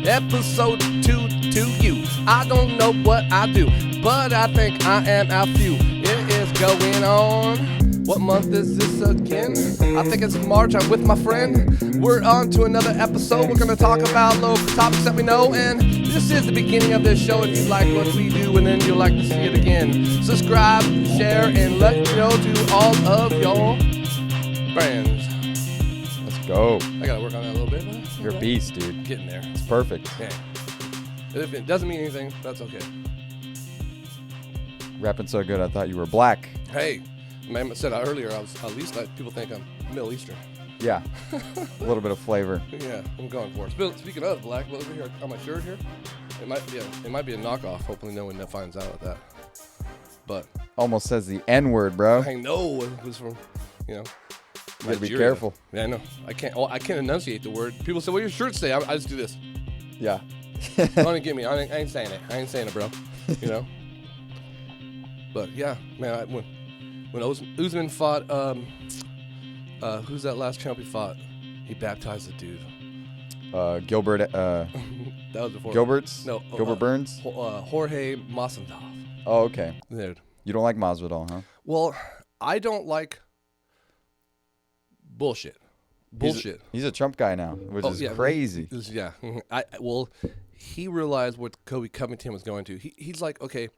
episode 2 to you. I don't know what I do, but I think I am a few. It is going on. What month is this again? I think it's March. I'm with my friend. We're on to another episode. We're going to talk about local topics that we know, and this is the beginning of this show. If you like what we do and then you'll like to see it again, subscribe, share, and let me know to all of your friends. Let's go. I got to work on that a little bit. You're a beast, dude. Getting there. It's perfect. Yeah. If it doesn't mean anything, that's okay. Rapping so good, I thought you were black. Hey, man, I said earlier, at least people think I'm Middle Eastern. Yeah. A little bit of flavor. Yeah, I'm going for it. Speaking of black, look over here on my shirt here. It might be a knockoff. Hopefully no one finds out of that. But Almost says the N-word, bro. I know it was from, You gotta Nigeria. be careful. Yeah, I know. I can't enunciate the word. People say, "What your shirt say?" I just do this. Yeah. Don't get me. I ain't saying it. I ain't saying it, bro. You know. But yeah, man. When Usman fought, who's that last champ he fought? He baptized the dude. Gilbert. That was before. Gilbert's? No. Gilbert Burns? Jorge Masvidal. Oh, okay. Dude. You don't like Masvidal, huh? Well, I don't like bullshit. He's a Trump guy now, which is crazy. Yeah. Well, he realized what Kobe Covington was going to. He's like, okay,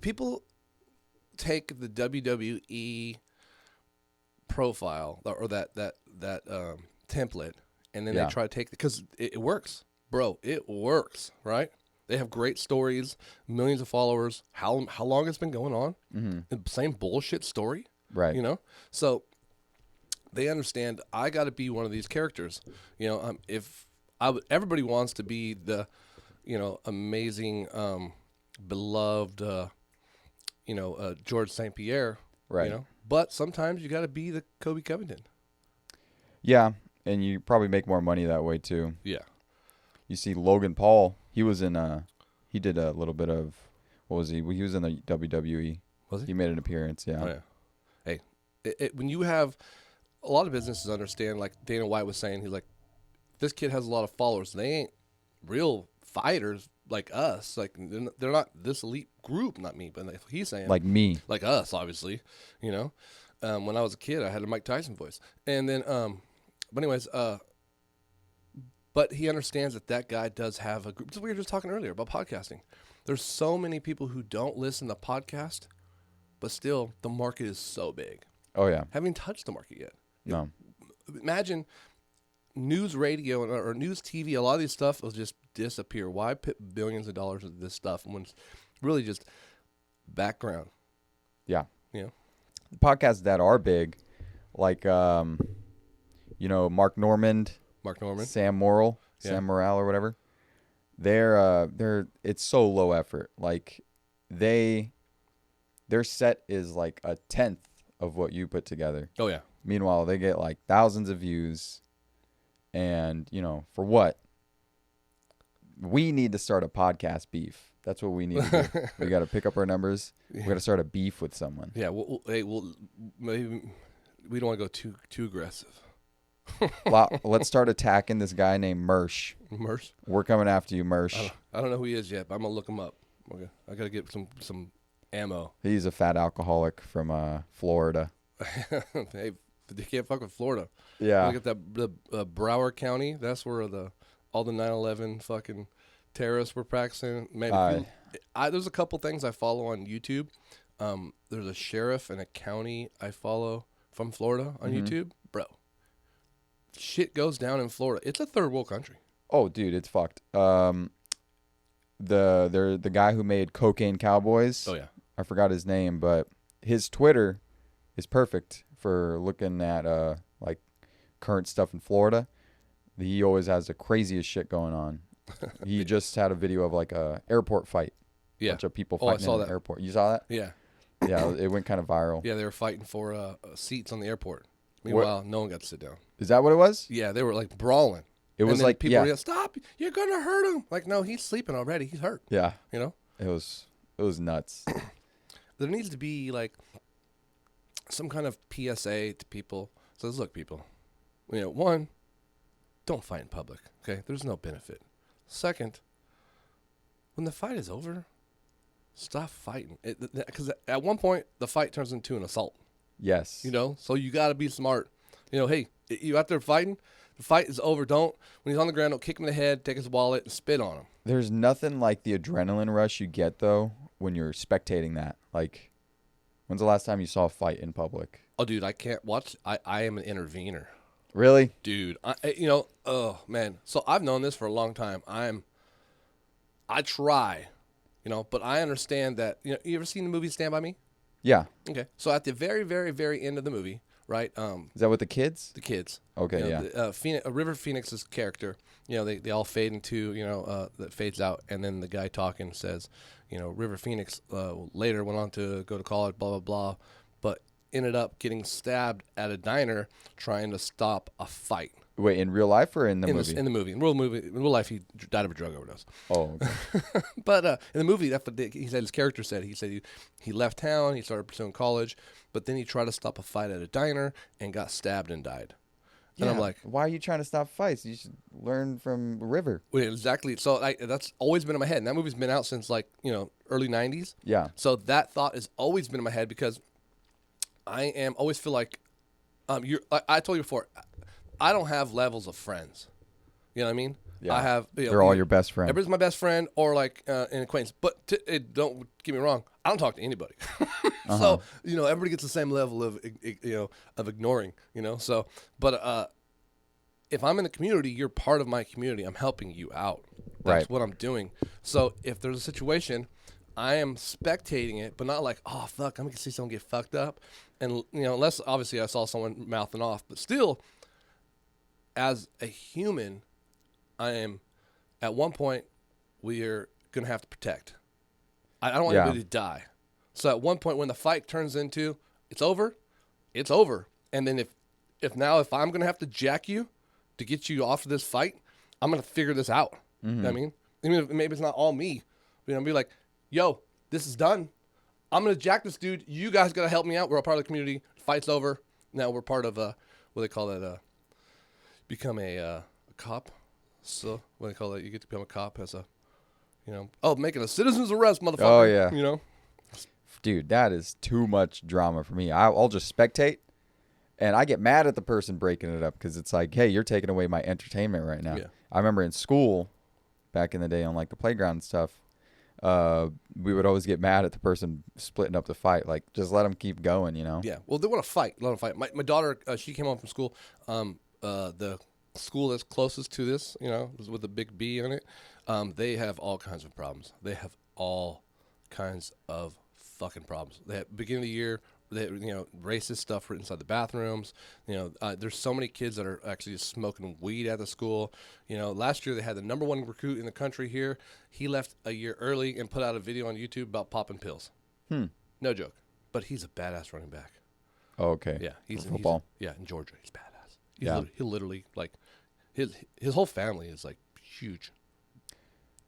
people take the WWE profile or that template, and then they try to take because it works, bro. It works, right? They have great stories, millions of followers. How long it's been going on? Mm-hmm. The same bullshit story, Right? You know, so they understand. I got to be one of these characters. You know, everybody wants to be the, amazing, beloved, George St. Pierre, right? You know, but sometimes you got to be the Kobe Covington. Yeah, and you probably make more money that way too. Yeah. You see Logan Paul. He was in. He did a little bit of. What was he? He was in the WWE. Was he? He made an appearance. Yeah. Oh, yeah. Hey, when you have a lot of businesses understand, like Dana White was saying, he's like, this kid has a lot of followers. They ain't real fighters like us. Like they're not this elite group. Not me, but he's saying like me, like us, obviously. You know, when I was a kid, I had a Mike Tyson voice, and then, but anyways, but he understands that guy does have a group. We were just talking earlier about podcasting. There's so many people who don't listen to podcast, but still the market is so big. Oh yeah, Haven't touched the market yet. No. Imagine news radio or news TV. A lot of these stuff will just disappear. Why put billions of dollars into this stuff when it's really just background? Yeah. You know, podcasts that are big, like Mark Normand, Sam Morrill, Sam Morril or whatever. They're it's so low effort. Like their set is like a tenth of what you put together. Oh yeah. Meanwhile, they get like thousands of views, and for what? We need to start a podcast beef. That's what we need to do. We got to pick up our numbers. We got to start a beef with someone. Yeah. Well, maybe we don't want to go too aggressive. Let's start attacking this guy named Mersh. Mersh? We're coming after you, Mersh. I don't know who he is yet, but I'm gonna look him up. Okay. I gotta get some ammo. He's a fat alcoholic from Florida. Hey, they can't fuck with Florida. Yeah. Look at that the Broward County. That's where all the 9/11 fucking terrorists were practicing. Man, there's a couple things I follow on YouTube. There's a sheriff in a county I follow from Florida on YouTube, bro. Shit goes down in Florida. It's a third world country. Oh, dude, it's fucked. The guy who made Cocaine Cowboys. Oh yeah, I forgot his name, but his Twitter is perfect for looking at like current stuff in Florida. He always has the craziest shit going on. He just had a video of like a airport fight. Yeah, a bunch of people fighting in the airport. You saw that? Yeah. Yeah, it went kind of viral. Yeah, they were fighting for seats on the airport. Meanwhile, no one got to sit down. Is that what it was? Yeah, they were like brawling. It was like people were, stop! You're gonna hurt him. Like, no, he's sleeping already. He's hurt. Yeah, you know. It was nuts. There needs to be like some kind of PSA to people. Says, look, people, one, don't fight in public. Okay, there's no benefit. Second, when the fight is over, stop fighting. Because at one point the fight turns into an assault. Yes. You know, so you got to be smart. You know, hey, you out there fighting? The fight is over. When he's on the ground, don't kick him in the head, take his wallet, and spit on him. There's nothing like the adrenaline rush you get, though, when you're spectating that. Like, when's the last time you saw a fight in public? Oh, dude, I can't watch. I am an intervener. Really? Dude, oh, man. So I've known this for a long time. I try, but I understand that, you ever seen the movie Stand By Me? Yeah. Okay. So at the very, very, very end of the movie, right? Is that with the kids? The kids. Okay, yeah. River Phoenix's character, they all fade into, that fades out. And then the guy talking says, River Phoenix later went on to go to college, blah, blah, blah, but ended up getting stabbed at a diner trying to stop a fight. Wait, in real life or in the movie? In the movie. In real life, he died of a drug overdose. Oh, okay. But in the movie, that's what he said. His character said. He said he left town. He started pursuing college, but then he tried to stop a fight at a diner and got stabbed and died. And I'm like, why are you trying to stop fights? You should learn from River. Exactly. So that's always been in my head. And that movie's been out since early 90s. Yeah. So that thought has always been in my head because I always feel like I told you before, I don't have levels of friends. You know what I mean? Yeah. I have. They're all your best friends. Everybody's my best friend or an acquaintance. But don't get me wrong, I don't talk to anybody. So everybody gets the same level of of ignoring. So but if I'm in the community, you're part of my community. I'm helping you out. That's what I'm doing. So if there's a situation, I am spectating it, but not like, oh fuck, I'm gonna see someone get fucked up, and unless obviously I saw someone mouthing off, but still. As a human, I am, at one point, we are going to have to protect. I don't want anybody to die. So at one point when the fight turns into, it's over, it's over. And then if I'm going to have to jack you to get you off of this fight, I'm going to figure this out. Mm-hmm. You know what I mean? I mean, maybe it's not all me. Be like, yo, this is done. I'm going to jack this dude. You guys got to help me out. We're a part of the community. Fight's over. Now we're part of, what do they call that, become a cop. So what do they call it? You get to become a cop as making a citizen's arrest, motherfucker. Oh yeah. Dude, that is too much drama for me. I'll just spectate, and I get mad at the person breaking it up because it's like, hey, you're taking away my entertainment right now. Yeah. I remember in school, back in the day on like the playground and stuff, we would always get mad at the person splitting up the fight. Like, just let them keep going, Yeah. Well, they want to fight. Let them fight. My daughter, she came home from school. The school that's closest to this, with a big B on it, they have all kinds of problems. They have all kinds of fucking problems. They have, beginning of the year, racist stuff written inside the bathrooms. There's so many kids that are actually just smoking weed at the school. Last year they had the number one recruit in the country here. He left a year early and put out a video on YouTube about popping pills. No joke. But he's a badass running back. Oh, okay. Yeah, he's football. In Georgia, he's badass. He literally his whole family is like huge.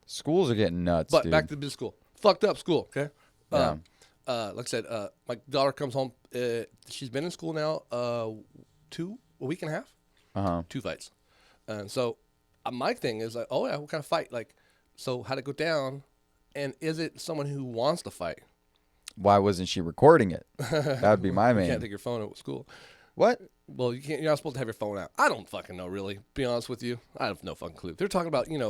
Schools are getting nuts, But dude. back to the school, fucked up school. Okay. Yeah. Like I said, my daughter comes home. She's been in school now a week and a half. 2 fights, and so my thing is like, oh yeah, what kind of fight? Like, so how'd it go down? And is it someone who wants to fight? Why wasn't she recording it? That would be my You main. can't take your phone out of school. What? Well, you can't. You're not supposed to have your phone out. I don't fucking know, really. To be honest with you, I have no fucking clue. They're talking about, let me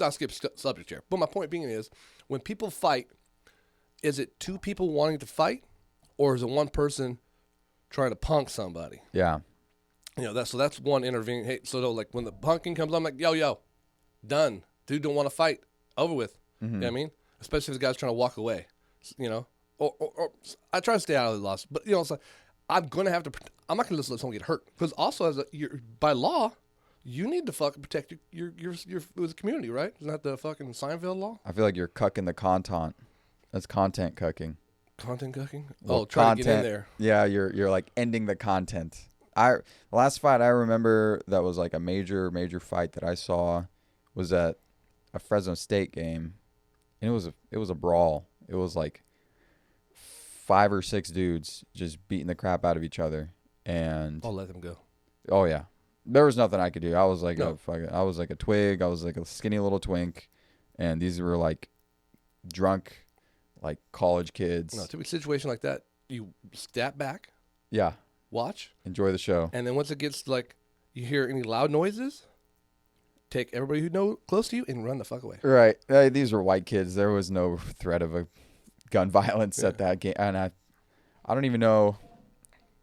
not skip subject here. But my point being is, when people fight, is it 2 people wanting to fight, or is it 1 person trying to punk somebody? Yeah. That's one intervening. Hey, so like when the punking comes, I'm like, yo, done. Dude, don't want to fight. Over with. Mm-hmm. You know what I mean? Especially if the guy's trying to walk away. Or I try to stay out of the loss, but it's like, I'm not gonna just let someone get hurt, because also by law, you need to fucking protect your community, right? Isn't that the fucking Seinfeld law? I feel like you're cucking the content. That's content cucking. Content cucking? Well, trying to get in there. Yeah, you're like ending the content. The last fight I remember that was like a major fight that I saw was at a Fresno State game, and it was a brawl. It was like 5 or 6 dudes just beating the crap out of each other, and I'll let them go. Oh yeah, there was nothing I could do. I was like No. I was like a twig. I was like a skinny little twink, and these were like drunk, like college kids. No, to be a situation like that, you step back, Yeah, watch, enjoy the show. and then once it gets like you hear any loud noises, take everybody who know close to you and run the fuck away. Right. These were white kids. There was no threat of a gun violence at that game, and I don't even know.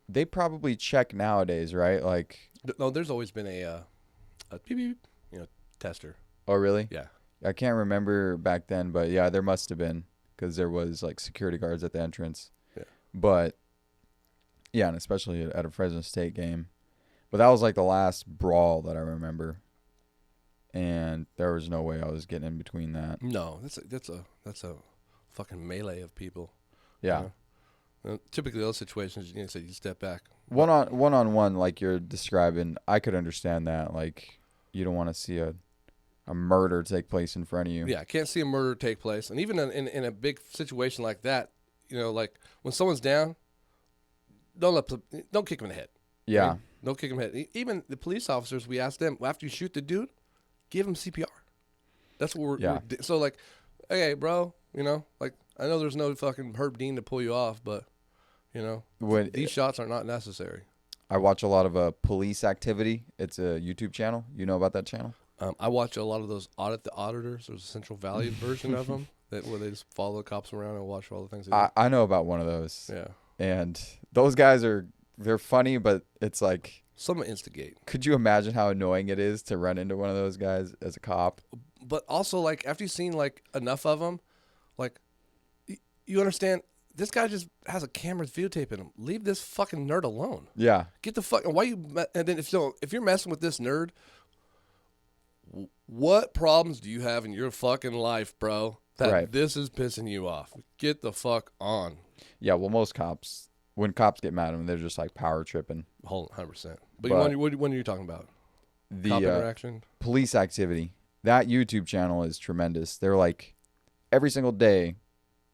They probably check nowadays, right? Like, No, there's always been a beep, beep, tester. oh really? Yeah. I can't remember back then, but yeah, there must have been because there was like security guards at the entrance. Yeah. But yeah, and especially at a Fresno State game. But that was like the last brawl that I remember, and there was no way I was getting in between that. No, that's a fucking melee of people. Yeah. Typically, those situations, you step back. One on one, like you're describing, I could understand that. Like, you don't want to see a murder take place in front of you. Yeah, I can't see a murder take place, and even in a big situation like that, like when someone's down, don't kick him in the head. Yeah. Right? Don't kick him in the head. Even the police officers, we asked them after you shoot the dude, give him CPR. That's what we're so like. Okay, bro, like I know there's no fucking Herb Dean to pull you off, but When these shots are not necessary. I watch a lot of Police Activity. It's a YouTube channel. You know about that channel? I watch a lot of those Audit the Auditors. There's a Central Valley version of them where they just follow the cops around and watch all the things they do. I know about one of those. Yeah. And those guys they're funny, but it's like, someone instigate. could you imagine how annoying it is to run into one of those guys as a cop? But also, like, after you've seen, like, enough of them, like, you understand, this guy just has a camera's videotaping him. Leave this fucking nerd alone. Yeah. Get the fuck, and then if you're messing with this nerd, what problems do you have in your fucking life, bro, that this is pissing you off? Get the fuck on. Yeah, well, most cops, when cops get mad at them, they're just like power tripping. 100%. But when are you talking about? The cop interaction? Police Activity. That YouTube channel is tremendous. They're like, every single day,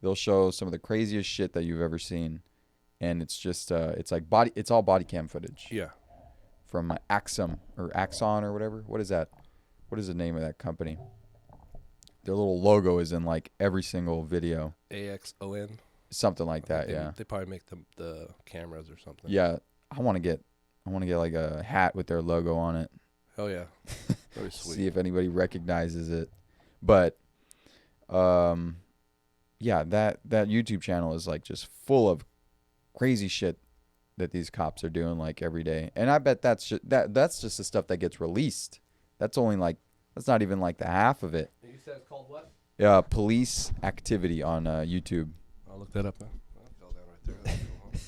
they'll show some of the craziest shit that you've ever seen. And it's just, it's all body cam footage. Yeah. From Axon or whatever. What is that? What is the name of that company? Their little logo is in like every single video. AXON. Something like that, yeah. They probably make the cameras or something. Yeah, I want to get like a hat with their logo on it. Oh yeah, very sweet. See if anybody recognizes it. But, yeah, that YouTube channel is like just full of crazy shit that these cops are doing like every day, and I bet that's just the stuff that gets released. That's not even like the half of it. You said it's called what? Yeah, Police Activity on YouTube. I'll look that up. That fell down right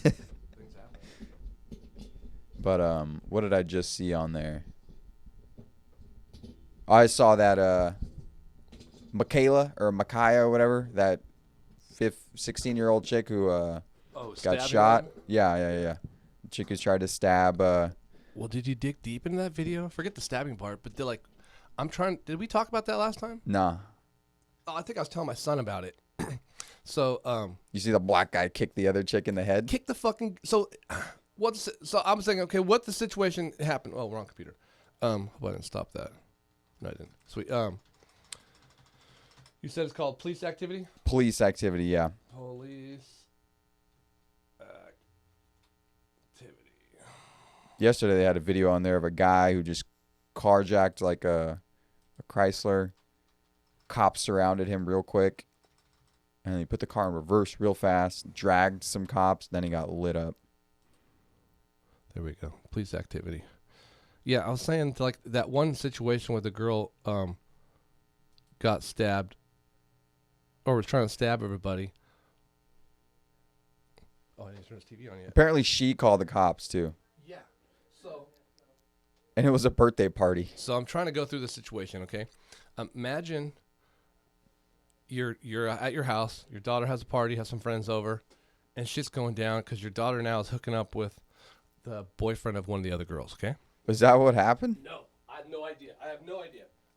there. Things happen. But what did I just see on there? I saw that Michaela or Micaiah or whatever, that 16-year-old chick who got shot. Yeah. The chick who's tried to stab. Well, did you dig deep into that video? Forget the stabbing part, but they're like, did we talk about that last time? Nah. Oh, I think I was telling my son about it. So, you see the black guy kick the other chick in the head? Kick the fucking, so I'm saying, okay, what the situation happened? Oh, wrong computer. Hope I didn't stop that. No, I didn't. Sweet. You said it's called Police Activity? Police Activity, yeah. Police Activity. Yesterday they had a video on there of a guy who just carjacked like a Chrysler. Cops surrounded him real quick. And he put the car in reverse real fast, dragged some cops, then he got lit up. There we go. Police Activity. Yeah, I was saying like that one situation where the girl got stabbed or was trying to stab everybody. Oh, I didn't turn his TV on yet. Apparently she called the cops too. Yeah. So. And it was a birthday party. So I'm trying to go through the situation, okay? Imagine you're at your house, your daughter has a party, has some friends over, and shit's going down because your daughter now is hooking up with the boyfriend of one of the other girls, okay? Is that what happened? No, I have no idea.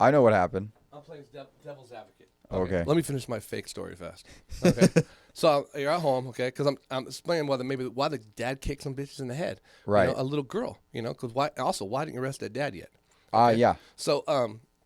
I know what happened. I'm playing devil's advocate. Okay. Let me finish my fake story fast. Okay. So you're at home, okay? Because I'm explaining why the dad kicked some bitches in the head, Right. A little girl, because why didn't you arrest that dad yet? Yeah. So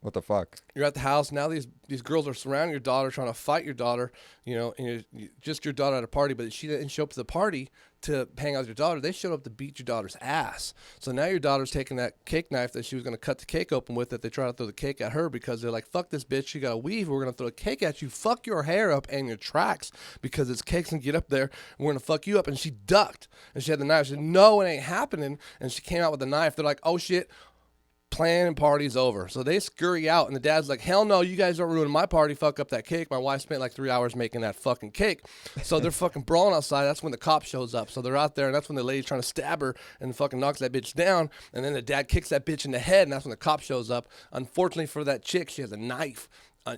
What the fuck? you're at the house now. These girls are surrounding your daughter, trying to fight your daughter. And just your daughter at a party, but she didn't show up to the party to hang out with your daughter. They showed up to beat your daughter's ass. So now your daughter's taking that cake knife that she was going to cut the cake open with. That they try to throw the cake at her because they're like, "Fuck this bitch! She got a weave. We're going to throw a cake at you. Fuck your hair up and your tracks because it's cake's gonna get up there. And we're going to fuck you up." And she ducked and she had the knife. She said, "No, it ain't happening." And she came out with the knife. They're like, "Oh shit." Plan and party's over. So they scurry out, and the dad's like, "Hell no, you guys don't ruin my party. Fuck up that cake. My wife spent like 3 hours making that fucking cake." So they're fucking brawling outside. That's when the cop shows up. So they're out there, and that's when the lady's trying to stab her and fucking knocks that bitch down. And then the dad kicks that bitch in the head, and that's when the cop shows up. Unfortunately for that chick, she has a knife.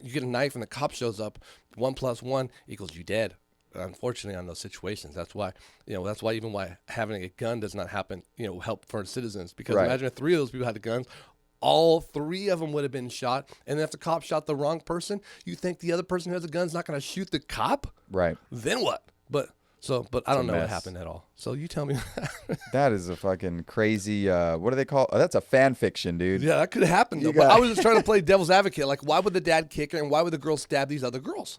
You get a knife, and the cop shows up. 1 + 1 = you dead. Unfortunately, on those situations, that's why even why having a gun does not happen, help for citizens. Because Right. imagine if 3 of those people had the guns, all 3 of them would have been shot. And if the cop shot the wrong person, you think the other person who has a gun is not going to shoot the cop? Right. Then what? But I don't know what mess. happened at all. So you tell me. That is a fucking crazy. What do they call? Oh, that's a fan fiction, dude. Yeah, that could have happened. Though. But I was just trying to play devil's advocate. Like, why would the dad kick her, and why would the girl stab these other girls?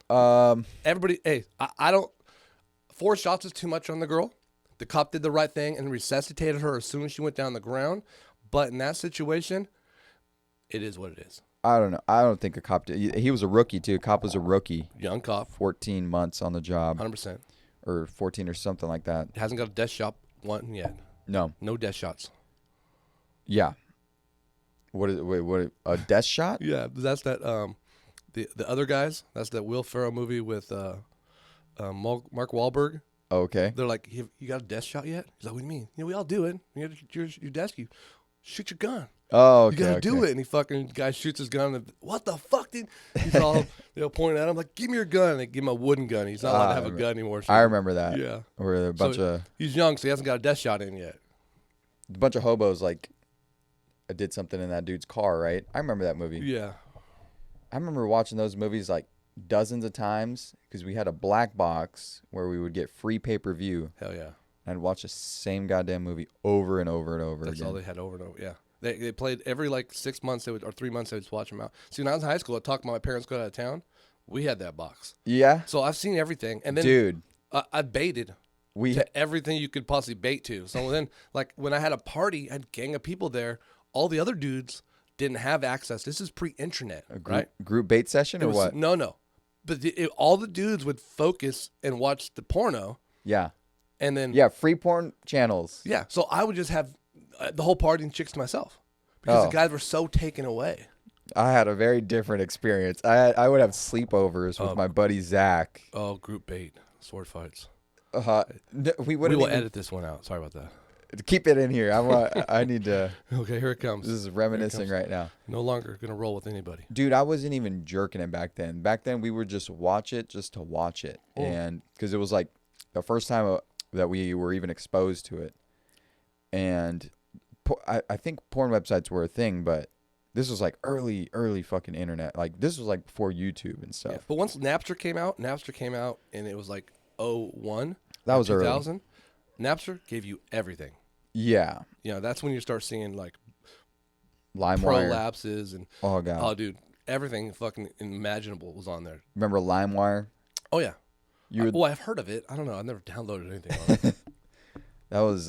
Everybody, hey, I don't. 4 shots is too much on the girl. The cop did the right thing and resuscitated her as soon as she went down the ground. But in that situation, it is what it is. I don't know. I don't think a cop did. He was a rookie too. A cop was a rookie. Young cop. 14 months on the job. 100%. Or 14 or something like that. Hasn't got a death shot one yet. No. No death shots. Yeah. What is what a death shot? Yeah, that's that. The other guys. That's that Will Ferrell movie with Mark Wahlberg. Oh, okay. They're like, "You got a death shot yet?" He's like, "What do you mean? We all do it. You got your desk. You shoot your gun. Oh, okay. You gotta do it." And he fucking guy shoots his gun. And, what the fuck, dude? He's all pointing at him like, "Give me your gun." And they give him a wooden gun. He's not allowed to have a gun anymore. So I remember that. Yeah. Where a bunch of he's young, so he hasn't got a death shot in yet. a bunch of hobos like did something in that dude's car, right? I remember that movie. Yeah. I remember watching those movies like dozens of times because we had a black box where we would get free pay-per-view. Hell yeah. I'd watch the same goddamn movie over and over and over That's again. all they had over and over. Yeah. They played every like 6 months or 3 months they would just watch them out. See, when I was in high school, I talked about my parents going out of town. We had that box. Yeah? So I've seen everything. And then Dude. I baited to everything you could possibly bait to. So then, like, when I had a party, I had a gang of people there. All the other dudes didn't have access. This is pre-internet, right? Group bait session or what? No. But all the dudes would focus and watch the porno. Yeah. And then... Yeah, free porn channels. Yeah. So I would just have the whole party and chicks to myself. Because the guys were so taken away. I had a very different experience. I would have sleepovers with my buddy Zach. Oh, group bait. Sword fights. We will edit this one out. Sorry about that. Keep it in here. I need to. Okay, here it comes. This is reminiscing right now. No longer going to roll with anybody. Dude, I wasn't even jerking it back then. Back then, we would just watch it just to watch it. Oh. And because it was like the first time that we were even exposed to it. And I think porn websites were a thing, but this was like early fucking internet. Like this was like before YouTube and stuff. Yeah, but once Napster came out, and it was like 01. That was 2000. early. Napster gave you everything. Yeah. That's when you start seeing like LimeWire. prolapses and Oh god. oh dude, everything fucking imaginable was on there. Remember LimeWire? Oh yeah. Well, I've heard of it. I don't know. I've never downloaded anything on it. That was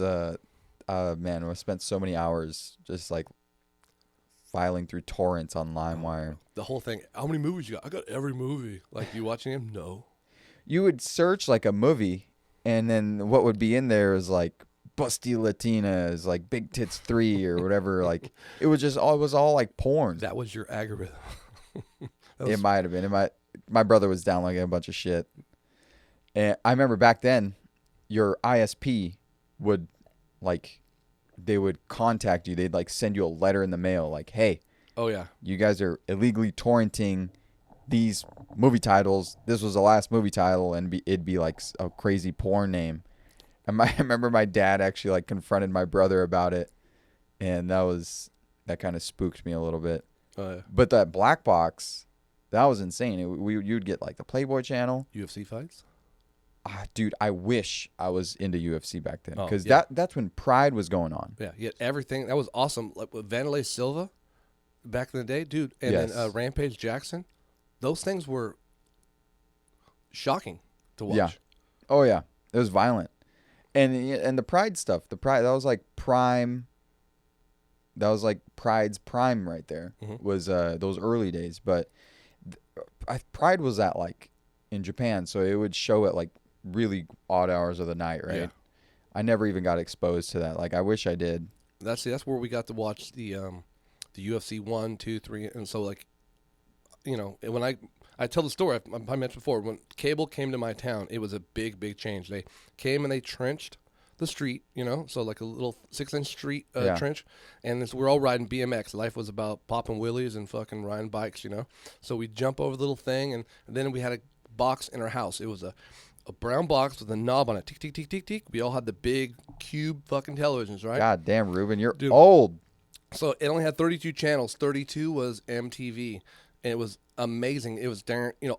man, I spent so many hours just like filing through torrents on LimeWire. The whole thing. How many movies you got? I got every movie. Like, you watching them? No. You would search like a movie, and then what would be in there is like Busty Latinas, like Big Tits 3 or whatever. Like it was all like porn. That was your algorithm. It might have been. My brother was downloading a bunch of shit. And I remember back then, your ISP would they would contact you. They'd like send you a letter in the mail like, hey, oh yeah, you guys are illegally torrenting these movie titles. This was the last movie title, and it'd be like a crazy porn name. And I remember my dad actually like confronted my brother about it, and that kind of spooked me a little bit. yeah. But that black box, That was insane. You'd get like the Playboy channel. UFC fights. Dude, I wish I was into UFC back then, because yeah. that's when Pride was going on. Yeah, you had everything. That was awesome. Like with Vanderlei Silva back in the day, dude. And Yes. then Rampage Jackson. Those things were shocking to watch. Yeah. Oh yeah, it was violent, and the Pride stuff. That was like prime. That was like Pride's prime right there. Was those early days, but Pride was at like in Japan, so it would show at like really odd hours of the night, right? Yeah. I never even got exposed to that. Like I wish I did. That's where we got to watch the UFC 1, 2, 3, and so like, when I tell the story I mentioned before, when cable came to my town, it was a big change. They came and they trenched the street, so like a little 6-inch street trench, and we're all riding BMX. Life was about popping wheelies and fucking riding bikes, So we jump over the little thing, and then we had a box in our house. It was a brown box with a knob on it. Tick, tick, tick, tick, tick. We all had the big cube fucking televisions, right? God damn, Ruben, you're old. So it only had 32 channels. 32 was MTV. And it was amazing. It was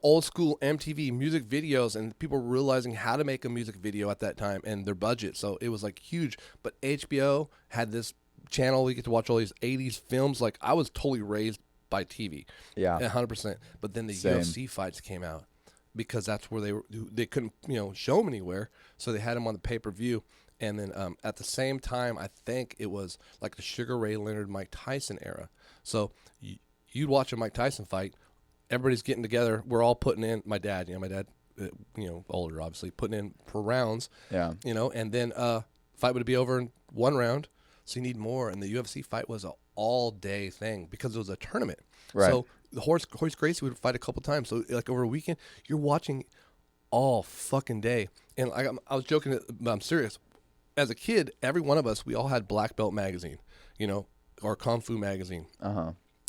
old school MTV music videos, and people were realizing how to make a music video at that time and their budget. So it was like huge. But HBO had this channel. We get to watch all these 80s films. Like I was totally raised by TV. Yeah. 100%. But then the Same. UFC fights came out, because that's where they couldn't show them anywhere, so they had them on the pay-per-view. And then at the same time, I think it was like the Sugar Ray Leonard, Mike Tyson era. So you'd watch a Mike Tyson fight, everybody's getting together, we're all putting in, my dad older obviously, putting in per rounds. Yeah. And then fight would be over in one round, so you need more. And the UFC fight was an all-day thing because it was a tournament. Right. So the Horace Gracie would fight a couple times. So like over a weekend, you're watching all fucking day. And I was joking, but I'm serious. As a kid, every one of us, we all had Black Belt magazine, or Kung Fu magazine.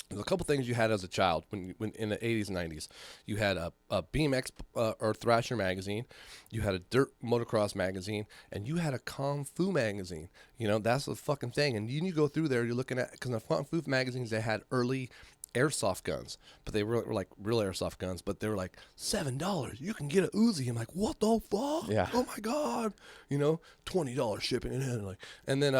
There's a couple things you had as a child when in the 80s and 90s. You had a BMX or Thrasher magazine, you had a Dirt Motocross magazine, and you had a Kung Fu magazine. That's the fucking thing. And you go through there, you're looking at, because in the Kung Fu magazines, they had early airsoft guns, but they were like real airsoft guns, but they were like $7. You can get a Uzi. I'm like, what the fuck? Yeah. Oh my god. $20 shipping it in. And then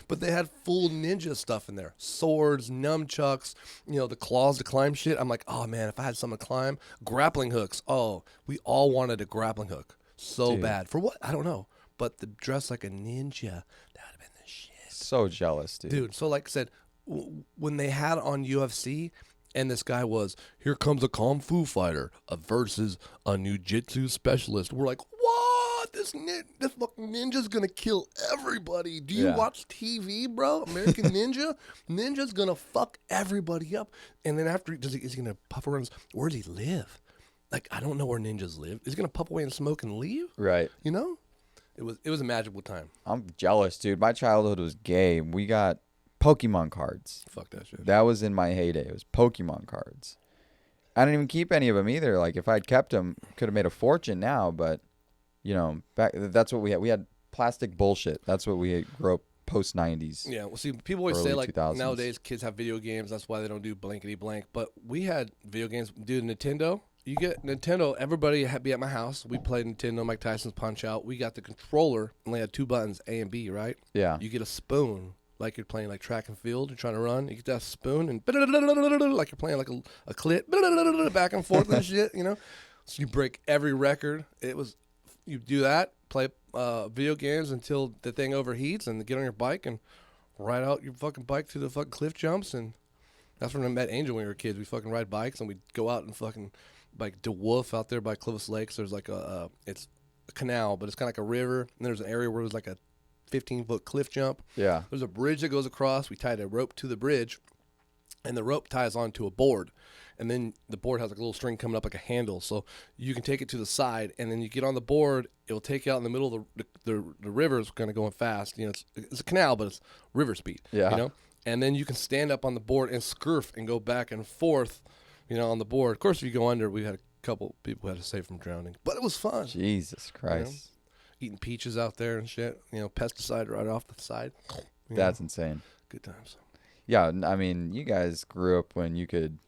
but they had full ninja stuff in there, swords, nunchucks, the claws to climb shit. I'm like, oh man, if I had something to climb, grappling hooks. Oh, we all wanted a grappling hook so Dude. bad. For what? I don't know, but the dress like a ninja, that would have been the shit. So jealous, dude. So like I said, when they had on UFC, and this guy was, here comes a Kung Fu fighter versus a Jiu-Jitsu specialist. We're like, what? This fucking ninja's going to kill everybody. Do you watch TV, bro? American Ninja? Ninja's going to fuck everybody up. And then after, is he going to puff around? Where does he live? Like, I don't know where ninjas live. Is he going to puff away and smoke and leave? Right. It was a magical time. I'm jealous, dude. My childhood was gay. We got Pokemon cards. Fuck that shit. That was in my heyday. It was Pokemon cards. I didn't even keep any of them either. Like if I'd kept them, could have made a fortune now. But back that's what we had. We had plastic bullshit. That's what we grew up post 90s. Yeah. Well, see, people always say like 2000s. Nowadays kids have video games. That's why they don't do blankety blank. But we had video games. Dude, Nintendo. You get Nintendo. Everybody had be at my house. We played Nintendo. Mike Tyson's Punch Out. We got the controller. Only had 2 buttons, A and B. Right. Yeah. You get a spoon. Like you're playing like track and field, you're trying to run, you get that spoon and like you're playing like a clit back and forth and shit, So you break every record. You do that, play video games until the thing overheats, and get on your bike and ride out your fucking bike through the fucking cliff jumps. And that's when I met Angel when we were kids. We fucking ride bikes and we'd go out and fucking like DeWolf out there by Clovis Lakes. There's like it's a canal, but it's kind of like a river. And there's an area where there's like a 15-foot cliff jump. Yeah. There's a bridge that goes across. We tied a rope to the bridge, and the rope ties onto a board. And then the board has like a little string coming up like a handle. So you can take it to the side, and then you get on the board. It will take you out in the middle of the river is kind of going fast. It's a canal, but it's river speed. Yeah. And then you can stand up on the board and scurf and go back and forth, on the board. Of course, if you go under, we had a couple people who had to save from drowning. But it was fun. Jesus Christ. Eating peaches out there and shit, pesticide right off the side. That's insane. Good times. Yeah, I mean, you guys grew up when you could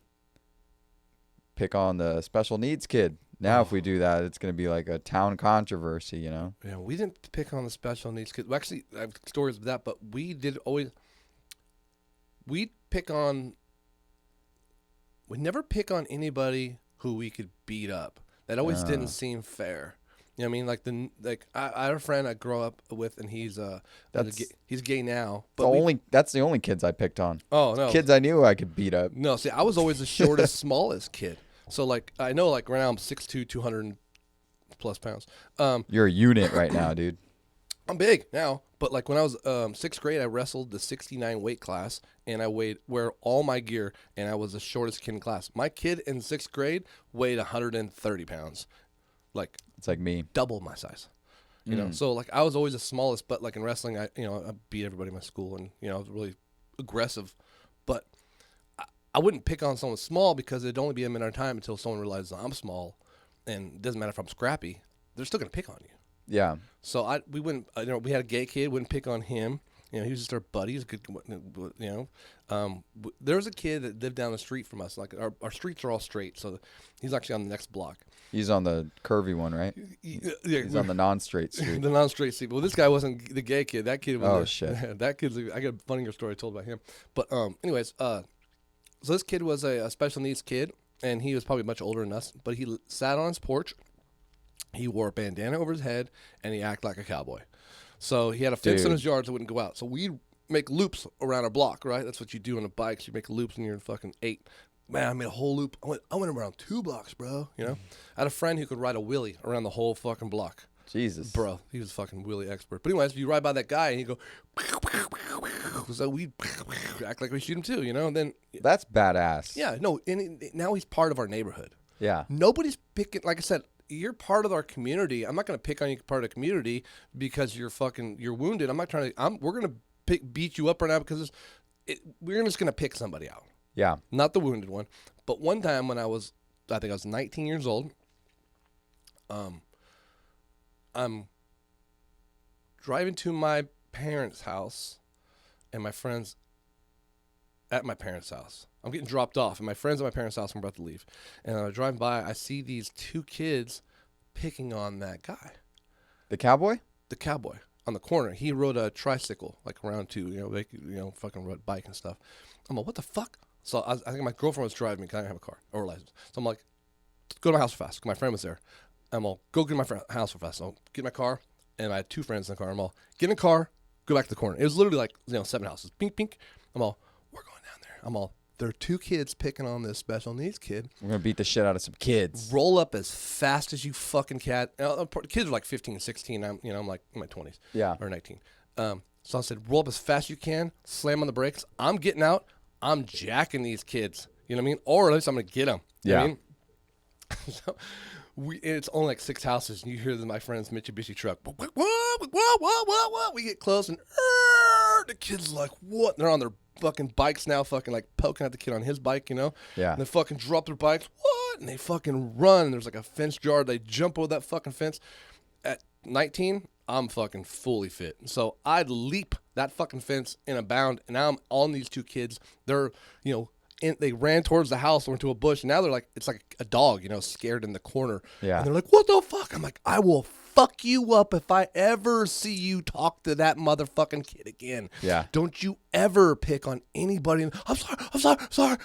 pick on the special needs kid. Now, if we do that, it's going to be like a town controversy, you know? Yeah, we didn't pick on the special needs kids. Well, actually, I have stories of that, but we did always. We never pick on anybody who we could beat up. That always didn't seem fair. You know what I mean? I had a friend I grew up with, and he's gay now. But That's the only kids I picked on. Oh no, Kids I knew I could beat up. no. See, I was always the shortest, smallest kid. So like I know like right now I'm 6'2", 200 plus pounds. You're a unit right now, dude. I'm big now, but like when I was 6th grade, I wrestled the 69 weight class, and I wear all my gear, and I was the shortest kid in class. My kid in 6th grade weighed 130 pounds, like It's like me. double my size. You know, so like I was always the smallest, but like in wrestling, I beat everybody in my school, and I was really aggressive, but I wouldn't pick on someone small because it'd only be a matter of time until someone realizes I'm small, and it doesn't matter if I'm scrappy, they're still gonna pick on you. Yeah. So we wouldn't, we had a gay kid, wouldn't pick on him. He was just our buddy. He was good, there was a kid that lived down the street from us. Like our streets are all straight, so he's actually on the next block. He's on the curvy one, right? Yeah, He's on the non-straight street. the non-straight street. Well, this guy wasn't the gay kid. That kid was. Shit. That kid's. I got a funnier story told about him. But anyways, so this kid was a special needs kid, and he was probably much older than us. But he sat on his porch. He wore a bandana over his head, and he acted like a cowboy. So he had a fence in his yard that wouldn't go out. So we'd make loops around our block, right? That's what you do on a bike. You make loops when you're in fucking 8. Man, I made a whole loop. I went around 2 blocks, bro. I had a friend who could ride a wheelie around the whole fucking block. Jesus. Bro, he was a fucking wheelie expert. But anyways, you ride by that guy, and you go, so we act like we shoot him too, And then That's badass. yeah, no, now he's part of our neighborhood. Yeah. Nobody's picking, like I said, you're part of our community. I'm not going to pick on you part of the community because you're wounded. I'm not trying to, we're going to beat you up right now because we're just going to pick somebody out. Yeah. Not the wounded one. But one time when I think I was 19 years old, I'm driving to my parents' house, and my friends at my parents' house. I'm getting dropped off, and my friends at my parents' house, I'm about to leave. And I'm driving by, I see these 2 kids picking on that guy. The cowboy? The cowboy on the corner. He rode a tricycle, like around 2, fucking rode bike and stuff. I'm like, what the fuck? So I think my girlfriend was driving me because I didn't have a car or a license. So I'm like, go to my house fast. My friend was there. I'm all, go get my house real fast. So I'll get in my car, and I had 2 friends in the car. I'm all, get in the car, go back to the corner. It was literally like 7 houses. Pink, pink. I'm all, we're going down there. I'm all, there are 2 kids picking on this special needs kid. We're going to beat the shit out of some kids. Roll up as fast as you fucking can. Kids are like 15, 16. I'm like in my 20s. Yeah. Or 19. So I said, roll up as fast as you can. Slam on the brakes. I'm getting out. I'm jacking these kids. You know what I mean? Or at least I'm going to get them. You know what I mean? So it's only like 6 houses, and you hear my friend's Mitsubishi truck. Whoa. We get close, and the kid's like, what? They're on their fucking bikes now, fucking like poking at the kid on his bike, Yeah. And they fucking drop their bikes. What? And they fucking run. And there's like a fence jar. They jump over that fucking fence. At 19, I'm fucking fully fit. So I'd leap that fucking fence in a bound, and now I'm on these 2 kids. They're, they ran towards the house or into a bush. And now they're like, it's like a dog, scared in the corner. Yeah. And they're like, what the fuck? I'm like, I will fuck you up if I ever see you talk to that motherfucking kid again. Yeah. Don't you ever pick on anybody. I'm sorry. So,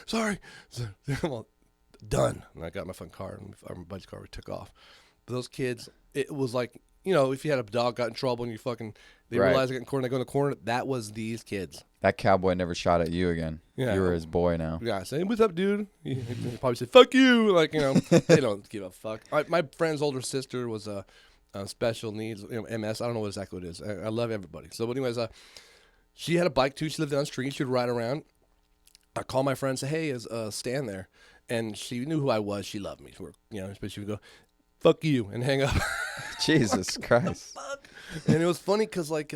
well, done. And I got my fucking car, and my buddy's car, we took off. But those kids, it was like, if you had a dog got in trouble and they realized they got in the corner, they go in the corner, that was these kids. That cowboy never shot at you again. Yeah. You were his boy now. Yeah, I say, what's up, dude? He probably said, fuck you. Like, they don't give a fuck. My friend's older sister was a special needs, MS. I don't know what exactly it is. I love everybody. So, but anyways, she had a bike too. She lived down the street. She would ride around. I called my friend and say, hey, stand there. And she knew who I was. She loved me. But she would go, fuck you, and hang up. Jesus Christ. Fuck. And it was funny because, like,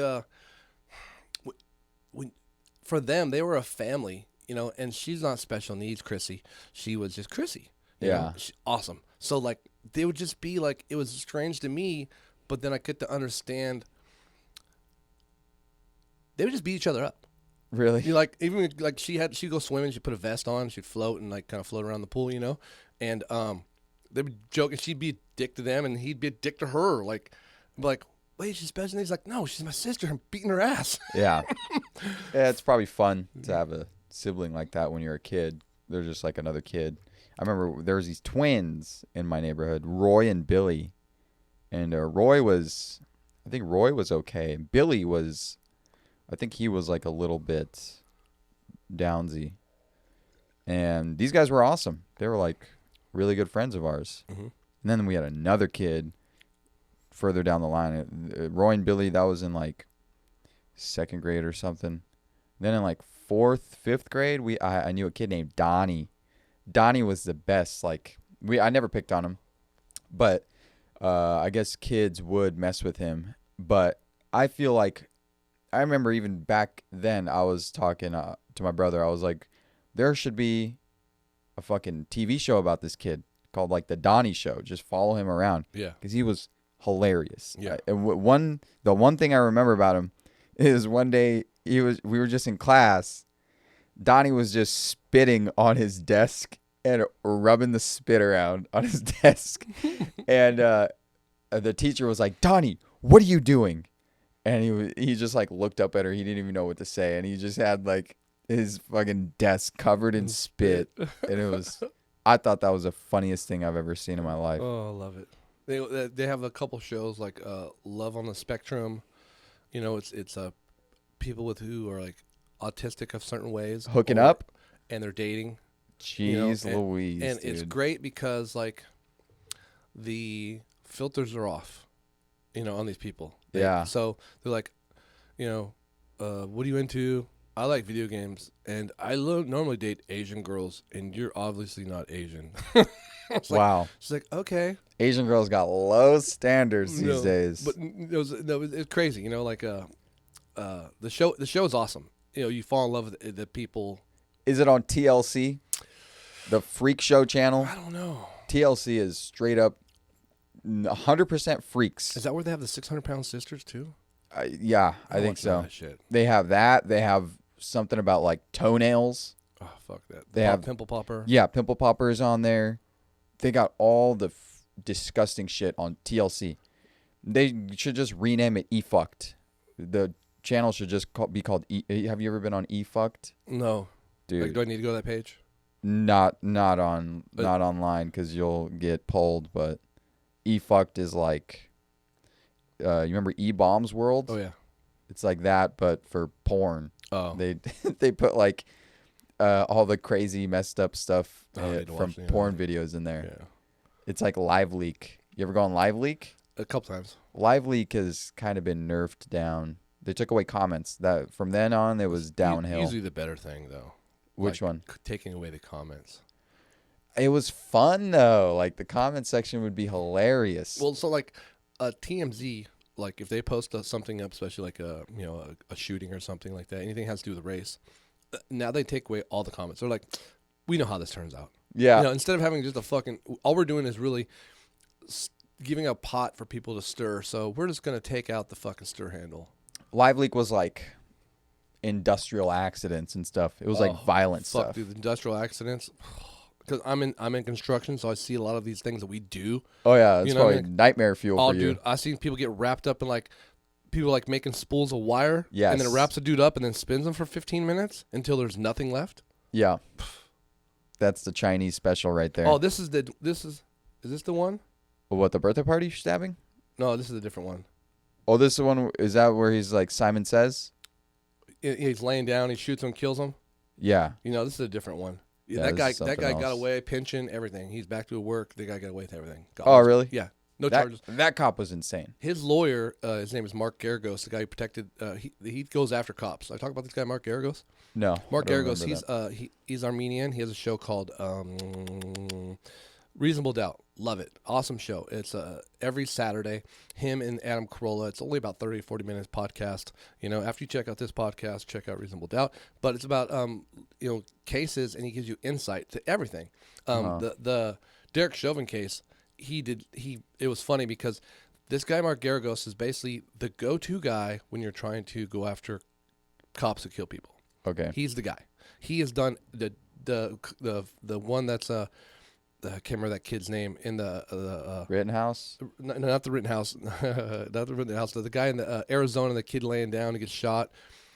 for them, they were a family, and she's not special needs, Chrissy. She was just Chrissy. Yeah. Awesome. So, like, they would just be like, it was strange to me, but then I get to understand they would just beat each other up. Really? Even like she'd go swimming, she'd put a vest on, she'd float and like kind of float around the pool, and they would joke, and she'd be a dick to them, and he'd be a dick to her. Like, wait, she's special. And he's like, no, she's my sister. I'm beating her ass. Yeah. Yeah, it's probably fun to have a sibling like that when you're a kid. They're just like another kid. I remember there was these twins in my neighborhood, Roy and Billy. And I think Roy was okay. Billy was, I think he was like a little bit downsy. And these guys were awesome. They were like really good friends of ours. Mm-hmm. And then we had another kid further down the line. Roy and Billy, that was in like second grade or something. Then in like fourth, fifth grade, I knew a kid named Donnie. Donnie was the best. Like I never picked on him, but I guess kids would mess with him. But I feel like I remember even back then I was talking to my brother. I was like, there should be a fucking TV show about this kid called like the Donnie Show. Just follow him around. Yeah, because he was hilarious. Yeah. And the one thing I remember about him is one day we were just in class. Donnie was just spitting on his desk and rubbing the spit around on his desk. And the teacher was like, Donnie, what are you doing? And he just like looked up at her. He didn't even know what to say. And he just had like his fucking desk covered in spit. And I thought that was the funniest thing I've ever seen in my life. Oh, I love it. They have a couple shows like Love on the Spectrum. You know, it's people who are like autistic of certain ways. Hooking up? And they're dating. Jeez Louise, and dude. it's great because like the filters are off, on these people. So they're like, what are you into? I like video games, and I normally date Asian girls, and you're obviously not Asian. Wow. She's like, okay. Asian girls got low standards these days. But it's crazy, the show is awesome. You fall in love with the people. Is it on TLC? The Freak Show channel? I don't know. TLC is straight up 100% freaks. Is that where they have the 600-pound sisters too? Yeah, I think so. That shit. They have that. They have something about like toenails. Oh, fuck that. They have Pimple Popper. Yeah, Pimple Popper is on there. They got all the disgusting shit on TLC. They should just rename it eFucked. The channel should just be called Have you ever been on eFucked? No. Dude. Like, do I need to go to that page? Not online because you'll get pulled, but eFucked is like you remember E-Bombs World? Oh yeah. It's like that but for porn. Oh. They put like all the crazy messed up stuff from porn videos in there. Yeah. It's like Live Leak. You ever go on Live Leak? A couple times. Live Leak has kind of been nerfed down. They took away comments. That from then on it was downhill. Usually the better thing though. Which one? Taking away the comments. It was fun though. Like the comment section would be hilarious. Well, so like TMZ, like if they post something up, especially like a shooting or something like that, anything has to do with the race. Now they take away all the comments. They're like, we know how this turns out. Yeah. Instead of having just all we're doing is really giving a pot for people to stir. So we're just gonna take out the fucking stir handle. Live Leak was like industrial accidents and stuff. It was like violent stuff. Dude, the industrial accidents. Because I'm in construction, so I see a lot of these things that we do. Oh yeah, it's probably nightmare fuel for you. Dude, I seen people get wrapped up in like people like making spools of wire. Yes. And then it wraps a dude up and then spins them for 15 minutes until there's nothing left. Yeah. That's the Chinese special right there. Oh, is this the one? What, the birthday party stabbing? No, this is a different one. Oh, this is the one. Is that where he's like Simon Says? He's laying down. He shoots him, kills him. Yeah. This is a different one. Yeah, that guy got away, pension, everything. He's back to work. The guy got away with everything. Really? Yeah. No charges. That cop was insane. His lawyer, his name is Mark Garagos, the guy who protected. He goes after cops. I talk about this guy, Mark Garagos. No. Mark Garagos. He's Armenian. He has a show called Reasonable Doubt. Love it. Awesome show. It's every Saturday. Him and Adam Carolla. It's only about 30 or 40 minutes podcast. After you check out this podcast, check out Reasonable Doubt. But it's about cases, and he gives you insight to everything. The Derek Chauvin case, it was funny because this guy Mark Garagos is basically the go-to guy when you're trying to go after cops who kill people. Okay. He's the guy. He has done the one that's I can't remember that kid's name in the Rittenhouse. no, not the Rittenhouse, not the Rittenhouse. The guy in the Arizona, the kid laying down to get shot.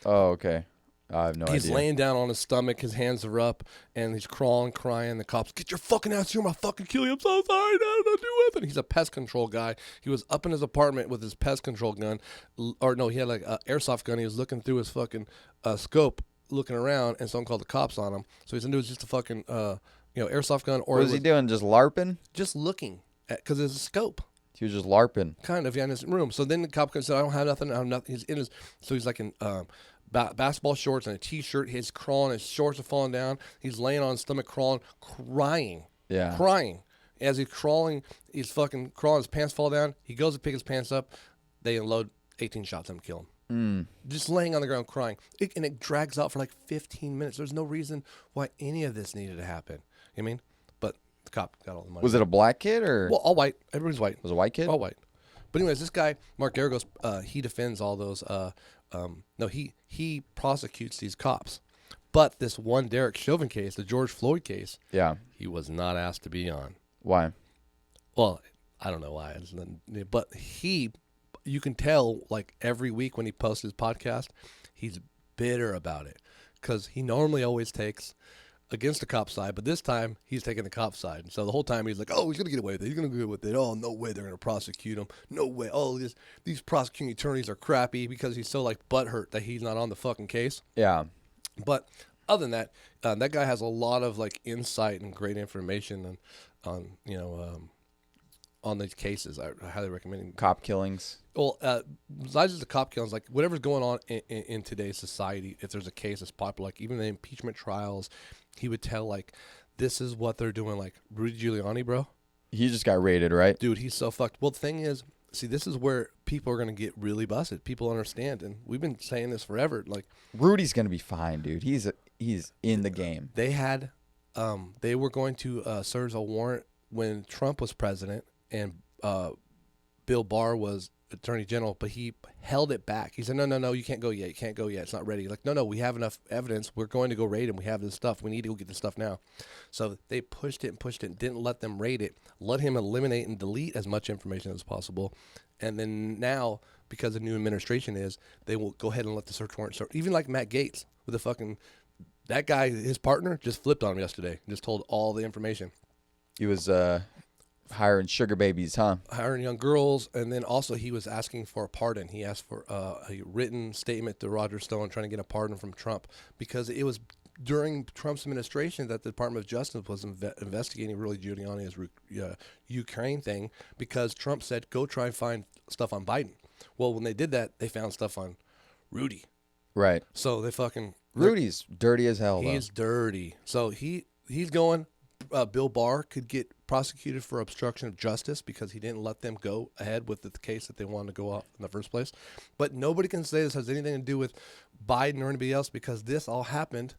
Oh, okay. I have no idea. He's laying down on his stomach, his hands are up, and he's crawling, crying. The cops, get your fucking ass here, I'm gonna fucking kill you. I'm so sorry, I don't know what to do with it. He's a pest control guy. He was up in his apartment with his pest control gun, or no, he had like an airsoft gun. He was looking through his fucking scope, looking around, and someone called the cops on him. So he's into it was just a fucking airsoft gun. Or What was he doing? Just LARPing? just looking at, because it's a scope. He was just LARPing. Kind of, yeah, in his room. So then the cop said, I don't have nothing. I have nothing. He's in his, so he's like in basketball shorts and a T-shirt. He's crawling. His shorts are falling down. He's laying on his stomach, crawling, crying. Yeah. Crying. As he's crawling, he's fucking crawling. His pants fall down. He goes to pick his pants up. They unload 18 shots on him, kill him. Just laying on the ground crying. And it drags out for like 15 minutes. There's no reason why any of this needed to happen. You know what I mean? But the cop got all the money. Was it a black kid or? Well, all white. Everybody's white. Was it a white kid? All white. But anyways, this guy, Mark Garagos, he defends all those. No, he prosecutes these cops. But this one Derek Chauvin case, the George Floyd case, Yeah. he was not asked to be on. Why? Well, I don't know why. But you can tell, like, every week when he posts his podcast, he's bitter about it. Because he normally always takes against the cop side, but this time he's taking the cop side. And so the whole time he's like, oh, he's going to get away with it. He's going to get away with it. Oh, no way they're going to prosecute him. No way. Oh, these prosecuting attorneys are crappy, because he's so, like, butthurt that he's not on the fucking case. Yeah. But other than that, that guy has a lot of, like, insight and great information on these cases. I highly recommend him. Cop killings. Well, besides just the cop killings, like whatever's going on in today's society, if there's a case that's popular, like even the impeachment trials, he would tell, like, this is what they're doing. Like Rudy Giuliani, bro. He just got raided, right? Dude, he's so fucked. Well, the thing is, see, this is where people are going to get really busted. People understand, and we've been saying this forever. Like, Rudy's gonna be fine, dude. He's in the game. they had, they were going to serve a warrant when Trump was president and Bill Barr was attorney general, but he held it back. He said, no, you can't go yet. You can't go yet. It's not ready. Like, no, we have enough evidence. We're going to go raid him. We have this stuff. We need to go get this stuff now. So they pushed it and didn't let them raid it. Let him eliminate and delete as much information as possible. And then now, because the new administration they will go ahead and let the search warrant start. Even like Matt Gaetz with the fucking, that guy, his partner, just flipped on him yesterday. Just told all the information. He was hiring sugar babies, huh? Hiring young girls, and then also he was asking for a pardon. He asked for a written statement to Roger Stone trying to get a pardon from Trump, because it was during Trump's administration that the Department of Justice was investigating Rudy Giuliani's Ukraine thing, because Trump said, go try and find stuff on Biden. Well, when they did that, they found stuff on Rudy. Right. So they fucking... Rudy's dirty as hell, though. He's dirty. So he's going... Bill Barr could get prosecuted for obstruction of justice because he didn't let them go ahead with the case that they wanted to go off in the first place. But nobody can say this has anything to do with Biden or anybody else, because this all happened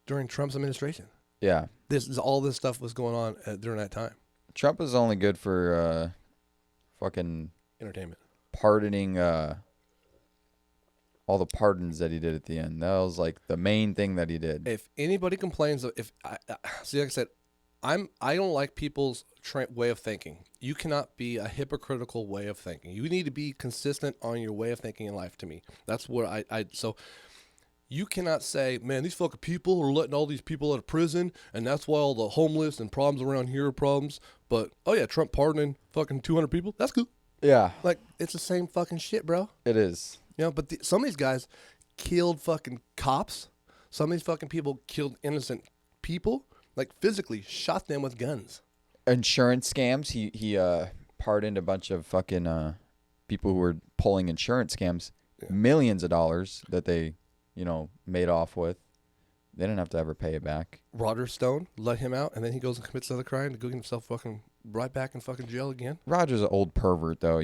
during Trump's administration. Yeah. All this stuff was going on during that time. Trump is only good for fucking Entertainment. pardoning all the pardons that he did at the end. That was like the main thing that he did. If anybody complains, see, like I said, I don't like people's way of thinking. You cannot be a hypocritical way of thinking. You need to be consistent on your way of thinking in life. To me, that's where so you cannot say, man, these fucking people are letting all these people out of prison, and that's why all the homeless and problems around here are problems. But oh yeah, Trump pardoning fucking 200 people. That's cool. Yeah. Like, it's the same fucking shit, bro. It is. You know, but some of these guys killed fucking cops. Some of these fucking people killed innocent people, like physically shot them with guns. Insurance scams. He pardoned a bunch of fucking people who were pulling insurance scams. Yeah. Millions of dollars that they, made off with. They didn't have to ever pay it back. Roger Stone let him out, and then he goes and commits another crime to go get himself fucking right back in fucking jail again. Roger's an old pervert, though.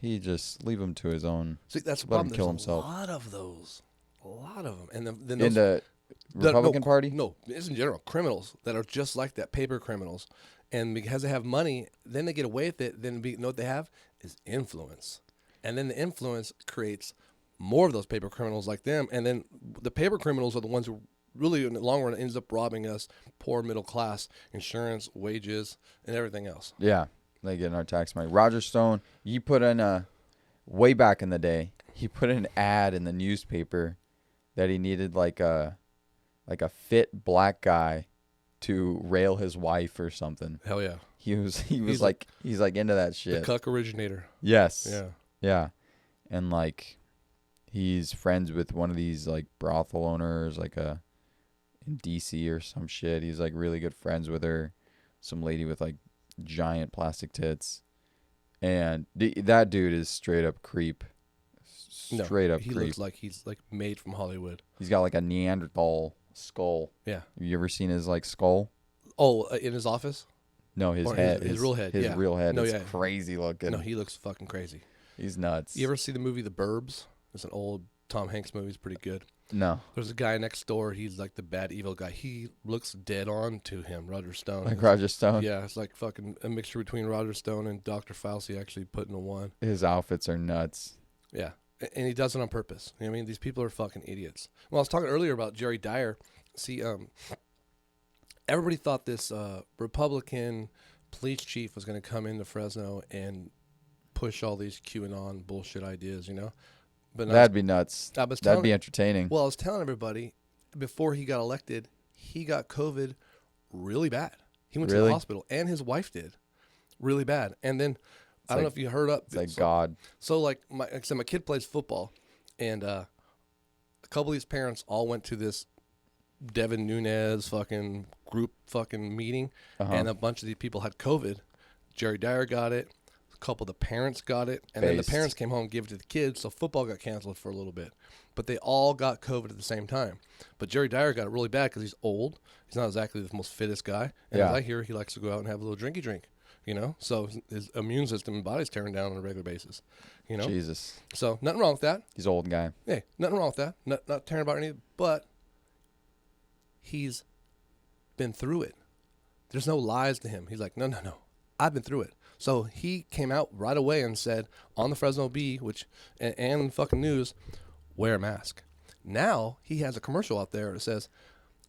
He just leave him to his own. See, that's the let problem. him kill There's himself. a lot of those. A lot of them. And then in the Republican Party? No, it's in general. Criminals that are just like that, paper criminals. And because they have money, then they get away with it. Then you know what they have is influence. And then the influence creates more of those paper criminals like them. And then the paper criminals are the ones who really in the long run ends up robbing us, poor middle class, insurance, wages, and everything else. Yeah, they get our tax money. Roger Stone, he put in way back in the day, he put an ad in the newspaper that he needed like a fit black guy to rail his wife or something. Hell yeah. He's like into that shit. The cuck originator. Yes. Yeah. Yeah. And like he's friends with one of these like brothel owners, like in DC or some shit. He's like really good friends with her, some lady with like giant plastic tits. And that dude is straight up creep. Straight up he creep. looks like he's like made from Hollywood. He's got like a Neanderthal skull. Yeah. Have you ever seen his like skull? Oh, in his office? No, his Or head. his real head, His yeah. real head No, is yeah. crazy looking. No, he looks fucking crazy. He's nuts. You ever see the movie The Burbs? It's an old Tom Hanks movie. It's pretty good. No. There's a guy next door. He's like the bad, evil guy. He looks dead on to him, Roger Stone. Like Roger Stone? Yeah, it's like fucking a mixture between Roger Stone and Dr. Fauci actually put into one. His outfits are nuts. Yeah, and he does it on purpose. You know what I mean? These people are fucking idiots. Well, I was talking earlier about Jerry Dyer. See, everybody thought this Republican police chief was going to come into Fresno and push all these QAnon bullshit ideas, you know? But That'd be nuts. That'd be entertaining. Well, I was telling everybody, before he got elected, he got COVID really bad. He went to the hospital, and his wife did really bad. And then, I don't know if you heard up. It's like God. So, like I said, my kid plays football, and a couple of these parents all went to this Devin Nunes fucking group fucking meeting, and a bunch of these people had COVID. Jerry Dyer got it. A couple of the parents got it, and then the parents came home and gave it to the kids, so football got canceled for a little bit. But they all got COVID at the same time. But Jerry Dyer got it really bad because he's old. He's not exactly the most fittest guy. And as I hear, he likes to go out and have a little drinky drink, you know? So his immune system and body's tearing down on a regular basis, you know? Jesus. So nothing wrong with that. He's an old guy. Hey, nothing wrong with that. Not tearing about anything, but he's been through it. There's no lies to him. He's like, no. I've been through it. So he came out right away and said on the Fresno Bee, and fucking news, wear a mask. Now he has a commercial out there that says,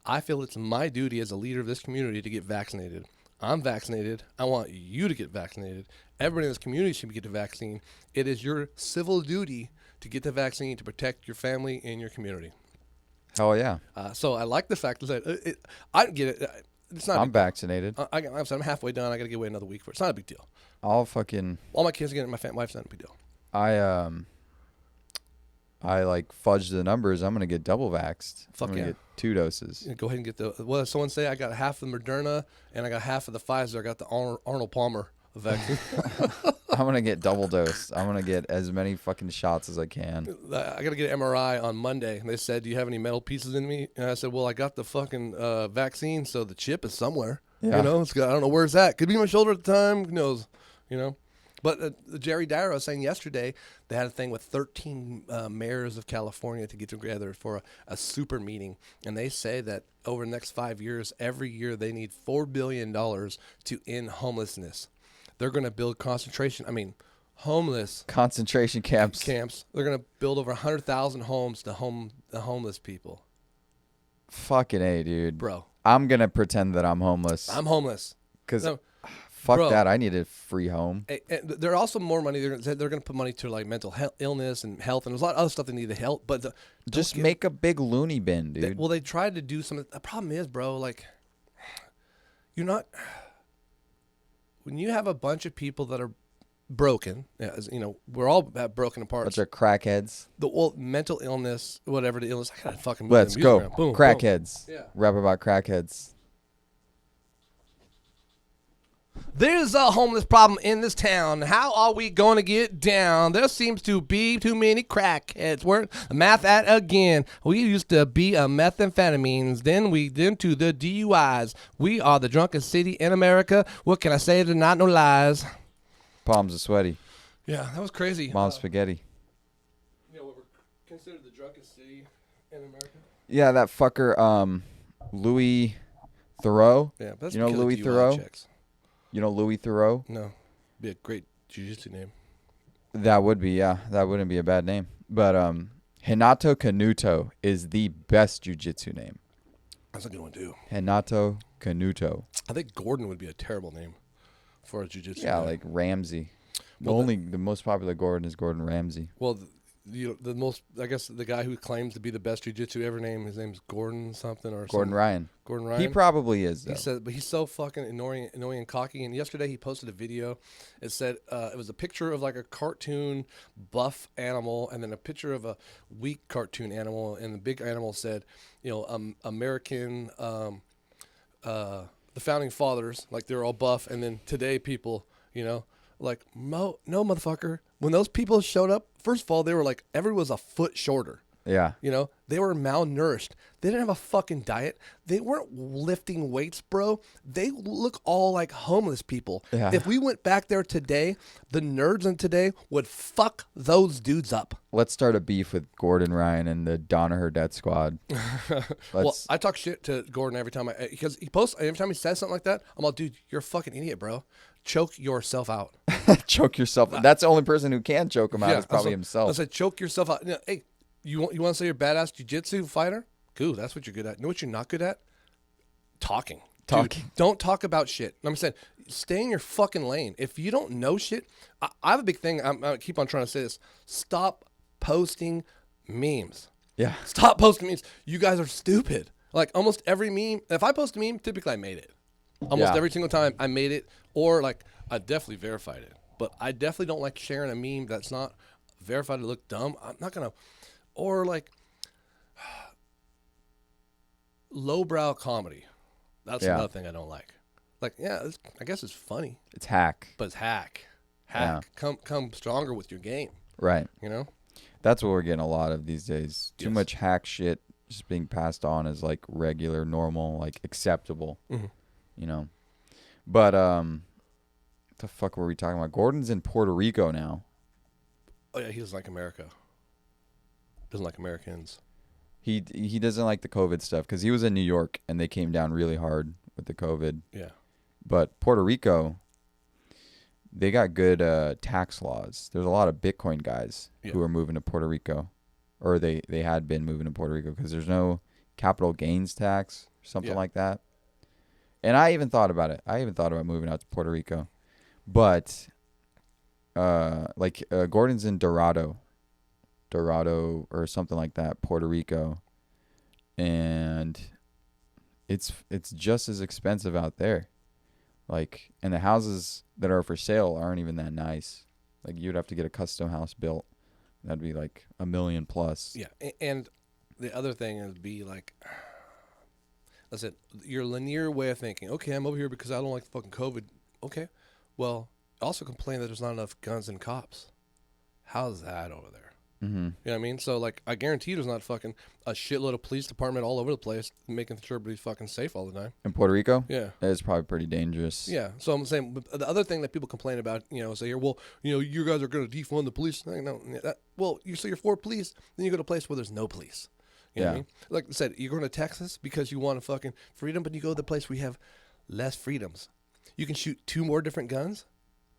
I feel it's my duty as a leader of this community to get vaccinated. I'm vaccinated. I want you to get vaccinated. Everybody in this community should get the vaccine. It is your civil duty to get the vaccine to protect your family and your community. Hell yeah. So I like the fact that I get it. It's not. I'm vaccinated. I'm halfway done. I got to get away another week for it. It's not a big deal. I'll fucking. All my kids are getting it. My wife's not a big deal. I like fudged the numbers. I'm gonna get double vaxxed. Fuck I'm gonna yeah. get 2 doses. Go ahead and get the. Well, someone say I got half of the Moderna and I got half of the Pfizer. I got the Arnold Palmer vaccine. I'm gonna get double dose. I'm gonna get as many fucking shots as I can. I got to get an MRI on Monday. And they said, do you have any metal pieces in me? And I said, well, I got the fucking vaccine, so the chip is somewhere. Yeah. You know, I don't know where it's at. Could be my shoulder at the time. Who knows? You know. But Jerry Dyer was saying yesterday they had a thing with 13 mayors of California to get together for a super meeting. And they say that over the next 5 years, every year they need $4 billion to end homelessness. They're going to build homeless Concentration camps. They're going to build over 100,000 homes to the homeless people. Fucking A, dude. Bro. I'm going to pretend that I'm homeless. I'm homeless. Because fuck that. I need a free home. And there are also more money. They're going to put money to like mental illness and health. And there's a lot of other stuff they need to help. But just make a big loony bin, dude. They tried to do something. The problem is, bro, like, you're not. When you have a bunch of people that are broken, you know, we're all broken apart. Bunch of crackheads. Mental illness, whatever the illness. I gotta fucking move Let's the music go. around. Boom, Crackheads. boom. Yeah. Rap about crackheads. There's a homeless problem in this town. How are we going to get down? There seems to be too many crackheads. We're math at again. We used to be a methamphetamines. Then we to the DUIs. We are the drunkest city in America. What can I say? They're not no lies. Palms are sweaty. Yeah, that was crazy. Mom's spaghetti. You know, we're considered the drunkest city in America. Yeah, that fucker, Louis Theroux. Yeah, but that's you know because Louis of DUI Theroux? checks. You know Louis Theroux? No, be a great jiu-jitsu name. That would be, yeah. That wouldn't be a bad name. But Hinato Kanuto is the best jiu-jitsu name. That's a good one too. Hanato Canuto. I think Gordon would be a terrible name for a jiu-jitsu Yeah, guy. like Ramsey. Well, The most popular Gordon is Gordon Ramsay. Well, the most, I guess, the guy who claims to be the best jiu-jitsu ever named, his name's Gordon something or Gordon something. Ryan. Gordon Ryan. He probably is, though. He said, but he's so fucking annoying and cocky. And yesterday he posted a video. It said it was a picture of like a cartoon buff animal, and then a picture of a weak cartoon animal. And the big animal said, American, the founding fathers, like they're all buff, and then today people, like no motherfucker. When those people showed up, first of all, they were like everyone was a foot shorter. Yeah. They were malnourished. They didn't have a fucking diet. They weren't lifting weights, bro. They look all like homeless people. Yeah. If we went back there today, the nerds in today would fuck those dudes up. Let's start a beef with Gordon Ryan and the Danaher Death Squad. Well, I talk shit to Gordon every time because he posts, every time he says something like that, I'm like, dude, you're a fucking idiot, bro. Choke yourself out. Choke yourself. That's the only person who can choke him out is probably I himself. said, choke yourself out. Hey, you want to say you're a badass jiu-jitsu fighter? Cool, that's what you're good at. You know what you're not good at? Talking. Dude, don't talk about shit. I'm saying, stay in your fucking lane. If you don't know shit, I have a big thing. I keep on trying to say this. Stop posting memes. Yeah. Stop posting memes. You guys are stupid. Like almost every meme. If I post a meme, typically I made it. Almost every single time I made it, or like I definitely verified it. But I definitely don't like sharing a meme that's not verified to look dumb. I'm not gonna. Or like lowbrow comedy. That's another thing I don't like. Like, I guess it's funny. It's hack. But it's hack. Hack. Yeah. Come stronger with your game. Right. That's what we're getting a lot of these days. Too much hack shit just being passed on as like regular, normal, like acceptable. Mm-hmm. But what the fuck were we talking about? Gordon's in Puerto Rico now. Oh yeah, he doesn't like America. Doesn't like Americans. He doesn't like the COVID stuff because he was in New York and they came down really hard with the COVID. Yeah. But Puerto Rico, they got good tax laws. There's a lot of Bitcoin guys who are moving to Puerto Rico, or they had been moving to Puerto Rico because there's no capital gains tax or something like that. And I even thought about it. I even thought about moving out to Puerto Rico. But Gordon's in Dorado or something like that, Puerto Rico, and it's just as expensive out there. Like, and the houses that are for sale aren't even that nice. Like, you'd have to get a custom house built. That'd be like $1 million plus. Yeah, and the other thing would be like, listen, your linear way of thinking. Okay, I'm over here because I don't like the fucking COVID. Okay, well, also complain that there's not enough guns and cops. How's that over there? Mm-hmm. You know what I mean? So, like, I guarantee there's not fucking a shitload of police department all over the place making sure everybody's fucking safe all the time. In Puerto Rico? Yeah. It's probably pretty dangerous. Yeah. So I'm saying, but the other thing that people complain about, say here, well, you guys are going to defund the police. No. So you're for police, then you go to a place where there's no police. You know what I mean? Like I said, you're going to Texas because you want a fucking freedom, but you go to the place where you have less freedoms. You can shoot 2 more different guns.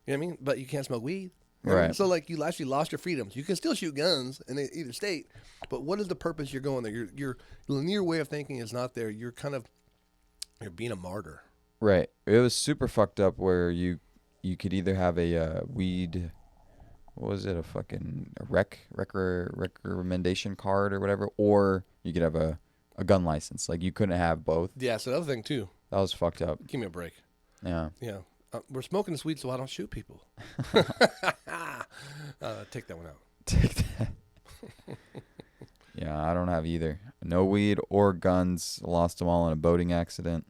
You know what I mean? But you can't smoke weed. Right. So, like, you actually lost your freedoms. You can still shoot guns in either state, but what is the purpose you're going there? Your linear way of thinking is not there. You're being a martyr. Right. It was super fucked up where you could either have a weed, what was it, a recommendation card or whatever, or you could have a gun license. Like, you couldn't have both. Yeah, so the other thing, too. That was fucked up. Give me a break. Yeah. Yeah. We're smoking this weed so I don't shoot people. Take that one out. Take that. Yeah, I don't have either. No weed or guns. Lost them all in a boating accident.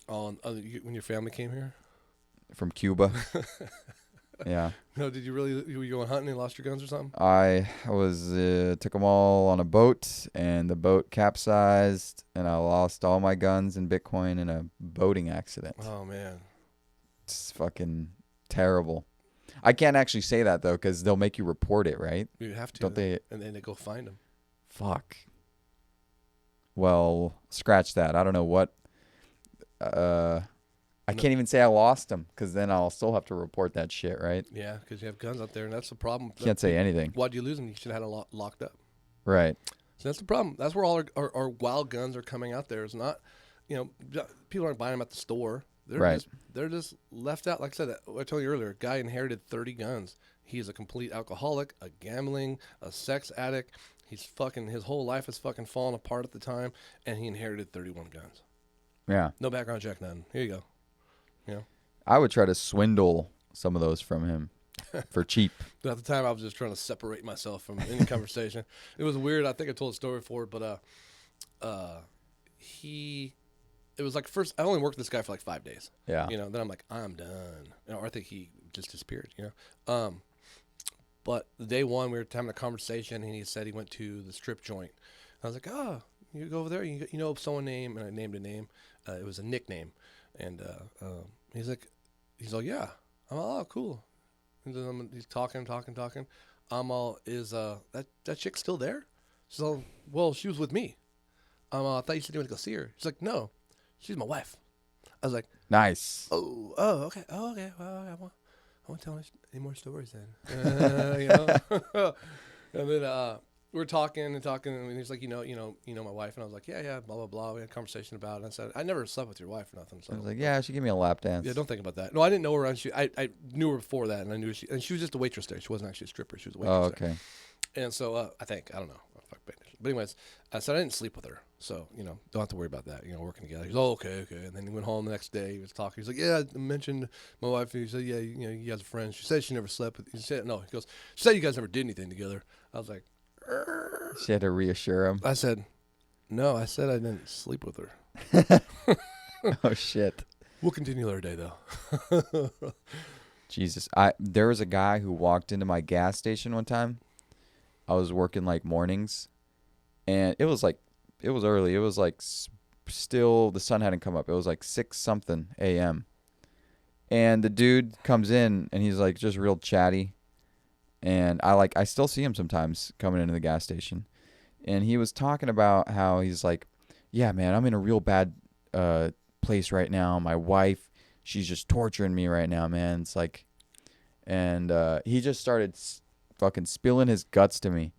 Oh, when your family came here? From Cuba. Yeah. No, did you really? You were going hunting and lost your guns or something? I was took them all on a boat, and the boat capsized, and I lost all my guns and Bitcoin in a boating accident. Oh man. It's fucking terrible. I can't actually say that, though, because they'll make you report it, right? You have to. Don't they? And then they go find them. Fuck. Well, scratch that. I don't know what. I can't even say I lost them, because then I'll still have to report that shit, right? Yeah, because you have guns out there, and that's the problem. Can't say anything. Why'd you lose them? You should have had them locked up. Right. So that's the problem. That's where all our wild guns are coming out there. It's not, people aren't buying them at the store. Right. They're just left out. Like I said, I told you earlier, a guy inherited 30 guns. He's a complete alcoholic, a gambling, a sex addict. His whole life is fucking falling apart at the time, and he inherited 31 guns. Yeah. No background check, none. Here you go. I would try to swindle some of those from him for cheap. But at the time, I was just trying to separate myself from any conversation. It was weird. I think I told a story before, but it was like first, I only worked with this guy for like 5 days. Yeah. Then I'm like, I'm done. Or I think he just disappeared, But day one, we were having a conversation, and he said he went to the strip joint. I was like, oh, you go over there, you know someone name, and I named a name. It was a nickname. And he's like, yeah. I'm all, oh, cool. And then he's talking. I'm all, is that chick still there? She's all, well, she was with me. I thought you said you went to go see her. She's like, no, she's my wife. I was like, Nice. oh, okay. Well, I won't tell any more stories then. And then we were talking, and he's like, you know my wife, and I was like, yeah, blah blah blah. We had a conversation about it. And I said, I never slept with your wife or nothing. So I was like, yeah, she gave me a lap dance. yeah, don't think about that. No, I didn't know her. I knew her before that, and I knew she was just a waitress there. She wasn't actually a stripper. She was a waitress. Oh, okay. There. And so I don't know. But anyways, I said I didn't sleep with her, so don't have to worry about that. Working together. He's okay. And then he went home the next day. He was talking. He's like, yeah, I mentioned my wife. And he said, yeah, you guys are friends. She said she never slept with. He said no. He goes, she said you guys never did anything together. I was like, She had to reassure him. I said, no. I said I didn't sleep with her. Oh shit. We'll continue our day though. Jesus. There was a guy who walked into my gas station one time. I was working like mornings, and it was early. It was like still the sun hadn't come up. It was like 6 something a.m. And the dude comes in, and he's like just real chatty. And I still see him sometimes coming into the gas station. And he was talking about how he's like, yeah, man, I'm in a real bad place right now. My wife, she's just torturing me right now, man. It's like, and he just started fucking spilling his guts to me.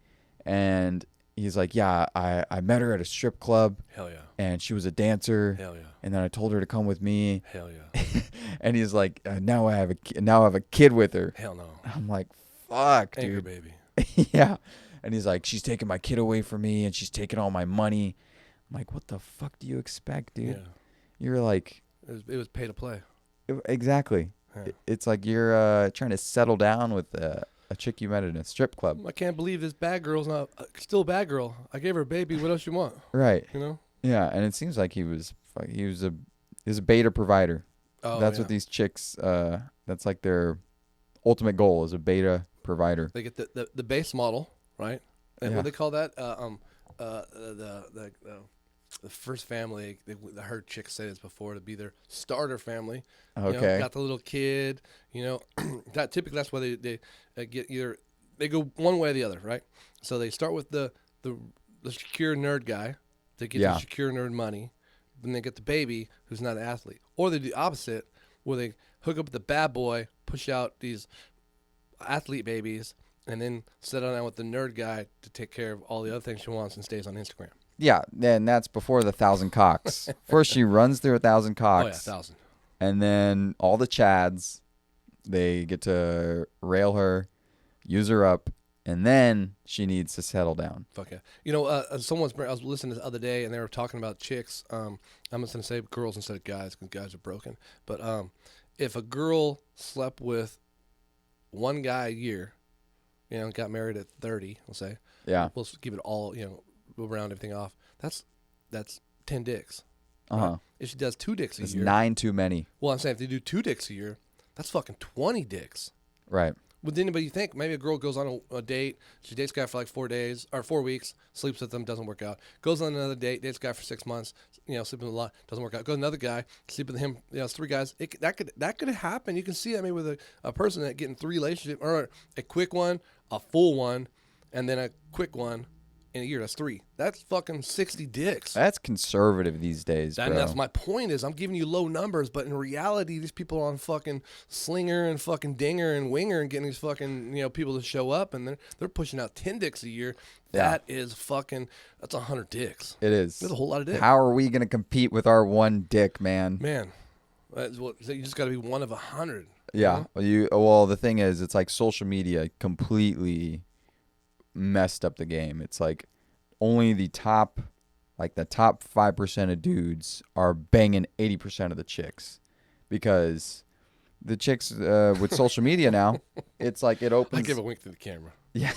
And he's like, yeah, I met her at a strip club. Hell yeah. And she was a dancer. Hell yeah. And then I told her to come with me. Hell yeah. And he's like, now I have a kid with her. Hell no. I'm like, fuck, Anchor dude. baby. Yeah. And he's like, she's taking my kid away from me, and she's taking all my money. I'm like, what the fuck do you expect, dude? Yeah. You're like, It was pay to play. Exactly. Yeah. It's like you're trying to settle down with a chick you met in a strip club. I can't believe this bad girl's not still a bad girl. I gave her a baby. What else you want? Right. Yeah, and it seems like he was a beta provider. Oh, That's what these chicks. That's like their ultimate goal is a beta provider. They get the base model, right? And Yeah. what they call that? The first family. I heard chicks say this before, to be their starter family. Okay. Got the little kid. That typically that's why they get either they go one way or the other, right? So they start with the secure nerd guy. They get the secure nerd money. Then they get the baby who's not an athlete. Or they do the opposite, where they hook up with the bad boy, push out these athlete babies, and then settle down with the nerd guy to take care of all the other things she wants and stays on Instagram. Yeah, and that's before the 1,000 cocks. First, she runs through 1,000 cocks. Oh yeah, 1,000. And then all the chads, they get to rail her, use her up, and then she needs to settle down. Fuck yeah. I was listening to the other day, and they were talking about chicks. I'm just going to say girls instead of guys, because guys are broken. But if a girl slept with one guy a year, got married at 30, we'll say. Yeah. We'll give it all, we'll round everything off. That's 10 dicks. Uh-huh. Right? If she does 2 dicks a It's year. 9 too many. Well, I'm saying if they do 2 dicks a year, that's fucking 20 dicks. Right. Would anybody think maybe a girl goes on a date, she dates a guy for like 4 days or 4 weeks, sleeps with him, doesn't work out. Goes on another date, dates a guy for 6 months, sleeping with a lot, doesn't work out. Goes another guy, sleep with him, it's 3 guys. That could happen. You can see that maybe with a person that getting 3 relationships, or a quick one, a full one, and then a quick one, in a year. That's 3. That's fucking 60 dicks. That's conservative these days, bro. That's my point is I'm giving you low numbers, but in reality, these people are on fucking Slinger and fucking Dinger and Winger and getting these fucking, people to show up, and they're pushing out 10 dicks a year. Yeah. That is that's 100 dicks. It is. That's a whole lot of dicks. How are we going to compete with our one dick, man? Man, you just got to be one of 100. Yeah. Well, the thing is, it's like social media completely messed up the game. It's like only the top 5% of dudes are banging 80% of the chicks, because the chicks with social media now, it's like it opens. I give a wink to the camera. Yeah.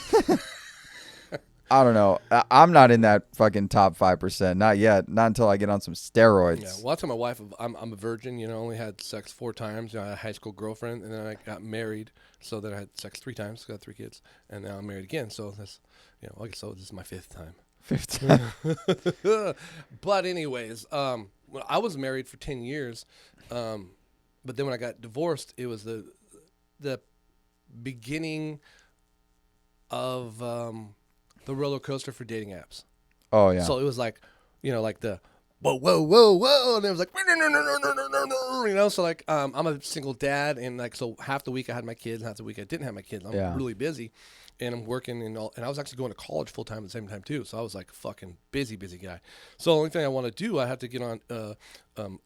I don't know. I'm not in that fucking top 5%. Not yet. Not until I get on some steroids. Yeah. Well, I tell my wife I'm a virgin. Only had sex 4 times. I had a high school girlfriend, and then I got married. So then I had sex 3 times. Got 3 kids, and now I'm married again. So that's, so this is my 5th time. 5th time. But anyways, I was married for 10 years, but then when I got divorced, it was the beginning of the roller coaster for dating apps. Oh yeah. So it was like, like the whoa, whoa, whoa, whoa, and it was like no. So like, I'm a single dad, and like, so half the week I had my kids, and half the week I didn't have my kids. I'm really busy, and I'm working and I was actually going to college full time at the same time too. So I was like a fucking busy guy. So the only thing I want to do, I have to get on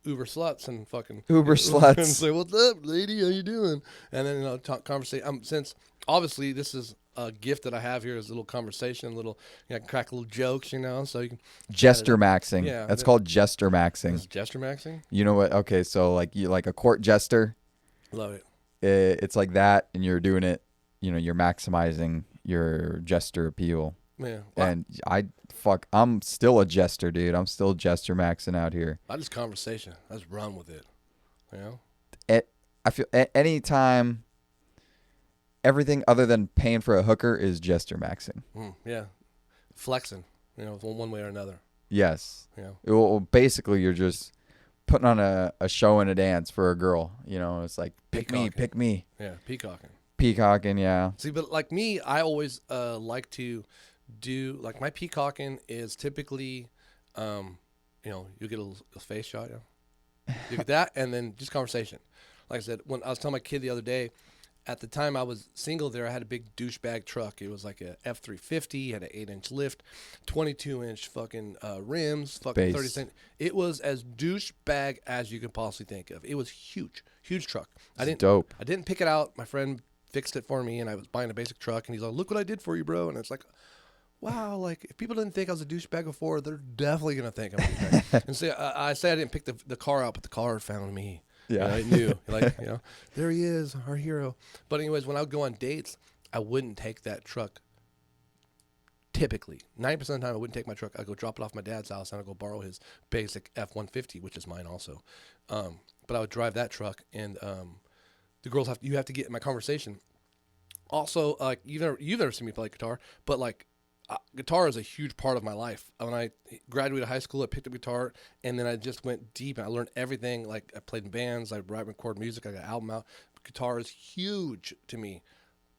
Uber Sluts and fucking Uber Sluts and say, "What's up, lady? How you doing?" And then talk conversation. Since obviously this is a gift that I have here is a little conversation, I can crack little jokes, so you can jester maxing. Yeah, that's called jester maxing. Is jester maxing? You know what? Okay, so like you like a court jester. Love it. It's like that, and you're doing it. You're maximizing your jester appeal. Yeah. Well, and I'm still a jester, dude. I'm still jester maxing out here. I just conversation. I just run with it. I feel anytime. Everything other than paying for a hooker is jester maxing. Yeah. Flexing, one way or another. Yes. Yeah. Well, basically, you're just putting on a show and a dance for a girl. It's like, pick me. Yeah, peacocking. Peacocking, yeah. See, but like me, I always like to do, like my peacocking is typically, you get a face shot, you get that, and then just conversation. Like I said, when I was telling my kid the other day, at the time I was single there, I had a big douchebag truck. It was like a F350, had an 8-inch lift, 22-inch fucking rims, fucking 30 cent. It was as douchebag as you could possibly think of. It was huge truck. Dope. I didn't pick it out. My friend fixed it for me, and I was buying a basic truck, and he's like, "Look what I did for you, bro." And it's like, wow, like if people didn't think I was a douchebag before, they're definitely gonna think I'm a douchebag. And so I say I didn't pick the car out, but the car found me. Yeah. I knew. There he is, our hero. But anyways, when I would go on dates, I wouldn't take that truck. Typically, 90% of the time, I wouldn't take my truck. I'd go drop it off at my dad's house, and I'd go borrow his basic F-150, which is mine also. But I would drive that truck, and the girls you have to get in my conversation. Also, like you've never seen me play guitar, but like guitar is a huge part of my life. When I graduated high school, I picked up guitar, and then I just went deep, and I learned everything. Like I played in bands, I write and record music, I got an album out. Guitar is huge to me,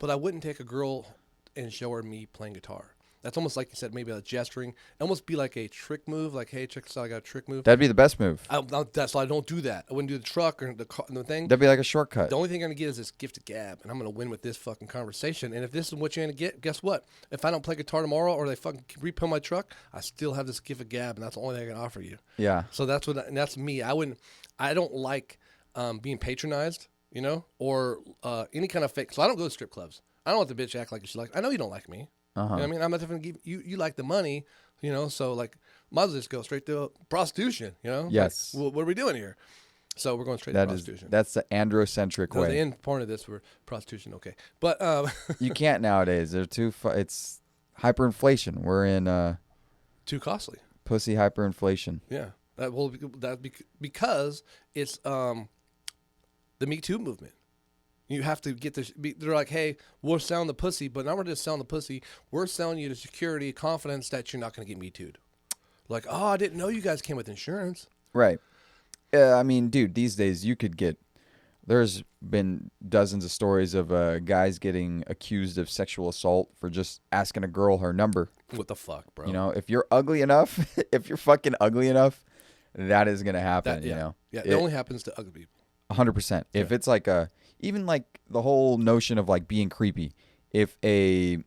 but I wouldn't take a girl and show her me playing guitar. That's almost like you said, maybe a gesturing. Almost be like a trick move, like, hey, check this out, I got a trick move. That'd be the best move. That's why I don't do that. I wouldn't do the truck or the thing. That'd be like a shortcut. The only thing I'm going to get is this gift of gab, and I'm going to win with this fucking conversation. And if this is what you're going to get, guess what? If I don't play guitar tomorrow or they fucking repo my truck, I still have this gift of gab, and that's the only thing I can offer you. Yeah. So that's me. I don't like being patronized, or any kind of fake. So I don't go to strip clubs. I don't want the bitch act like she likes. I know you don't like me. Uh-huh. You know what I mean? I'm not going to give you like the money, so like might as well just go straight to prostitution, Yes. Like, what are we doing here? So we're going straight to prostitution. That's the androcentric way. The end point of this for prostitution, okay. But you can't nowadays. They're too it's hyperinflation. We're in too costly. Pussy hyperinflation. Yeah. Because it's the Me Too movement. You have to get this. They're like, hey, we're selling the pussy, but not we're just selling the pussy. We're selling you the security, confidence that you're not going to get Me Too'd. Like, oh, I didn't know you guys came with insurance. Right. I mean, dude, these days you could get There's been dozens of stories of guys getting accused of sexual assault for just asking a girl her number. What the fuck, bro? You know, if you're ugly enough, if you're fucking ugly enough, that is gonna happen. Yeah. You know, Yeah, it only happens to ugly people. 100%. If it's like even like the whole notion of like being creepy, if a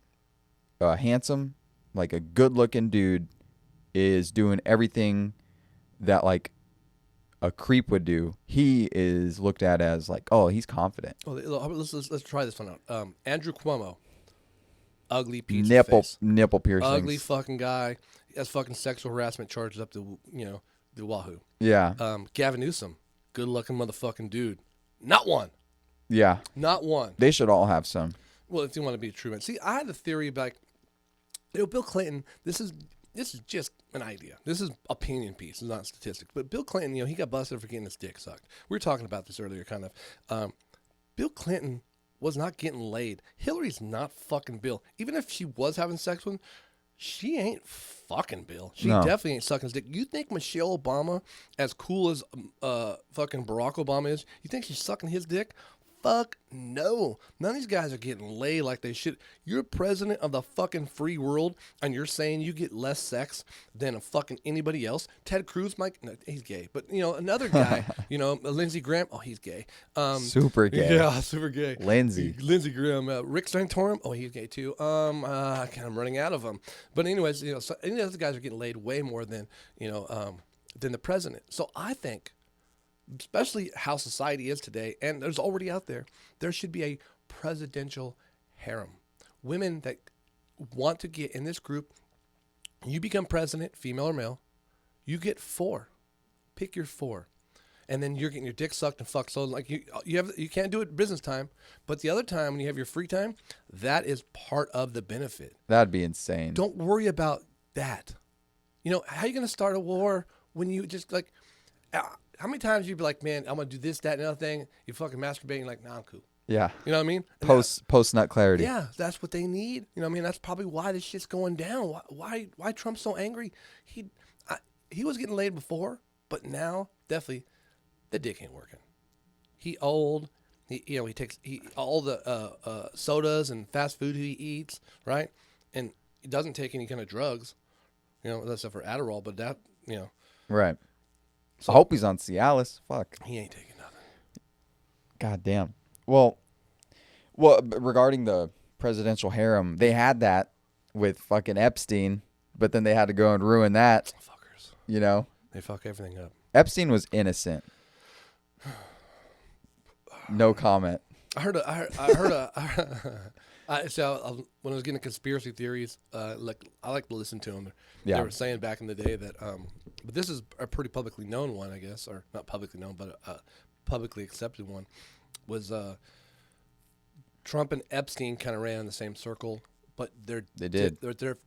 handsome, like a good-looking dude is doing everything that like a creep would do, he is looked at as like, oh, he's confident. Oh, let's try this one out. Andrew Cuomo, ugly peach face, Nipple piercings. ugly fucking guy. He has fucking sexual harassment charges up to the wahoo. Yeah. Gavin Newsom, good looking motherfucking dude. Not one. Yeah. Not one. They should all have some. Well, if you want to be a true man. See, I had a theory about, Bill Clinton. This is just an idea. This is opinion piece. It's not statistics. But Bill Clinton, he got busted for getting his dick sucked. We were talking about this earlier, kind of. Bill Clinton was not getting laid. Hillary's not fucking Bill. Even if she was having sex with him, she ain't fucking Bill. She definitely ain't sucking his dick. You think Michelle Obama, as cool as fucking Barack Obama is, you think she's sucking his dick? Fuck no. None of these guys are getting laid like they should. You're president of the fucking free world, and you're saying you get less sex than a fucking anybody else. Ted Cruz, no, he's gay. But, another guy, Lindsey Graham, oh, he's gay. Super gay. Yeah, super gay. Lindsey Graham. Rick Santorum, oh, he's gay too. I'm running out of them. But anyways, so any of the other guys are getting laid way more than the president. So I think, especially how society is today, and there's already out there should be a presidential harem. Women that want to get in this group, you become president, female or male, you get 4. Pick your 4. And then you're getting your dick sucked and fucked. So like you can't do it business time, but the other time when you have your free time, that is part of the benefit. That'd be insane. Don't worry about that. How are you going to start a war when you just like... How many times you'd be like, man, I'm going to do this, that, and another thing. You fucking masturbate, and you're like, nah, I'm cool. Yeah. You know what I mean? Post nut clarity. Yeah, that's what they need. You know what I mean? That's probably why this shit's going down. Why Trump's so angry? He was getting laid before, but now, definitely, the dick ain't working. He old. He takes all the sodas and fast food he eats, right? And he doesn't take any kind of drugs, except for Adderall, but that, Right. So, I hope he's on Cialis. Fuck. He ain't taking nothing. God damn. Well, regarding the presidential harem, they had that with fucking Epstein, but then they had to go and ruin that. Fuckers. They fuck everything up. Epstein was innocent. No comment. I heard so when I was getting conspiracy theories, I like to listen to them. Yeah. They were saying back in the day that, but this is a pretty publicly known one, I guess, or not publicly known, but a publicly accepted one, was Trump and Epstein kind of ran in the same circle, but they're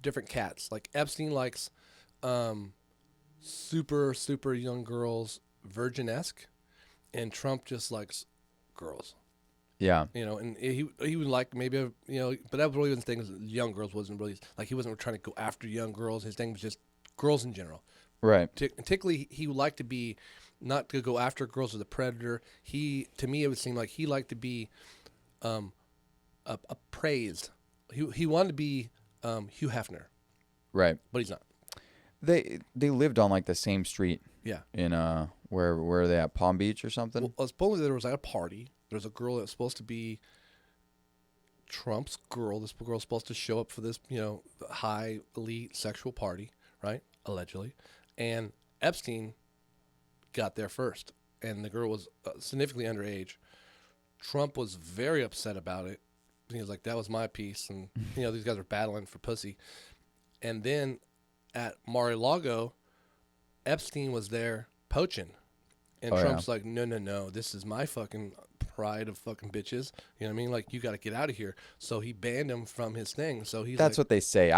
different cats. Like Epstein likes super super young girls, virgin-esque, and Trump just likes girls. Yeah. And he would like maybe, but that really wasn't the thing. Young girls wasn't really, like he wasn't trying to go after young girls. His thing was just girls in general. Right. Particularly, he would like to be, not to go after girls as a predator. To me, it would seem like he liked to be appraised. He wanted to be Hugh Hefner. Right. But he's not. They lived on like the same street. Yeah. In where are they at? Palm Beach or something? Well, supposedly there was like a party. There's a girl that's supposed to be Trump's girl. This girl's supposed to show up for this, high elite sexual party, right? Allegedly. And Epstein got there first. And the girl was significantly underage. Trump was very upset about it. He was like, that was my piece. And, these guys are battling for pussy. And then at Mar-a-Lago, Epstein was there poaching. And Trump's like, no, this is my fucking pride of fucking bitches. You know what I mean? Like, you got to get out of here. So he banned him from his thing. So he's That's what they say.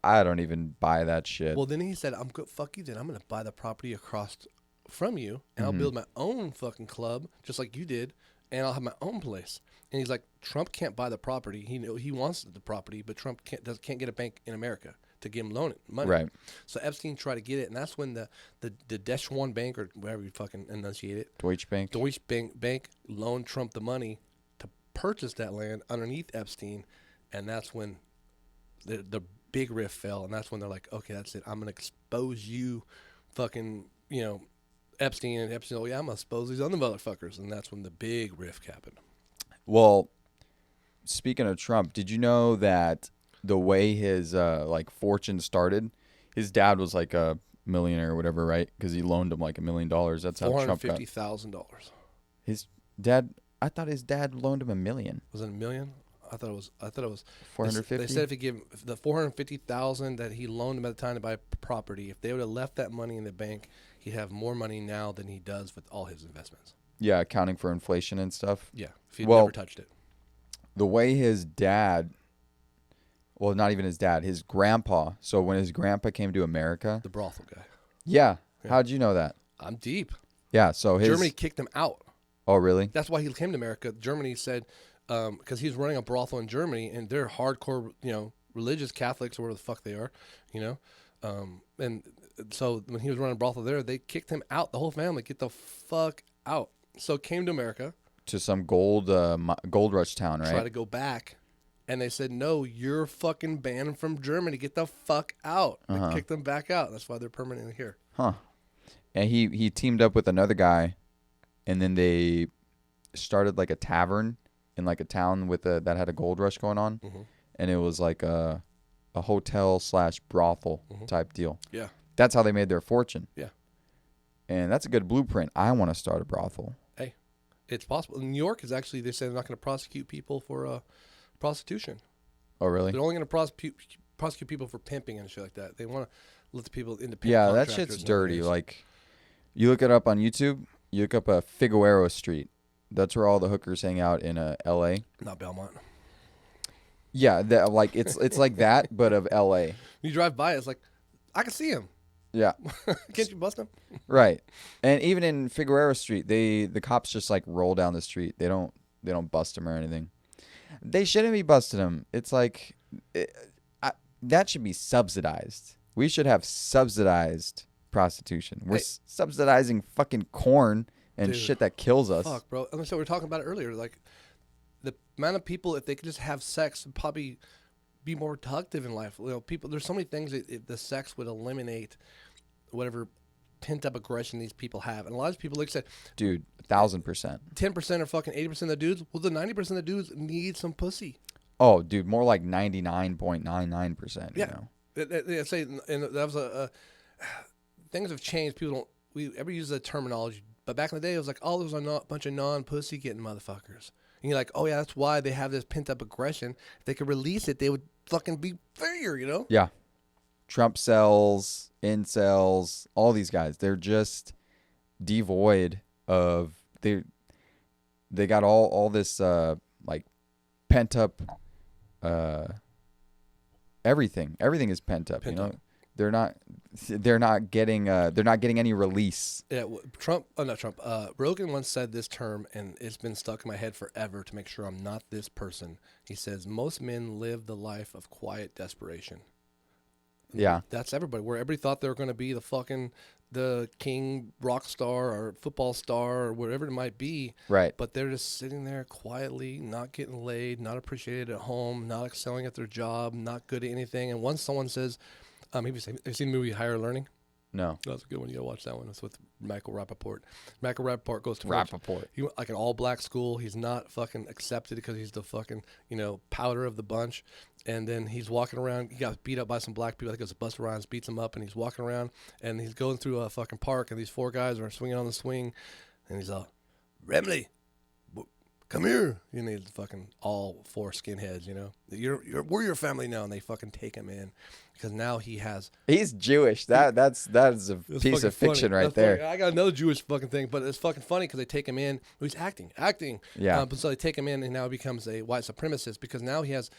I don't even buy that shit. Well, then he said, I'm good. Fuck you. Then I'm going to buy the property across from you, and I'll build my own fucking club, just like you did, and I'll have my own place. And he's like, Trump can't buy the property. He wants the property, but Trump can't get a bank in America. to give him loan money. Right. So Epstein tried to get it, and that's when the Deutsche Bank, or whatever you fucking enunciate it, Deutsche Bank. Deutsche Bank loaned Trump the money to purchase that land underneath Epstein, and that's when the big rift fell, and that's when they're like, okay, that's it. I'm gonna expose you, fucking, Epstein, and Epstein. Oh yeah, I'm gonna expose these other motherfuckers, and that's when the big rift happened. Well, speaking of Trump, did you know that the way his fortune started, his dad was like a millionaire or whatever, right? Because he loaned him like $1 million. That's how Trump got. $450,000. His dad. I thought his dad loaned him $1 million. Was it $1 million? I thought it was 450. They said if he gave the $450,000 that he loaned him at the time to buy property, if they would have left that money in the bank, he'd have more money now than he does with all his investments. Yeah, accounting for inflation and stuff. Yeah, if he'd never touched it. The way his dad, well, not even his dad, his grandpa. So when his grandpa came to America, The brothel guy. yeah. How'd you know that? I'm deep. Yeah, so Germany kicked him out. Oh, really? That's why he came to America. Germany said, because he was running a brothel in Germany, and they're hardcore, religious Catholics or whatever the fuck they are, and so when he was running a brothel there, they kicked him out. The whole family, get the fuck out. So came to America To some gold rush town, right? Try to go back, and they said, no, you're fucking banned from Germany. Get the fuck out. They kicked them back out. That's why they're permanently here. Huh. And he teamed up with another guy, and then they started like a tavern in like a town with that had a gold rush going on, and it was like a hotel / brothel type deal. Yeah. That's how they made their fortune. Yeah. And that's a good blueprint. I want to start a brothel. Hey, it's possible. In New York is actually, they say they're not going to prosecute people for prostitution. Oh, really? They're only going to prosecute people for pimping and shit like that. They want to let the people independent. Yeah, that shit's dirty. Like, you look it up on YouTube. You look up Figueroa Street. That's where all the hookers hang out in L.A. Not Belmont. Yeah, it's like that, but of L.A. You drive by, it's like, I can see him. Yeah. Can't you bust him? Right. And even in Figueroa Street, the cops just like roll down the street. They don't bust him or anything. They shouldn't be busting him. It's like that should be subsidized. We should have subsidized prostitution. We're subsidizing fucking corn and shit that kills us. Fuck, bro. And so we were talking about it earlier. Like, the amount of people, if they could just have sex, would probably be more productive in life. People. There's so many things that the sex would eliminate whatever pent up aggression these people have. And a lot of people, like I said, dude, 1,000%. 10% or fucking 80% of the dudes. Well, the 90% of the dudes need some pussy. Oh, dude, more like 99.99%. Yeah. They say, and that was things have changed. People don't we ever use the terminology, but back in the day, it was like, oh, those are a bunch of non-pussy getting motherfuckers. And you're like, oh yeah, that's why they have this pent up aggression. If they could release it, they would fucking be freer, Yeah. Trump cells, incels, all these guys, they're just devoid of they got all this like pent up everything is pent up. They're not getting any release. Yeah, Rogan once said this term, and it's been stuck in my head forever to make sure I'm not this person. He says most men live the life of quiet desperation. Yeah, that's everybody. Where everybody thought they were going to be the king rock star or football star or whatever it might be. Right. But they're just sitting there quietly, not getting laid, not appreciated at home, not excelling at their job, not good at anything. And once someone says, have you seen the movie Higher Learning? No. That's a good one. You got to watch that one. It's with Michael Rappaport. Michael Rappaport goes to Rappaport. Like an all-black school. He's not fucking accepted because he's the fucking, powder of the bunch. And then he's walking around. He got beat up by some black people. I think it was Busta Rhymes beats him up, and he's walking around, and he's going through a fucking park, and these four guys are swinging on the swing, and he's all, Remley, come here. And he's fucking all four skinheads, we're your family now, and they fucking take him in. Because now he's Jewish. That is a piece of fiction right there. I got another Jewish fucking thing, but it's fucking funny because they take him in. He's acting. Yeah. So they take him in, and now he becomes a white supremacist because now he has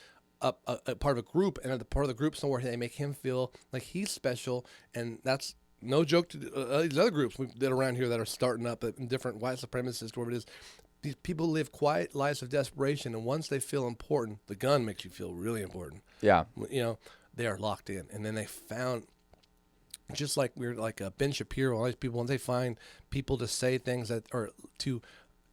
a part of a group, and at the part of the group somewhere they make him feel like he's special, and that's no joke to these other groups that are around here that are starting up in different white supremacists, whatever it is. These people live quiet lives of desperation, and once they feel important, the gun makes you feel really important. Yeah. they are locked in. And then they found, just like we're like Ben Shapiro, all these people, when they find people to say things that, or to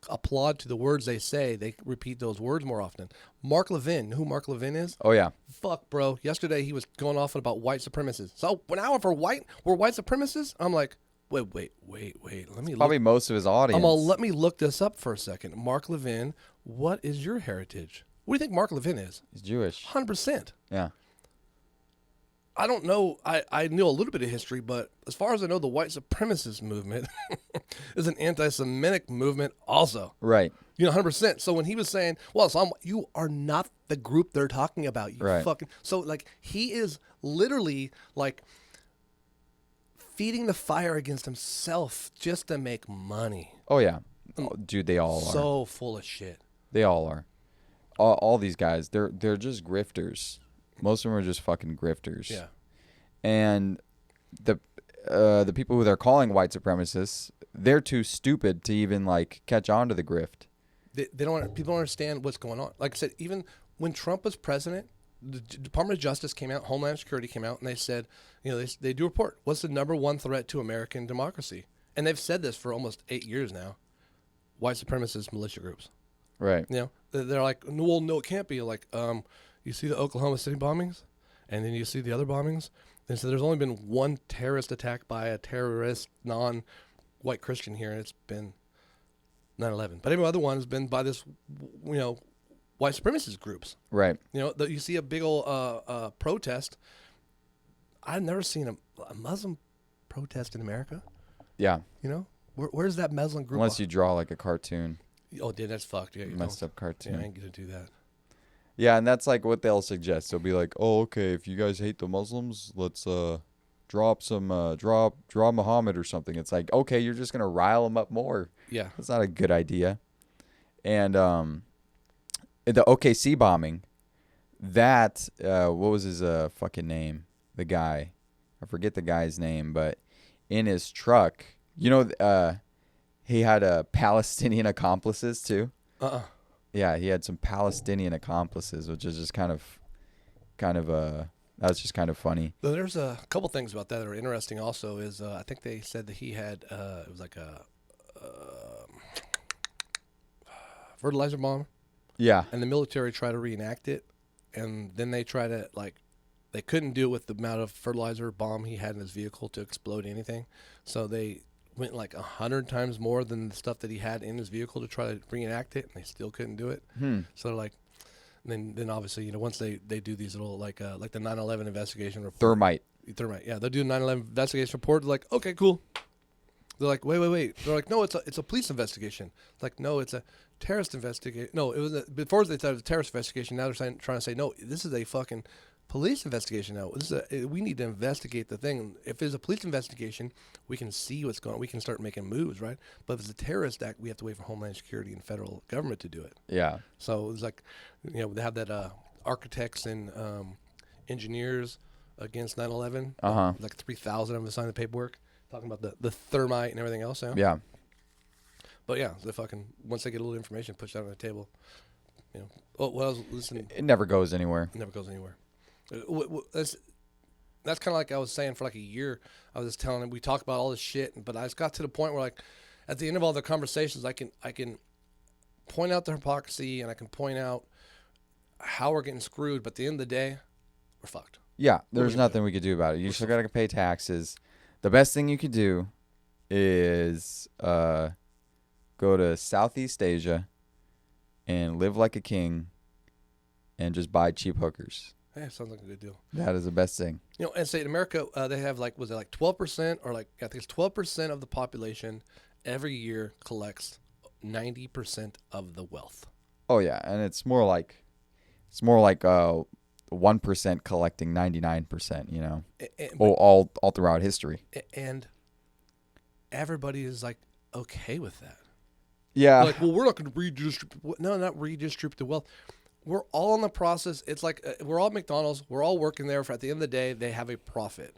applaud to the words they say, they repeat those words more often. Mark Levin, who Mark Levin is? Oh yeah. Fuck, bro. Yesterday he was going off about white supremacists. So now if we're white supremacists, I'm like, wait. Let me Probably most of his audience. let me look this up for a second. Mark Levin, what is your heritage? What do you think Mark Levin is? He's Jewish. 100%. Yeah. I don't know. I knew a little bit of history, but as far as I know, the white supremacist movement is an anti-Semitic movement also. Right. 100%. So when he was saying, well, so you are not the group they're talking about. You right. fucking. So like he is literally like feeding the fire against himself just to make money. Oh yeah. Oh, dude, they all are. So full of shit. They all are. All these guys, they're just grifters. Most of them are just fucking grifters. Yeah. And the people who they're calling white supremacists, they're too stupid to even like catch on to the grift. They don't. People don't understand what's going on. Like I said, even when Trump was president, the Department of Justice came out, Homeland Security came out, and they said, they do report what's the number one threat to American democracy, and they've said this for almost 8 years now. White supremacist militia groups. Right. They're like, well, no, it can't be. Like, you see the Oklahoma City bombings, and then you see the other bombings. And so there's only been one terrorist attack by a terrorist non-white Christian here, and it's been 9/11. But every other one has been by this, white supremacist groups. Right. You see a big old protest. I've never seen a Muslim protest in America. Yeah. Where's that Muslim group? Unless you draw like a cartoon. Oh, dude, that's fucked. Yeah, messed up cartoon. Yeah, I ain't gonna do that. Yeah, and that's like what they'll suggest. They'll be like, "Oh, okay, if you guys hate the Muslims, let's draw Muhammad or something." It's like, okay, you're just gonna rile them up more. Yeah, that's not a good idea. And the OKC bombing, that what was his fucking name? The guy, I forget the guy's name, but in his truck, he had Palestinian accomplices too. Yeah, he had some Palestinian accomplices, which is just kind of that's just kind of funny. So there's a couple things about that are interesting. Also, is I think they said that he had it was like a fertilizer bomb. Yeah, and the military tried to reenact it, and then they tried to they couldn't do it with the amount of fertilizer bomb he had in his vehicle to explode anything, so they went like 100 times more than the stuff that he had in his vehicle to try to reenact it, and they still couldn't do it. So they're like, then obviously, once they do these little like the 9/11 investigation report. Thermite. Yeah, they'll do the 9/11 investigation report. They're like, okay, cool. They're like, wait. They're like, no, it's a police investigation. It's like, no, it's a terrorist investigation. No, it was before they thought it was a terrorist investigation. Now they're trying to say, no, this is a fucking police investigation now. We need to investigate the thing. If it's a police investigation, we can see what's going on. We can start making moves, right? But if it's a terrorist act, we have to wait for Homeland Security and federal government to do it. Yeah. So it's like, they have that architects and engineers against 9/11. Like 3,000 of them signed the paperwork talking about the thermite and everything else. Yeah. But yeah, once they get a little information, push that on the table. Oh, well, I was listening. It never goes anywhere. It never goes anywhere. That's kind of like I was saying for like a year. I was just telling him we talked about all this shit, but I just got to the point where like at the end of all the conversations, I can point out the hypocrisy and I can point out how we're getting screwed. But at the end of the day, we're fucked. Yeah, there's nothing we could do about it. You still got to pay taxes. The best thing you could do is go to Southeast Asia and live like a king and just buy cheap hookers. Yeah, sounds like a good deal. That is the best thing. And say in America, they have was it like 12% or like, I think it's 12% of the population every year collects 90% of the wealth. Oh yeah, and it's more like 1% collecting 99%. All throughout history. And everybody is like okay with that. Yeah. They're like, well, we're not going to redistribute. No, not redistribute the wealth. We're all in the process. It's like we're all at McDonald's. We're all working there. At the end of the day, they have a profit.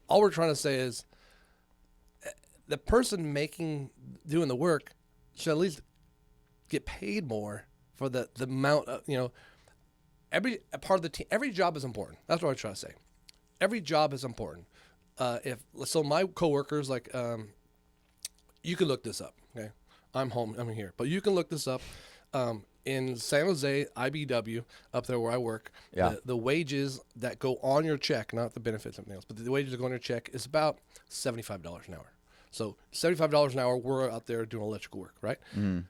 All we're trying to say is the person doing the work should at least get paid more for the amount of, every part of the team, every job is important. That's what I try to say. Every job is important. If so, my coworkers, like, you can look this up. Okay, I'm home. I'm here, but you can look this up. In San Jose, IBW, up there where I work, Yeah. the wages that go on your check, not the benefits, something else, but the wages that go on your check is about $75 an hour. So $75 an hour, we're out there doing electrical work, right? Mm.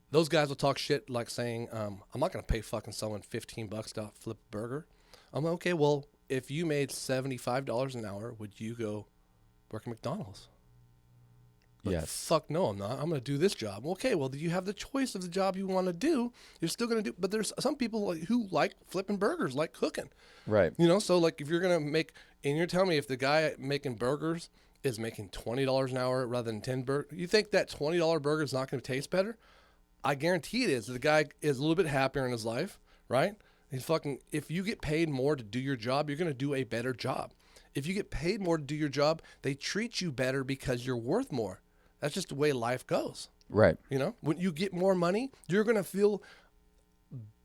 Those guys will talk shit like saying, I'm not going to pay fucking someone $15 to flip a burger. I'm like, okay, well, if you made $75 an hour, would you go work at McDonald's? Like, Yes. fuck no, I'm not. I'm going to do this job. Okay, well, you have the choice of the job you want to do. You're still going to do, but there's some people who like flipping burgers, like cooking. Right. You know, so like if you're going to make, and you're telling me if the guy making burgers is making $20 an hour rather than 10 burgers, you think that $20 burger is not going to taste better? I guarantee it is. The guy is a little bit happier in his life, right? He's fucking, if you get paid more to do your job, you're going to do a better job. If you get paid more to do your job, they treat you better because you're worth more. That's just the way life goes. Right. You know, when you get more money, you're going to feel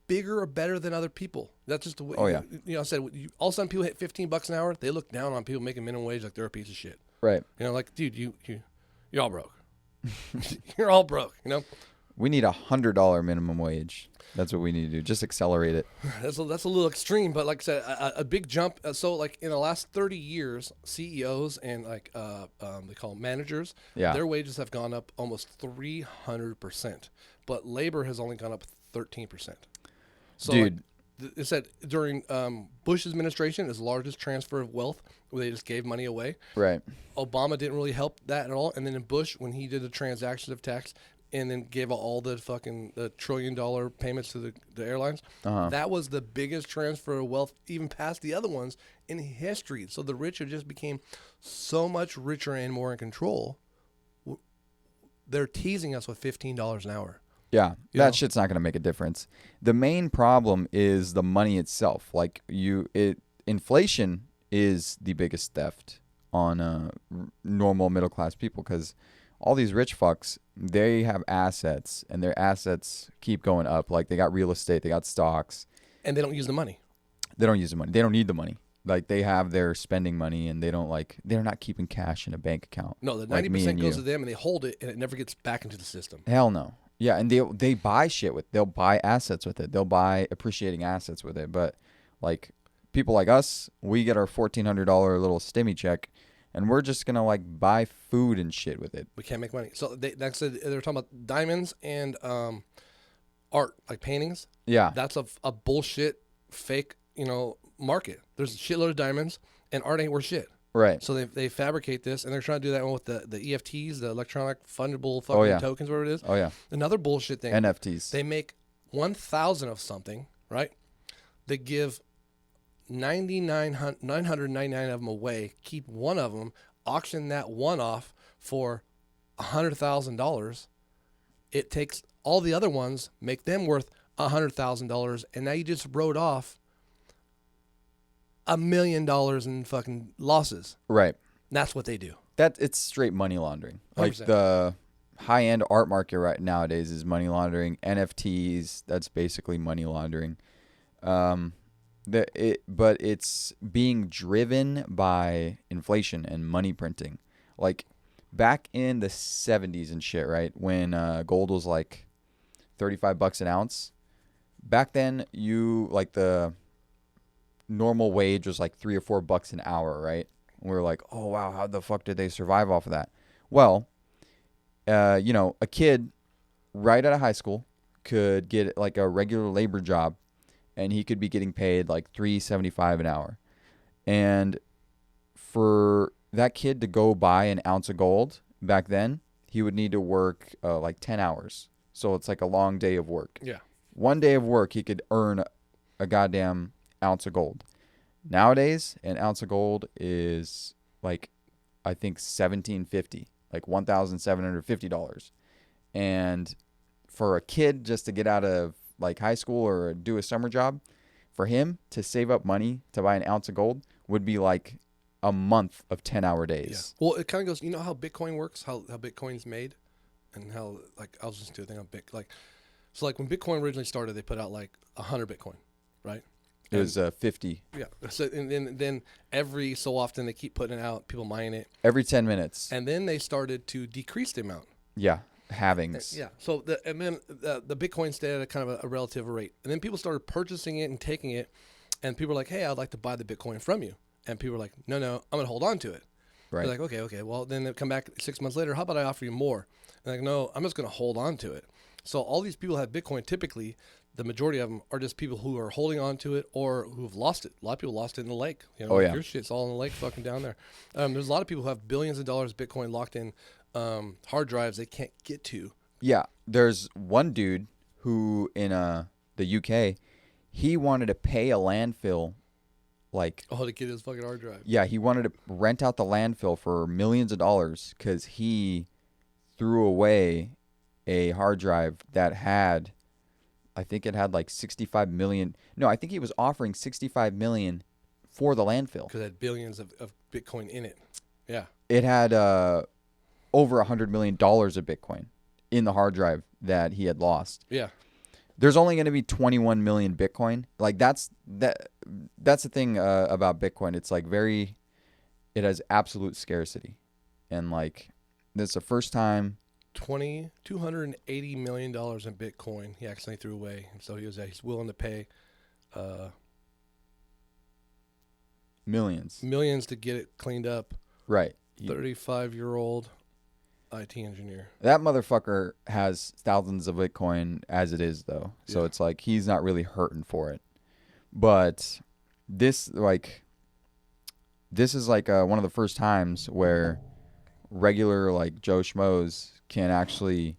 bigger or better than other people. That's just the way. Oh, yeah. You know, I said, all of a sudden people hit $15 an hour. They look down on people making minimum wage like they're a piece of shit. Right. You know, like, dude, you're all broke. You're all broke, you know? We need $100 minimum wage. That's what we need to do. Just accelerate it. That's a little extreme, but like I said, a big jump. So like in the last 30 years, CEOs and like they call them managers, Yeah. their wages have gone up almost 300%, but labor has only gone up 13%. So Dude. like, it said during Bush administration, is the largest transfer of wealth where they just gave money away. Right. Obama didn't really help that at all, and then in Bush, when he did the transactions of tax, and then gave all the fucking the $1 trillion payments to the airlines. Uh-huh. That was the biggest transfer of wealth, even past the other ones, in history. So the rich just became so much richer and more in control. They're teasing us with $15 an hour. Yeah, You that know? shit's not going to make a difference. The main problem is the money itself. Like inflation is the biggest theft on normal middle class people, because all these rich fucks, they have assets, and their assets keep going up. Like, they got real estate, they got stocks. And they don't use the money. They don't use the money. They don't need the money. Like, they have their spending money, and they're not keeping cash in a bank account. No, the 90% like me and goes you. to them, and they hold it, and it never gets back into the system. Hell no. Yeah, and they buy shit they'll buy assets with it. They'll buy appreciating assets with it. But like people like us, we get our $1,400 little stimmy check, and we're just gonna like buy food and shit with it. We can't make money. So they were talking about diamonds and art, like paintings. Yeah. That's a bullshit, fake, market. There's a shitload of diamonds, and art ain't worth shit. Right. So they fabricate this, and they're trying to do that one with the EFTs, the electronic fungible fucking tokens, whatever it is. Oh yeah. Another bullshit thing. NFTs. They make 1,000 of something, right? They give 999 of them away, keep one of them, auction that one off for $100,000. It takes all the other ones, make them worth $100,000, and now you just wrote off $1 million in fucking losses. Right. That's what they do. It's straight money laundering. Like 100%. the high-end art market right nowadays is money laundering. NFTs, that's basically money laundering. But it's being driven by inflation and money printing. Like back in the 70s and shit, right? When gold was like $35 an ounce. Back then, the normal wage was like $3 or $4 an hour, right? And we were like, oh wow, how the fuck did they survive off of that? Well, a kid right out of high school could get like a regular labor job, and he could be getting paid like $3.75 an hour. And for that kid to go buy an ounce of gold back then, he would need to work like 10 hours. So it's like a long day of work. Yeah. One day of work, he could earn a goddamn ounce of gold. Nowadays, an ounce of gold is like, I think $1,750, like $1,750. And for a kid just to get out of like high school or do a summer job, for him to save up money to buy an ounce of gold would be like a month of 10-hour days. Yeah. Well, it kind of goes, you know how Bitcoin works, how Bitcoin's made, and how, like, I was just doing a thing on Bitcoin. So like when Bitcoin originally started, they put out like 100 Bitcoin. right? It was 50 Yeah. So and then every so often they keep putting it out, people mining it, every 10 minutes. and then they started to decrease the amount. Yeah, halvings. Yeah. So then the Bitcoin stayed at a kind of a relative rate, and then people started purchasing it and taking it, and people were like, "Hey, I'd like to buy the Bitcoin from you," and people were like, "No, I'm gonna hold on to it." Right. They're like, okay. Well, then they come back 6 months later. How about I offer you more? And like, no, I'm just gonna hold on to it. So all these people have Bitcoin. Typically, the majority of them are just people who are holding on to it or who have lost it. A lot of people lost it in the lake. You know, Oh, yeah. Your shit's all in the lake, fucking down there. There's a lot of people who have billions of dollars of Bitcoin locked in hard drives they can't get to. Yeah, there's one dude who in the UK, he wanted to pay a landfill, like, to get his fucking hard drive. yeah, he wanted to rent out the landfill for millions of dollars because he threw away a hard drive that had, I think it had like 65 million. No, I think he was offering 65 million for the landfill. Because it had billions of Bitcoin in it. Yeah. It had over $100 million of Bitcoin in the hard drive that he had lost. Yeah. There's only going to be 21 million Bitcoin. Like that's the thing about Bitcoin. It's like it has absolute scarcity, and like this is the first time. $280 million in Bitcoin he accidentally threw away, and so he's willing to pay millions to get it cleaned up. Right. 35-year-old IT engineer. That motherfucker has thousands of Bitcoin as it is, though. So Yeah. it's like he's not really hurting for it. But this is like one of the first times where regular like Joe Schmoes can actually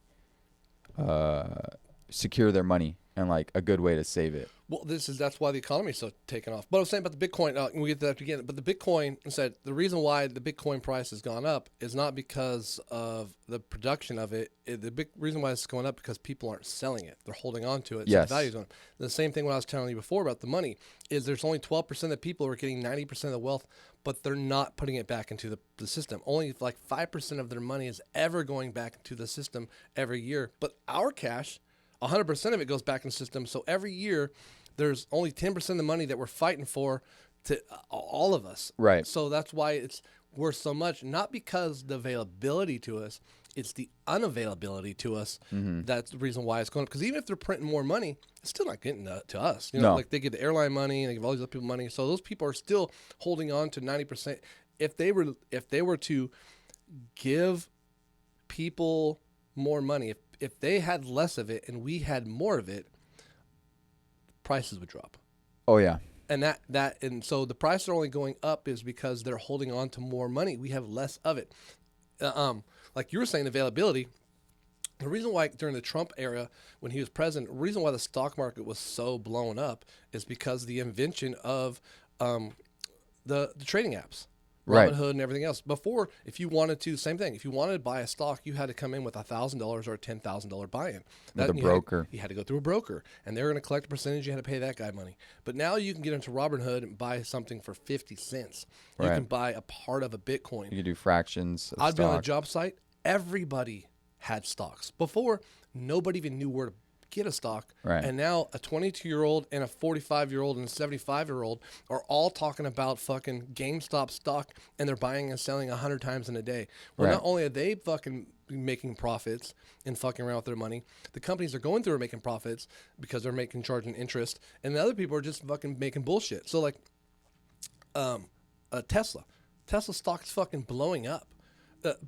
secure their money and like a good way to save it. Well, that's why the economy is so taken off. But I was saying about the Bitcoin, and we get to that again. But the Bitcoin said the reason why the Bitcoin price has gone up is not because of the production of it. The big reason why it's going up because people aren't selling it; they're holding on to it. So Yes. the value's going up. The same thing what I was telling you before about the money is there's only 12% of people who are getting 90% of the wealth, but they're not putting it back into the system. Only like 5% of their money is ever going back into the system every year. But our cash, 100% of it goes back in the system. So every year, there's only 10% of the money that we're fighting for to all of us. Right. So that's why it's worth so much, not because the availability to us, it's the unavailability to us. Mm-hmm. That's the reason why it's going up. Because even if they're printing more money, it's still not getting to us. You know, No. like they get the airline money and they give all these other people money. So those people are still holding on to 90%. If they were to give people more money, if they had less of it and we had more of it, prices would drop. Oh yeah. And so the prices are only going up is because they're holding on to more money. We have less of it. Like you were saying, availability. The reason why during the Trump era, when he was president, the reason why the stock market was so blown up is because the invention of the trading apps. Right. Robinhood and everything else. Before, if you wanted to, same thing. If you wanted to buy a stock, you had to come in with $1,000 or a $10,000 buy-in. With a broker. You had to go through a broker, and they were going to collect a percentage. You had to pay that guy money. But now you can get into Robinhood and buy something for 50 cents. You Right. can buy a part of a Bitcoin. You can do fractions of I'd be on a stock. job site. Everybody had stocks. Before, nobody even knew where to get a stock. Right. And now a 22-year-old and a 45-year-old and a 75-year-old are all talking about fucking GameStop stock, and they're buying and selling 100 times in a day. Well, Right. not only are they fucking making profits and fucking around with their money, the companies they're going through are making profits because they're charging interest, and the other people are just fucking making bullshit. So like, Tesla stock's fucking blowing up,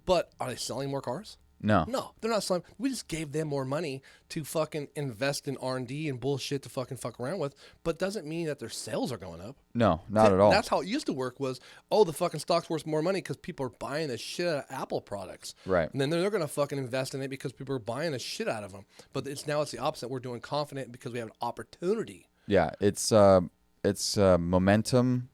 but are they selling more cars? No. No, they're not selling. We just gave them more money to fucking invest in R&D and bullshit to fucking fuck around with, but doesn't mean that their sales are going up. No, not at all. That's how it used to work was, the fucking stock's worth more money because people are buying the shit out of Apple products. Right. And then they're going to fucking invest in it because people are buying the shit out of them. But it's the opposite. We're doing confident because we have an opportunity. Yeah, it's momentum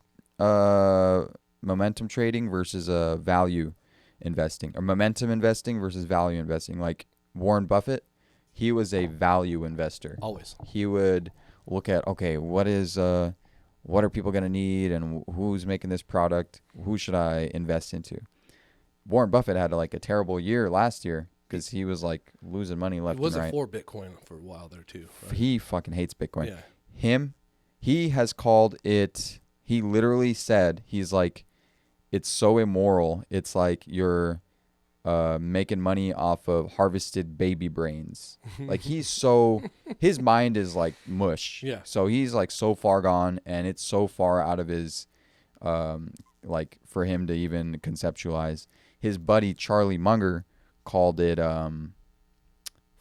trading versus value investing, or momentum investing versus value investing. Like Warren Buffett, he was a value investor. Always. He would look at, okay, what are people going to need, and who's making this product? Who should I invest into? Warren Buffett had like a terrible year last year because he was like losing money left and right. He wasn't for Bitcoin for a while there too. Right? He fucking hates Bitcoin. Yeah. Him He has called it. He literally said, he's like, it's so immoral. It's like you're making money off of harvested baby brains. Like his mind is like mush. Yeah. So he's like so far gone, and it's so far out of his, like for him to even conceptualize. His buddy Charlie Munger called it, I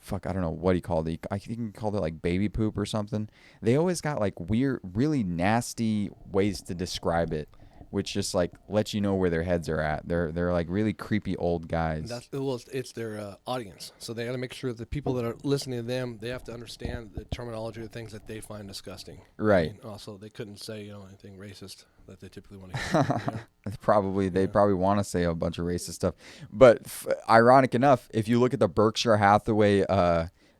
don't know what he called it. I think he called it like baby poop or something. They always got like weird, really nasty ways to describe it, which just like lets you know where their heads are at. They're like really creepy old guys. It's their audience, so they got to make sure that the people that are listening to them, they have to understand the terminology of things that they find disgusting. Right. And also, they couldn't say anything racist that they typically want to hear. They probably want to say a bunch of racist stuff, but ironic enough, if you look at the Berkshire Hathaway,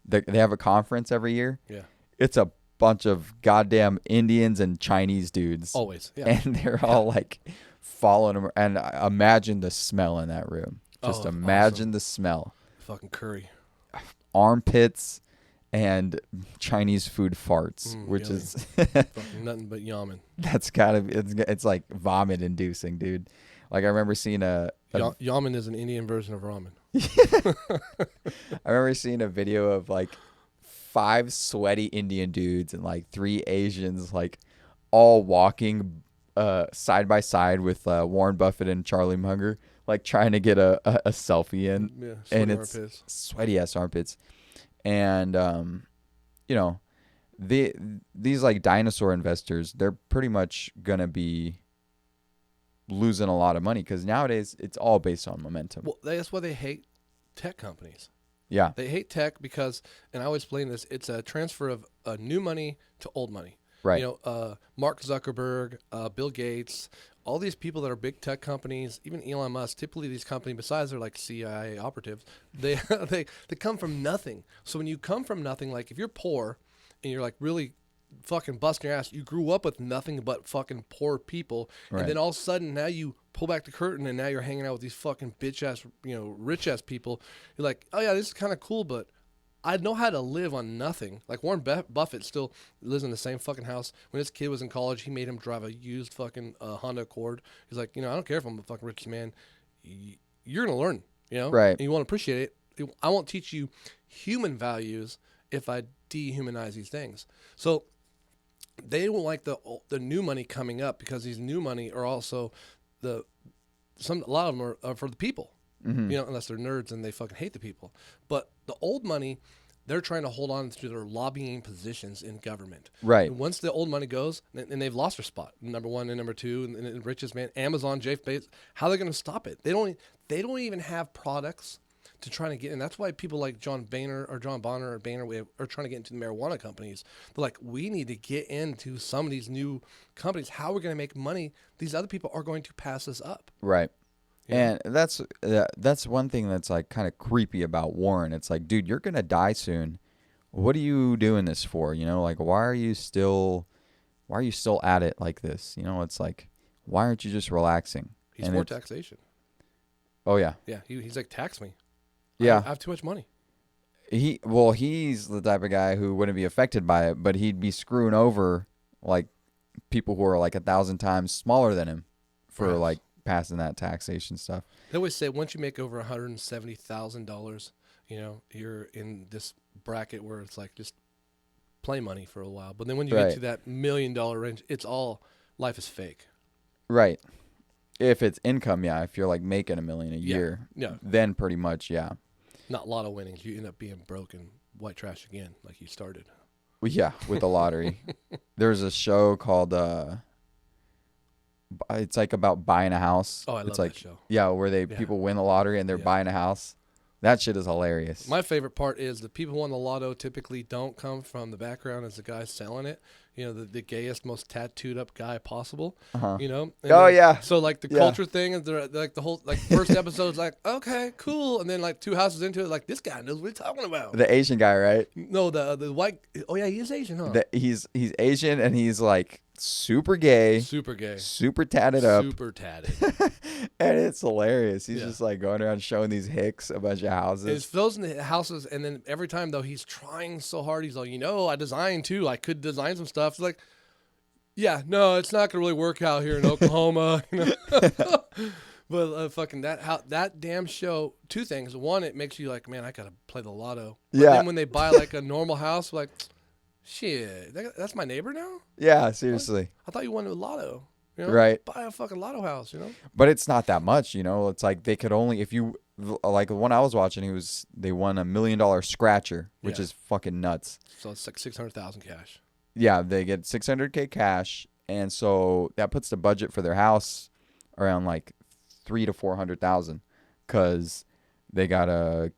they have a conference every year. Yeah. It's a bunch of goddamn Indians and Chinese dudes. Always. Yeah. And they're all like following them. And imagine the smell in that room. Just imagine the smell. Fucking curry. Armpits and Chinese food farts, which really. is Fucking nothing but yamen. that's gotta be, it's like vomit inducing, dude. Like I remember seeing Yamen is an Indian version of ramen. I remember seeing a video of like 5 sweaty Indian dudes and like 3 Asians, like all walking side by side with Warren Buffett and Charlie Munger, like trying to get a selfie in. Yeah, and it's armpits. sweaty ass armpits. And these like dinosaur investors, they're pretty much gonna be losing a lot of money because nowadays it's all based on momentum. Well, that's why they hate tech companies. Yeah. They hate tech because, and I always explain this, it's a transfer of new money to old money. Right. Mark Zuckerberg, Bill Gates, all these people that are big tech companies, even Elon Musk, typically these companies, besides they're like CIA operatives, they come from nothing. So when you come from nothing, like if you're poor and you're like really fucking busting your ass, you grew up with nothing but fucking poor people. Right. And then all of a sudden now you pull back the curtain and now you're hanging out with these fucking bitch ass, rich ass people. You're like, oh yeah, this is kind of cool, but I know how to live on nothing. Like Warren Buffett still lives in the same fucking house. When his kid was in college, he made him drive a used fucking Honda Accord. He's like, I don't care if I'm a fucking rich man. You're going to learn, Right. And you want to appreciate it. I won't teach you human values if I dehumanize these things. So they don't like the new money coming up because these new money are also a lot of them are for the people. Mm-hmm. Unless they're nerds and they fucking hate the people. But the old money, they're trying to hold on to their lobbying positions in government. Right. And once the old money goes, and they've lost their spot, number 1 and number 2, and the richest man, Amazon, Jeff Bezos, how are they going to stop it? They don't even have products to try to get in. That's why people like John Boehner are trying to get into the marijuana companies. They're like, we need to get into some of these new companies. How are we going to make money? These other people are going to pass us up. Right. Yeah. And that's one thing that's like kind of creepy about Warren. It's like, dude, you're gonna die soon. What are you doing this for? Like why are you still at it like this? It's like, why aren't you just relaxing? He's for taxation. Oh yeah. Yeah, he's like, tax me. Yeah. I have too much money. He's the type of guy who wouldn't be affected by it, but he'd be screwing over like people who are like 1,000 times smaller than him for Right. like passing that taxation stuff. They always say once you make over $170,000, you're in this bracket where it's like just play money for a while. But then when you Right. get to that $1 million range, life is fake. Right. If it's income, yeah. If you're like making $1 million a year, Yeah. then pretty much, yeah. Not lotto winnings. You end up being broke and white trash again, like you started. Well, yeah, with the lottery. There's a show called it's like about buying a house. Oh, I love it's like, that show. Yeah, where people win the lottery and they're buying a house. That shit is hilarious. My My favorite part is the people who won the lotto typically don't come from the background as the guy selling it. The gayest, most tattooed up guy possible. Uh-huh. And yeah. So like the culture thing is like the whole like first episode's like, okay, cool, and then like 2 houses into it, like this guy knows what he's talking about. The Asian guy, right? No, the white. Oh yeah, he is Asian, huh? He's Asian and he's like super gay, Super gay, super tatted up, super tatted. and it's hilarious. He's just like going around showing these hicks a bunch of houses. It's those in the houses, and then every time though he's trying so hard. He's like, I designed too. I could design some stuff. It's like, Yeah, no, it's not gonna really work out here in Oklahoma. But fucking that damn show. Two things. One, it makes you like, man, I gotta play the lotto. But Yeah. then when they buy like a normal house, like, shit, that's my neighbor now. Yeah, seriously. I thought you wanted a lotto. Right. Buy a fucking lotto house. But it's not that much, It's like they could only, if you, like the one I was watching, they won $1 million scratcher, which is fucking nuts. So it's like 600,000 cash. Yeah, they get $600K cash, and so that puts the budget for their house around like 300,000 to 400,000, because they gotta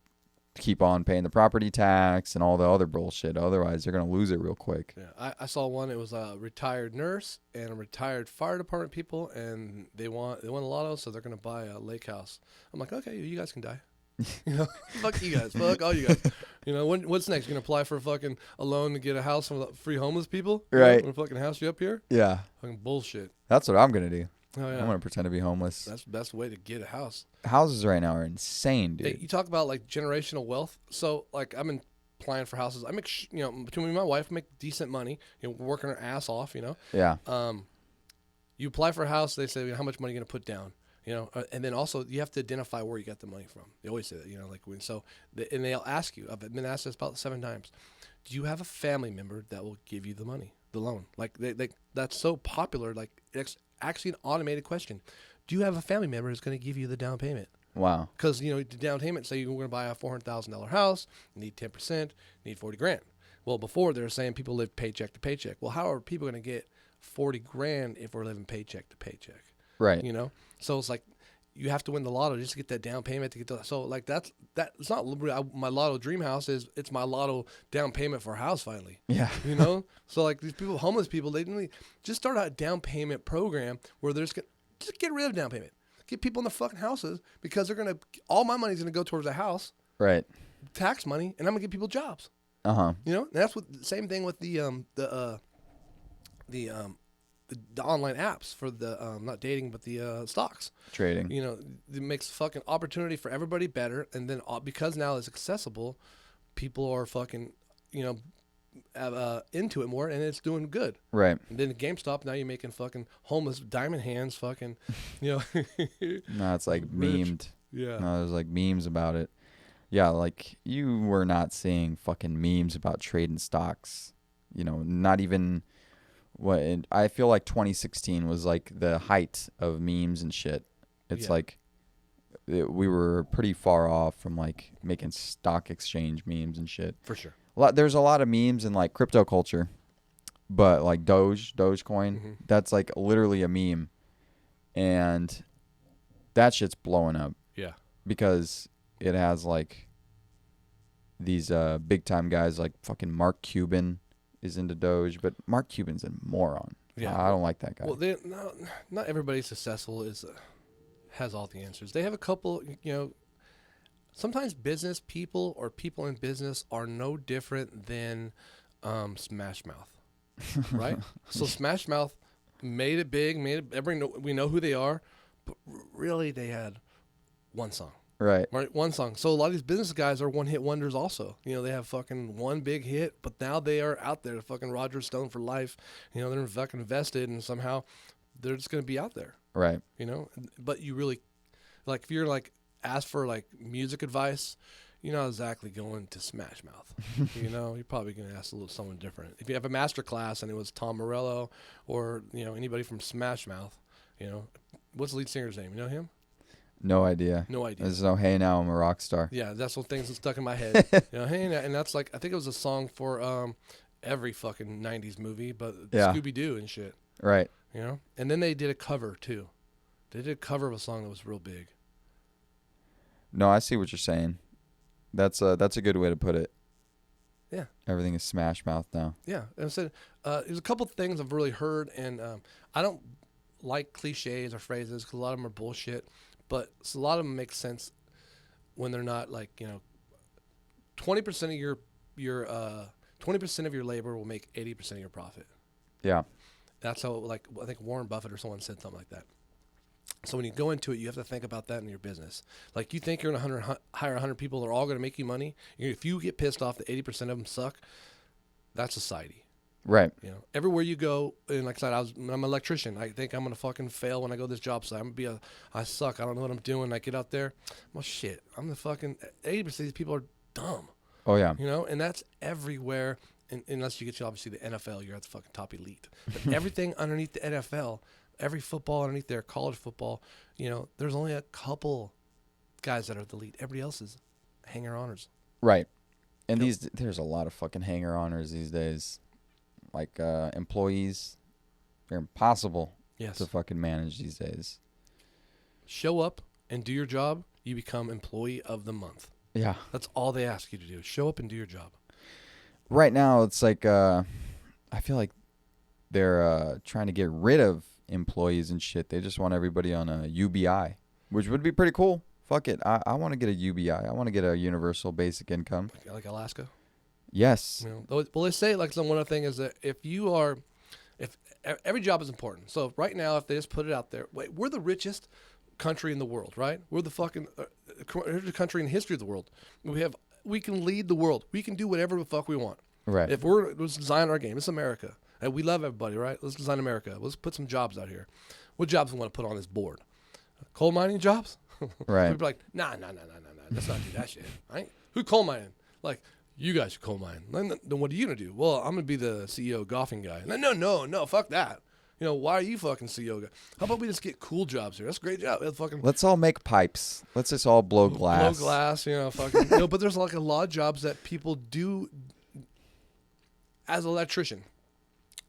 keep on paying the property tax and all the other bullshit. Otherwise, they're gonna lose it real quick. Yeah, I saw one. It was a retired nurse and a retired fire department people, and they won the lotto, so they're gonna buy a lake house. I'm like, okay, you guys can die. Fuck you guys. Fuck all you guys. What's next? You're gonna apply for a loan to get a house from the free homeless people? Right. Gonna fucking house you up here? Yeah. Fucking bullshit. That's what I'm gonna do. Oh yeah. I'm gonna pretend to be homeless. That's the best way to get a house. Houses right now are insane, dude. Hey, you talk about like generational wealth. So like I've been applying for houses. I make between me and my wife, make decent money. We're working our ass off. Yeah. You apply for a house. They say how much money are you gonna put down. And then also you have to identify where you got the money from. They always say that, and they'll ask you. I've been asked this about 7 times. Do you have a family member that will give you the money, the loan? Like that's so popular. Like it's actually an automated question. Do you have a family member who's going to give you the down payment? Wow. Because the down payment. Say you're going to buy a $400,000 house, you need 10%, you need $40,000. Well, before they were saying people live paycheck to paycheck. Well, how are people going to get $40,000 if we're living paycheck to paycheck? Right. So it's like you have to win the lotto just to get that down payment to get to. So like it's not my lotto dream house it's my lotto down payment for a house finally. Yeah. So like these people, homeless people, they didn't just start a down payment program where they're just get rid of down payment, get people in the fucking houses because all my money's gonna go towards a house, right? Tax money, and I'm gonna give people jobs. And that's same thing with the online apps for the not dating but the stocks trading. It makes fucking opportunity for everybody better, and then because now it's accessible, people are fucking into it more, and it's doing good. Right. And then GameStop, now you're making fucking homeless diamond hands fucking No, it's like memed. Yeah. No, there's like memes about it. Yeah, like you were not seeing fucking memes about trading stocks. Not even. I feel like 2016 was like the height of memes and shit. It's like we were pretty far off from like making stock exchange memes and shit. For sure. There's a lot of memes in like crypto culture, but like Dogecoin, that's like literally a meme, and that shit's blowing up. Yeah. Because it has like these big time guys like fucking Mark Cuban is into Doge, but Mark Cuban's a moron. Yeah, I don't like that guy. Well, not everybody successful has all the answers. They have a couple. Sometimes business people or people in business are no different than Smash Mouth, right? So Smash Mouth made it big, we know who they are, but really they had one song. Right. One song. So a lot of these business guys are one-hit wonders also. They have fucking one big hit, but now they are out there, fucking Roger Stone for life. They're fucking invested, and somehow they're just going to be out there. Right. But you really, like, if you're like, ask for like music advice, you're not exactly going to Smash Mouth. You're probably going to ask someone different. If you have a master class and it was Tom Morello or, anybody from Smash Mouth, what's the lead singer's name? You know him? No idea. There's no "Hey Now I'm a Rock Star." Yeah, that's what things that stuck in my head. Hey Now, and that's like I think it was a song for every fucking '90s movie, but Scooby Doo and shit. Right. And then they did a cover too. They did a cover of a song that was real big. No, I see what you're saying. That's a good way to put it. Yeah. Everything is Smash Mouth now. Yeah, and I said there's a couple things I've really heard, and I don't like cliches or phrases because a lot of them are bullshit. But a lot of them make sense when they're not like 20% of your 20% of your labor will make 80% of your profit. Yeah, that's how I think Warren Buffett or someone said something like that. So when you go into it, you have to think about that in your business. Like you think you're going to hire 100 people, they're all going to make you money. If you get pissed off that 80% of them suck, that's society. Right. You know, everywhere you go, and like I said, I'm an electrician. I think I'm gonna fucking fail when I go to this job site. I suck. I don't know what I'm doing. I get out there, well, shit. I'm the fucking 80% of these people are dumb. Oh yeah. You know, and that's everywhere. Unless you get to obviously the NFL, you're at the fucking top elite. But everything underneath the NFL, every football underneath there, college football, you know, there's only a couple guys that are the elite. Everybody else is hanger honors. Right. And Yep. there's a lot of fucking hanger honors these days. Like employees, they're impossible Yes. to fucking manage these days. Show up and do your job. You become employee of the month. Yeah. That's all they ask you to do. Show up and do your job. Right now, it's like I feel like they're trying to get rid of employees and shit. They just want everybody on a UBI, which would be pretty cool. Fuck it. I want to get a UBI. I want to get a universal basic income. Like Alaska. Yes. You know, well, they say like one other thing is that if every job is important. So right now, if they just put it out there, wait, we're the richest country in the world, right? We're the fucking country in the history of the world. We can lead the world. We can do whatever the fuck we want. Right. Let's design our game. It's America, and we love everybody, right? Let's design America. Let's put some jobs out here. What jobs we want to put on this board? Coal mining jobs? Right. We'd be like, nah. Let's not do that shit. Right? Who coal mining? Like, you guys should coal mine. Then what are you gonna do? Well, I'm gonna be the CEO golfing guy. No, fuck that. You know, why are you fucking CEO guy? How about we just get cool jobs here? That's a great job. Let's all make pipes. Let's just all blow glass. Blow glass, you know, fucking. You know, but there's like a lot of jobs that people do as an electrician.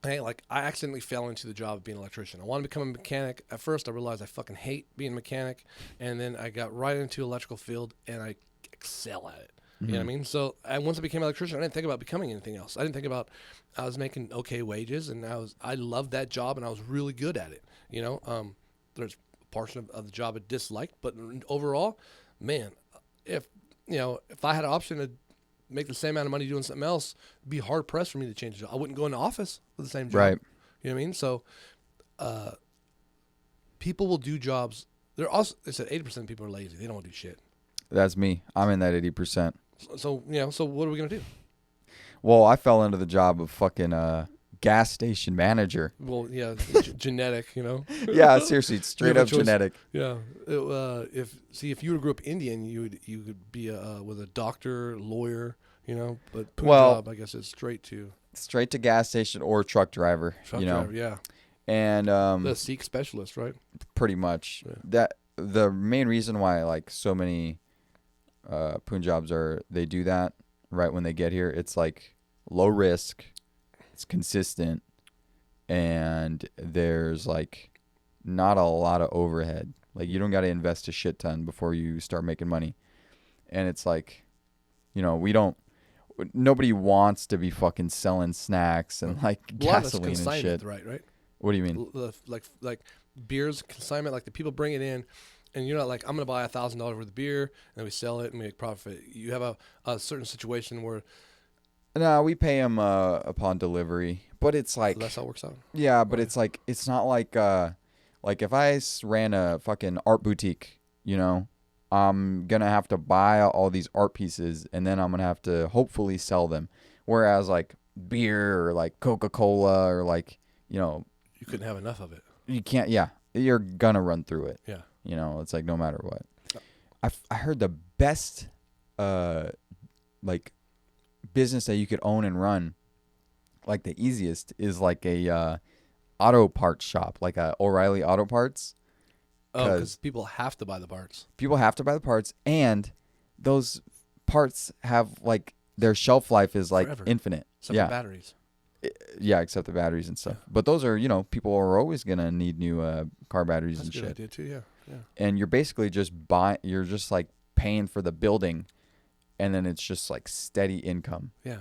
Hey, like I accidentally fell into the job of being an electrician. I wanted to become a mechanic. At first, I realized I fucking hate being a mechanic, and then I got right into electrical field, and I excel at it. You know what I mean? So once I became an electrician, I didn't think about becoming anything else. I didn't think about I was making okay wages, and I loved that job, and I was really good at it. You know, there's a portion of the job I disliked, but overall, man, if I had an option to make the same amount of money doing something else, it'd be hard pressed for me to change the job. I wouldn't go in the office for the same job. Right. You know what I mean? So, people will do jobs. They said 80% of people are lazy. They don't want to do shit. That's me. I'm in that 80%. So what are we gonna do? Well, I fell into the job of fucking gas station manager. Well, yeah, genetic, you know. Yeah, seriously, it's straight You have up a choice. genetic. Yeah. If you grew up Indian, you could be with a doctor, lawyer, you know. But Punjab, I guess, is straight to gas station or truck driver. truck you know, driver. Yeah. and The Sikh specialist, right? pretty much Yeah. that the main reason why like so many Punjabs they do that right when they get here. It's like low risk, it's consistent, and there's like not a lot of overhead. Like you don't got to invest a shit ton before you start making money. And it's like, you know, nobody wants to be fucking selling snacks and like gasoline and shit. Right? What do you mean? Like beers consignment, like the people bring it in, and you're not like, I'm gonna buy $1,000 worth of beer and then we sell it and make profit. You have a certain situation where No, we pay them upon delivery, but it's like that's how it works out. yeah, but it's like it's not like if I ran a fucking art boutique, you know, I'm gonna have to buy all these art pieces and then I'm gonna have to hopefully sell them. Whereas like beer or like Coca-Cola or like, you know, You couldn't have enough of it. you can't. Yeah, you're gonna run through it. Yeah. You know, it's like no matter what. I heard the best like business that you could own and run, like the easiest, is like a auto parts shop, like a O'Reilly Auto Parts. Oh, because people have to buy the parts. People have to buy the parts, and those parts have like their shelf life is like Forever. infinite. Except yeah, for batteries. yeah, except the batteries and stuff. But those are, you know, people are always gonna need new car batteries That's and a good shit. idea too. Yeah. And you're basically just you're just like paying for the building, and then it's just like steady income. Yeah,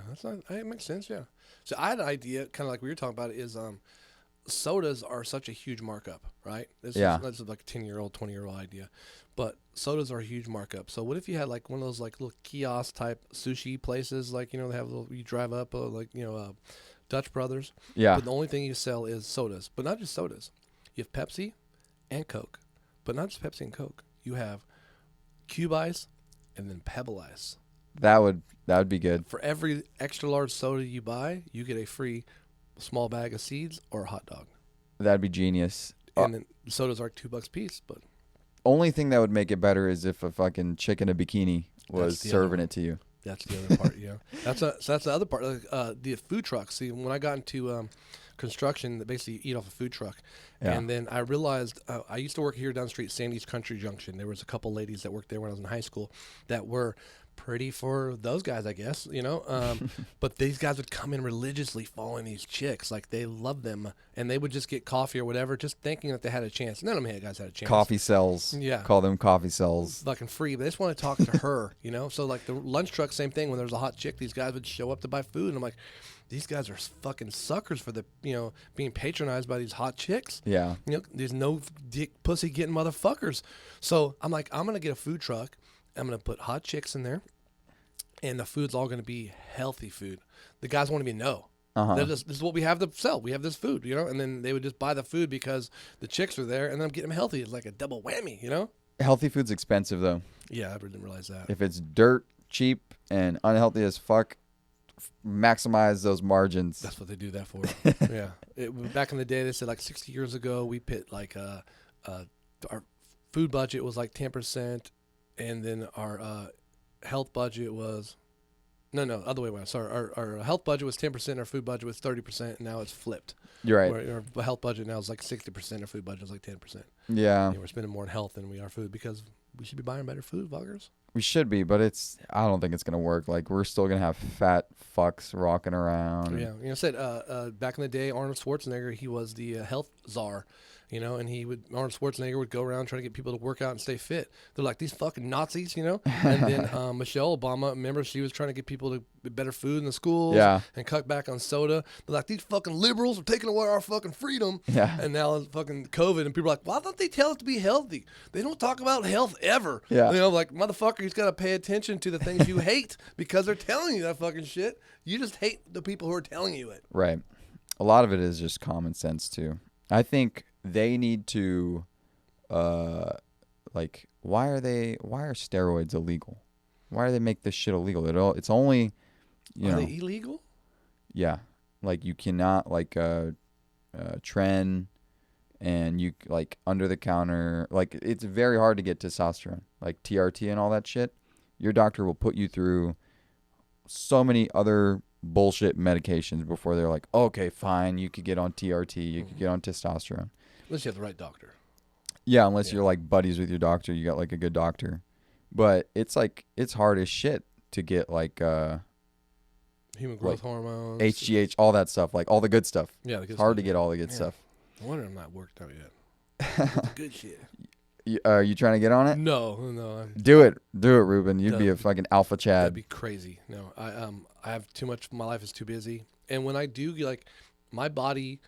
it makes sense. Yeah. So I had an idea, kind of like we were talking about, is sodas are such a huge markup, right? This is like a 10-year-old, 20-year-old idea, but sodas are a huge markup. So what if you had like one of those like little kiosk type sushi places, like, you know, they have you drive up like, you know, Dutch Brothers. Yeah. But the only thing you sell is sodas, but not just sodas. You have Pepsi and Coke, but not just Pepsi and Coke. You have Cube Ice and then Pebble Ice. That would be good. For every extra large soda you buy, you get a free small bag of seeds or a hot dog. That'd be genius. And then sodas are like $2 a piece, but Only thing that would make it better is if a fucking chick in a bikini was serving it to you. that's the other part. Yeah, so that's the other part. The food trucks. See, when I got into construction, basically eat off a food truck, and then I realized I used to work here down the street, Sandy's Country Junction. There was a couple ladies that worked there when I was in high school that were pretty for those guys, I guess, but these guys would come in religiously following these chicks, like they love them, and they would just get coffee or whatever, just thinking that they had a chance. None of them guys had a chance. Coffee cells. Yeah. Call them coffee cells. Fucking free, but they just want to talk to her, So like the lunch truck, same thing. When there was a hot chick, these guys would show up to buy food, and I'm like, these guys are fucking suckers for the, being patronized by these hot chicks. Yeah. There's no dick pussy getting motherfuckers. So I'm like, I'm gonna get a food truck. I'm going to put hot chicks in there, and the food's all going to be healthy food. The guys won't even know. This is what we have to sell. We have this food, and then they would just buy the food because the chicks are there, and then I'm getting them healthy. It's like a double whammy, Healthy food's expensive, though. Yeah, I didn't realize that. If it's dirt, cheap, and unhealthy as fuck, maximize those margins. That's what they do that for. Yeah. Back in the day, they said like 60 years ago, we put like our food budget was like 10%. And then our health budget was, other way around. Sorry, our health budget was 10%, our food budget was 30%, and now it's flipped. You're right. Our health budget now is like 60%, our food budget is like 10%. Yeah. We're spending more on health than we are food because we should be buying better food, fuckers. We should be, but I don't think it's going to work. Like, we're still going to have fat fucks rocking around. Yeah. I said, back in the day, Arnold Schwarzenegger, he was the health czar. And Arnold Schwarzenegger would go around trying to get people to work out and stay fit. They're like, these fucking Nazis, And then Michelle Obama, remember, she was trying to get people to better food in the schools and cut back on soda. They're like, these fucking liberals are taking away our fucking freedom. Yeah. And now it's fucking COVID, and people are like, why don't they tell us to be healthy? They don't talk about health ever. Yeah. Like, motherfucker, you just got to pay attention to the things you hate because they're telling you that fucking shit. You just hate the people who are telling you it. Right. A lot of it is just common sense, too. I think they need to, why are steroids illegal? Why do they make this shit illegal? It's only, Are they illegal? Yeah. Like, you cannot, tren, and you, under the counter, it's very hard to get testosterone, like TRT and all that shit. Your doctor will put you through so many other bullshit medications before they're like, okay, fine, you could get on TRT, you could get on testosterone. Unless you have the right doctor. Yeah, unless you're buddies with your doctor, you got a good doctor. But it's hard as shit to get human growth hormones, HGH, all that stuff, all the good stuff. Yeah, it's hard to get all the good stuff. I wonder I'm not worked out yet. The good shit. Are you trying to get on it? No. Do it, Ruben. You'd be a fucking alpha Chad. That'd be crazy. No, I have too much. My life is too busy, and when I do, my body,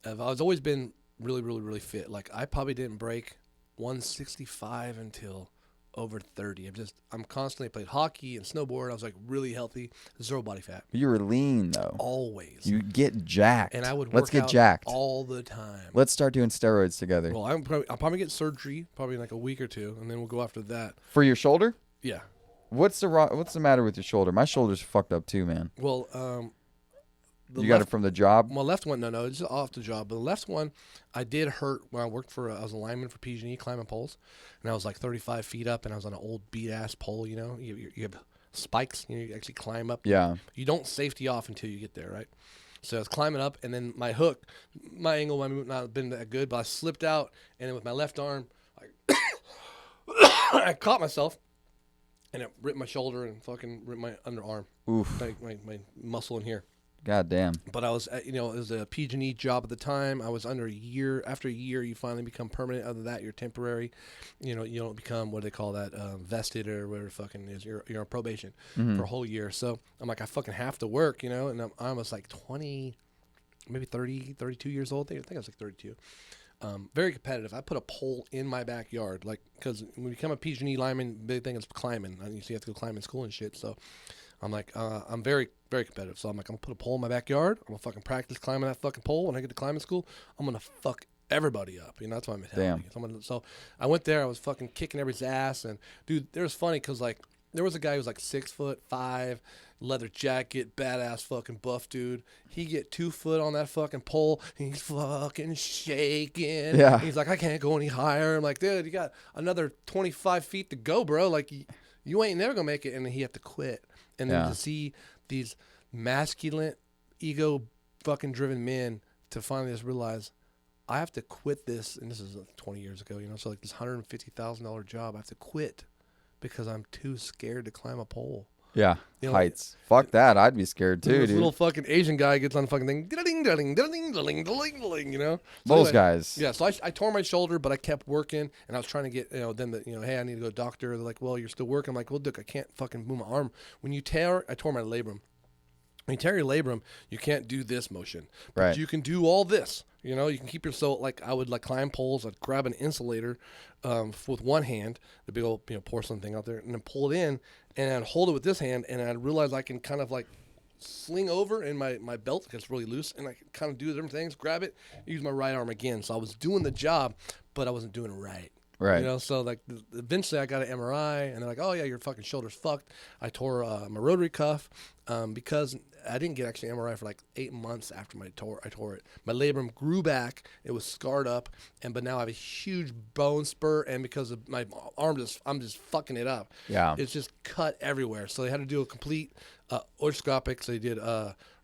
I've always been really, really, really fit. I probably didn't break 165 until over 30. I'm constantly played hockey and snowboard. I was really healthy, zero body fat. You were lean though. Always. You get jacked. And I would Let's get out jacked all the time. Let's start doing steroids together. Well, I'll probably get surgery probably in a week or two, and then we'll go after that. For your shoulder? Yeah. What's the matter with your shoulder? My shoulder's fucked up too, man. Well, you got it from the job? My left one, no, it's off the job. But the left one, I did hurt when I worked I was a lineman for PG&E climbing poles, and I was 35 feet up, and I was on an old beat-ass pole, You have spikes, you actually climb up. Yeah. You don't safety off until you get there, right? So I was climbing up, and then my hook, my angle might not have been that good, but I slipped out, and then with my left arm, I caught myself, and it ripped my shoulder and fucking ripped my underarm. Oof. My muscle in here. God damn. But I was, it was a PG&E job at the time. I was under a year. After a year, you finally become permanent. Other than that, you're temporary. You don't become, what do they call that, vested or whatever fucking is. You're on probation for a whole year. So I'm I fucking have to work, and I'm almost 20, maybe 30, 32 years old. I think I was 32. Very competitive. I put a pole in my backyard, because when you become a PG&E lineman, big thing is climbing. So you have to go climb in school and shit. So I'm I'm very, very competitive. So I'm going to put a pole in my backyard. I'm going to fucking practice climbing that fucking pole. When I get to climbing school, I'm going to fuck everybody up. That's why I'm mentality. So I went there. I was fucking kicking everybody's ass. And, dude, it was funny because, there was a guy who was 6'5", leather jacket, badass fucking buff dude. He get 2 foot on that fucking pole. He's fucking shaking. Yeah. He's like, I can't go any higher. I'm like, dude, you got another 25 feet to go, bro. Like, you ain't never gonna make it. And then he have to quit. And then to see these masculine, ego fucking driven men to finally just realize, I have to quit this. And this is 20 years ago, you know, so like this $150,000 job, I have to quit because I'm too scared to climb a pole. Yeah, you know, heights. Fuck that. I'd be scared too, this dude. little fucking Asian guy gets on the fucking thing, you know. So Those guys. Yeah, so I tore my shoulder, but I kept working, and I was trying to get, you know, then hey, I need to go to the doctor. They're like, well, you're still working. I'm like, well, look, I can't fucking move my arm. When you tear, I tore my labrum. When you tear your labrum, you can't do this motion, but Right. you can do all this. You know, you can keep yourself, like I would like climb poles. I'd grab an insulator with one hand, the big old porcelain thing out there, and then pull it in, and I'd hold it with this hand, and I'd realize I can kind of like sling over, and my belt gets really loose, and I can kind of do different things, grab it, use my right arm again. So I was doing the job, but I wasn't doing it right. Right. You know, so like eventually I got an MRI, and they're like, "Oh yeah, your fucking shoulder's fucked." I tore my rotary cuff because I didn't get actually MRI for like 8 months after I tore it. My labrum grew back; it was scarred up, but now I have a huge bone spur, and because of my arm, I'm just fucking it up. Yeah. It's just cut everywhere. So they had to do a complete orthoscopic. So they did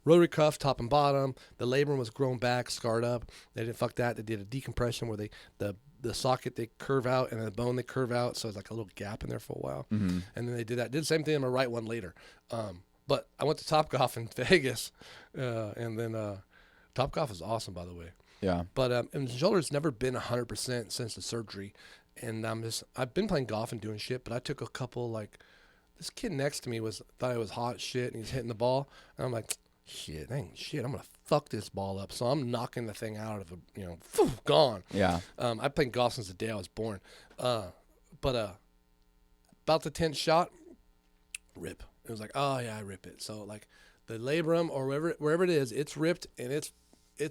rotary cuff, top and bottom. The labrum was grown back, scarred up. They didn't fuck that. They did a decompression where the socket they curve out and the bone they curve out, so it's like a little gap in there for a while. Mm-hmm. And then they did the same thing on my right one later. But I went to Topgolf in Vegas, and then Topgolf is awesome, by the way. Yeah. But and the shoulder's never been 100% since the surgery, and I've been playing golf and doing shit, but I took a couple, like this kid next to me thought I was hot shit, and he's hitting the ball, and I'm like, shit, I'm gonna fuck this ball up. So I'm knocking the thing out of gone. Yeah. I've played golf since the day I was born. But about the 10th shot, rip. It was like, oh yeah, I rip it. So like the labrum or wherever it is, it's ripped, and it's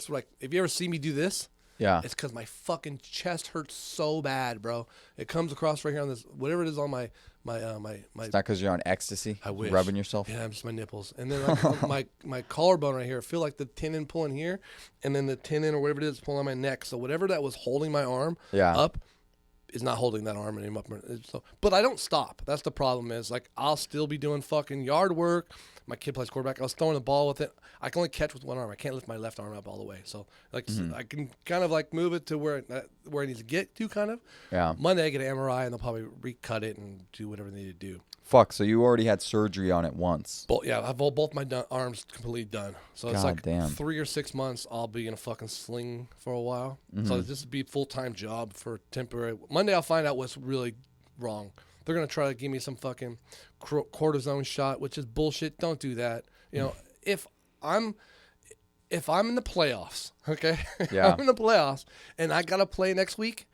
like, if you ever see me do this, Yeah. it's because my fucking chest hurts so bad, bro. It comes across right here on this, whatever it is on my It's not because you're on ecstasy. I wish. Rubbing yourself. Yeah, just my nipples. And then like, my collarbone right here, I feel like the tendon pulling here, and then the tendon or whatever it is pulling on my neck. So whatever that was holding my arm up is not holding that arm anymore. So, but I don't stop. That's the problem is, like, I'll still be doing fucking yard work. My kid plays quarterback. I was throwing the ball with it. I can only catch with one arm. I can't lift my left arm up all the way. So, like, I can kind of, like, move it to where it needs to get to, kind of. Yeah. Monday, I get an MRI, and they'll probably recut it and do whatever they need to do. Fuck. So you already had surgery on it once. Yeah, I have both my arms completely done. So it's like damn. 3 or 6 months I'll be in a fucking sling for a while. So this would be a full-time job for temporary. Monday I'll find out what's really wrong. They're going to try to give me some fucking cortisone shot, which is bullshit. Don't do that. You know, if I'm in the playoffs, okay? Yeah. I'm in the playoffs and I got to play next week,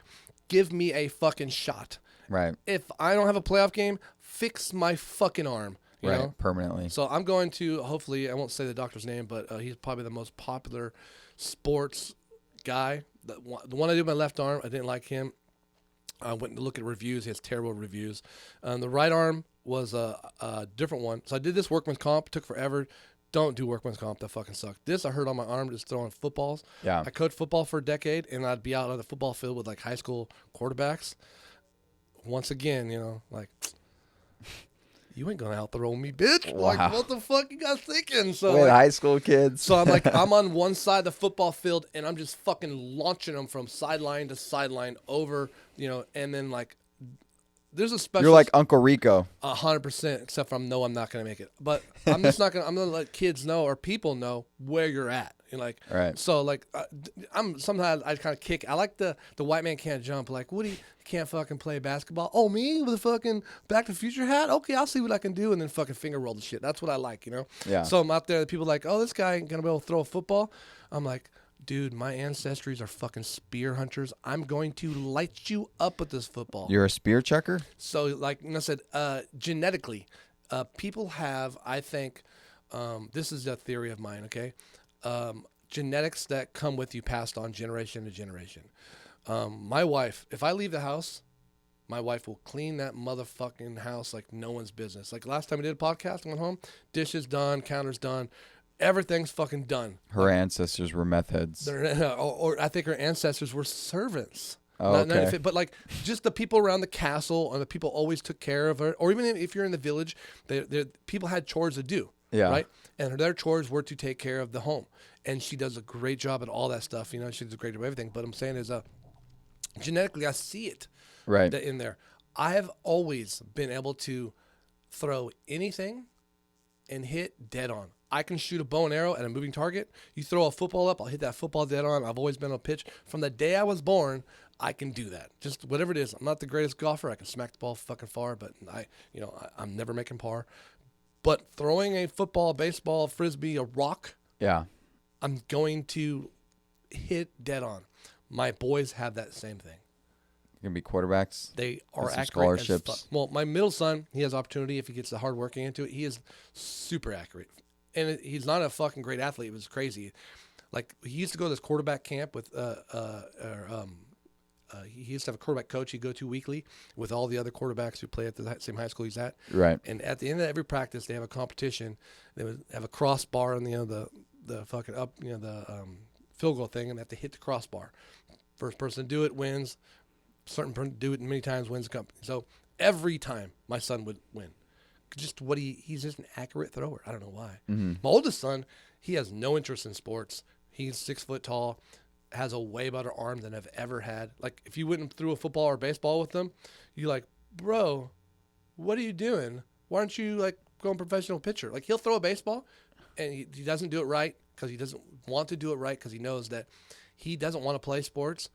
give me a fucking shot. Right. If I don't have a playoff game, fix my fucking arm. You know? Permanently. So I'm going to, hopefully, I won't say the doctor's name, but he's probably the most popular sports guy. The one I did with my left arm, I didn't like him. I went to look at reviews. He has terrible reviews. The right arm was a different one. So I did this workman's comp. Took forever. Don't do workman's comp. That fucking sucked. This I hurt on my arm just throwing footballs. Yeah. I coached football for a decade, and I'd be out on the football field with, like, high school quarterbacks. Once again, you know, like, you ain't gonna out-throw me, bitch. Wow. Like, what the fuck you guys thinking? So, With like, high school kids. so I'm like, I'm on one side of the football field, and I'm just fucking launching them from sideline to sideline over, you know, and then, like, there's a special. You're like Uncle Rico. 100%, except for I'm not gonna make it. But I'm just not gonna. I'm gonna let kids know or people know where you're at. You know, like, Right. So like, sometimes I kind of kick. I like the white man can't jump. Like, Woody can't fucking play basketball. Oh, me with a fucking Back to the Future hat? Okay, I'll see what I can do, and then fucking finger roll the shit. That's what I like, you know. Yeah. So I'm out there. People are like, oh, this guy ain't gonna be able to throw a football. I'm like, dude, my ancestries are fucking spear hunters. I'm going to light you up with this football. You're a spear checker? So, like I said, genetically, people have, I think, this is a theory of mine, okay? Genetics that come with you passed on generation to generation. My wife, if I leave the house, my wife will clean that motherfucking house like no one's business. Like last time we did a podcast, I went home, dishes done, counters done, everything's fucking done. Her ancestors were meth heads. Or I think her ancestors were servants. Oh, okay. But like just the people around the castle and the people always took care of her. Or even if you're in the village, people had chores to do. Yeah. Right. And their chores were to take care of the home. And she does a great job at all that stuff. You know, she does a great job at everything. But I'm saying is, genetically, I see it Right. in there. I have always been able to throw anything and hit dead on. I can shoot a bow and arrow at a moving target. You throw a football up, I'll hit that football dead on. I've always been able to pitch. From the day I was born, I can do that. Just whatever it is. I'm not the greatest golfer. I can smack the ball fucking far, but I'm never making par. But throwing a football, baseball, frisbee, a rock, Yeah. I'm going to hit dead on. My boys have that same thing. Gonna be quarterbacks. They are some accurate scholarships. as fuck. Well, my middle son, he has opportunity if he gets the hard working into it. He is super accurate. And he's not a fucking great athlete. It was crazy. Like, he used to go to this quarterback camp with, he used to have a quarterback coach he'd go to weekly with all the other quarterbacks who play at the same high school he's at. Right. And at the end of every practice, they have a competition. They would have a crossbar and, the fucking up, the field goal thing, and they have to hit the crossbar. First person to do it wins. Certain person to do it many times wins the company. So every time my son would win. Just he's just an accurate thrower. I don't know why. Mm-hmm. My oldest son, he has no interest in sports. He's 6 foot tall, has a way better arm than I've ever had. Like, if you went and threw a football or baseball with him, you're like, bro, what are you doing? Why aren't you like going professional pitcher? Like, he'll throw a baseball and he doesn't do it right because he doesn't want to do it right because he knows that he doesn't want to play sports,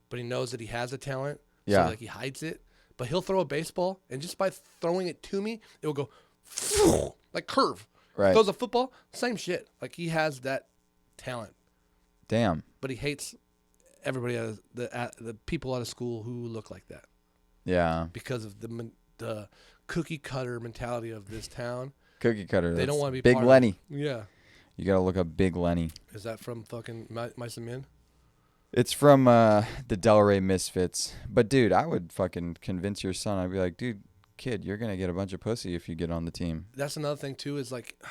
but he knows that he has a talent. Yeah. So like he hides it. But he'll throw a baseball, and just by throwing it to me, it will go like curve. Right. Throws a football, same shit. Like, he has that talent, Damn. but he hates everybody out of the people out of school who look like that Yeah. because of the cookie cutter mentality of this town. Cookie cutter. They don't want to be Big part Lenny. Of it. Yeah. You gotta look up Big Lenny. Is that from fucking Mice and Men? It's from the Delray Misfits. But dude, I would fucking convince your son. I'd be like, dude, kid, you're gonna get a bunch of pussy if you get on the team. That's another thing too. Is like,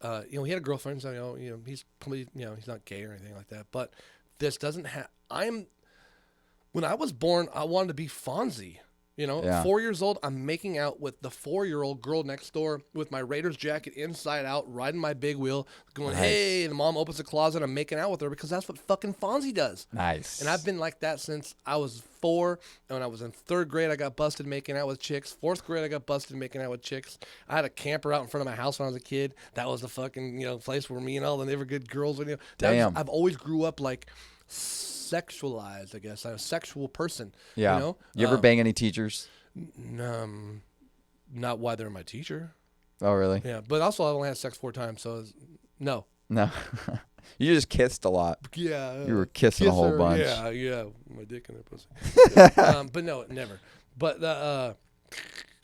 he had a girlfriend. So he's probably he's not gay or anything like that. But this doesn't have. When I was born, I wanted to be Fonzie. Yeah. 4 years old, I'm making out with the 4-year-old girl next door with my Raiders jacket inside out, riding my big wheel, going, Nice. hey, and the mom opens the closet, I'm making out with her because that's what fucking Fonzie does. Nice. And I've been like that since I was 4. And when I was in 3rd grade, I got busted making out with chicks. 4th grade, I got busted making out with chicks. I had a camper out in front of my house when I was a kid. That was the fucking, place where me and all the neighborhood girls were. Damn. I've always grew up like sexualized, I guess. I'm a sexual person. Yeah. You ever bang any teachers? Not why they're my teacher. Oh, really? Yeah, but also I only had sex 4 times, so no. No. You just kissed a lot. Yeah. You were kissing a whole bunch. Yeah. My dick in her pussy. But no, never. But that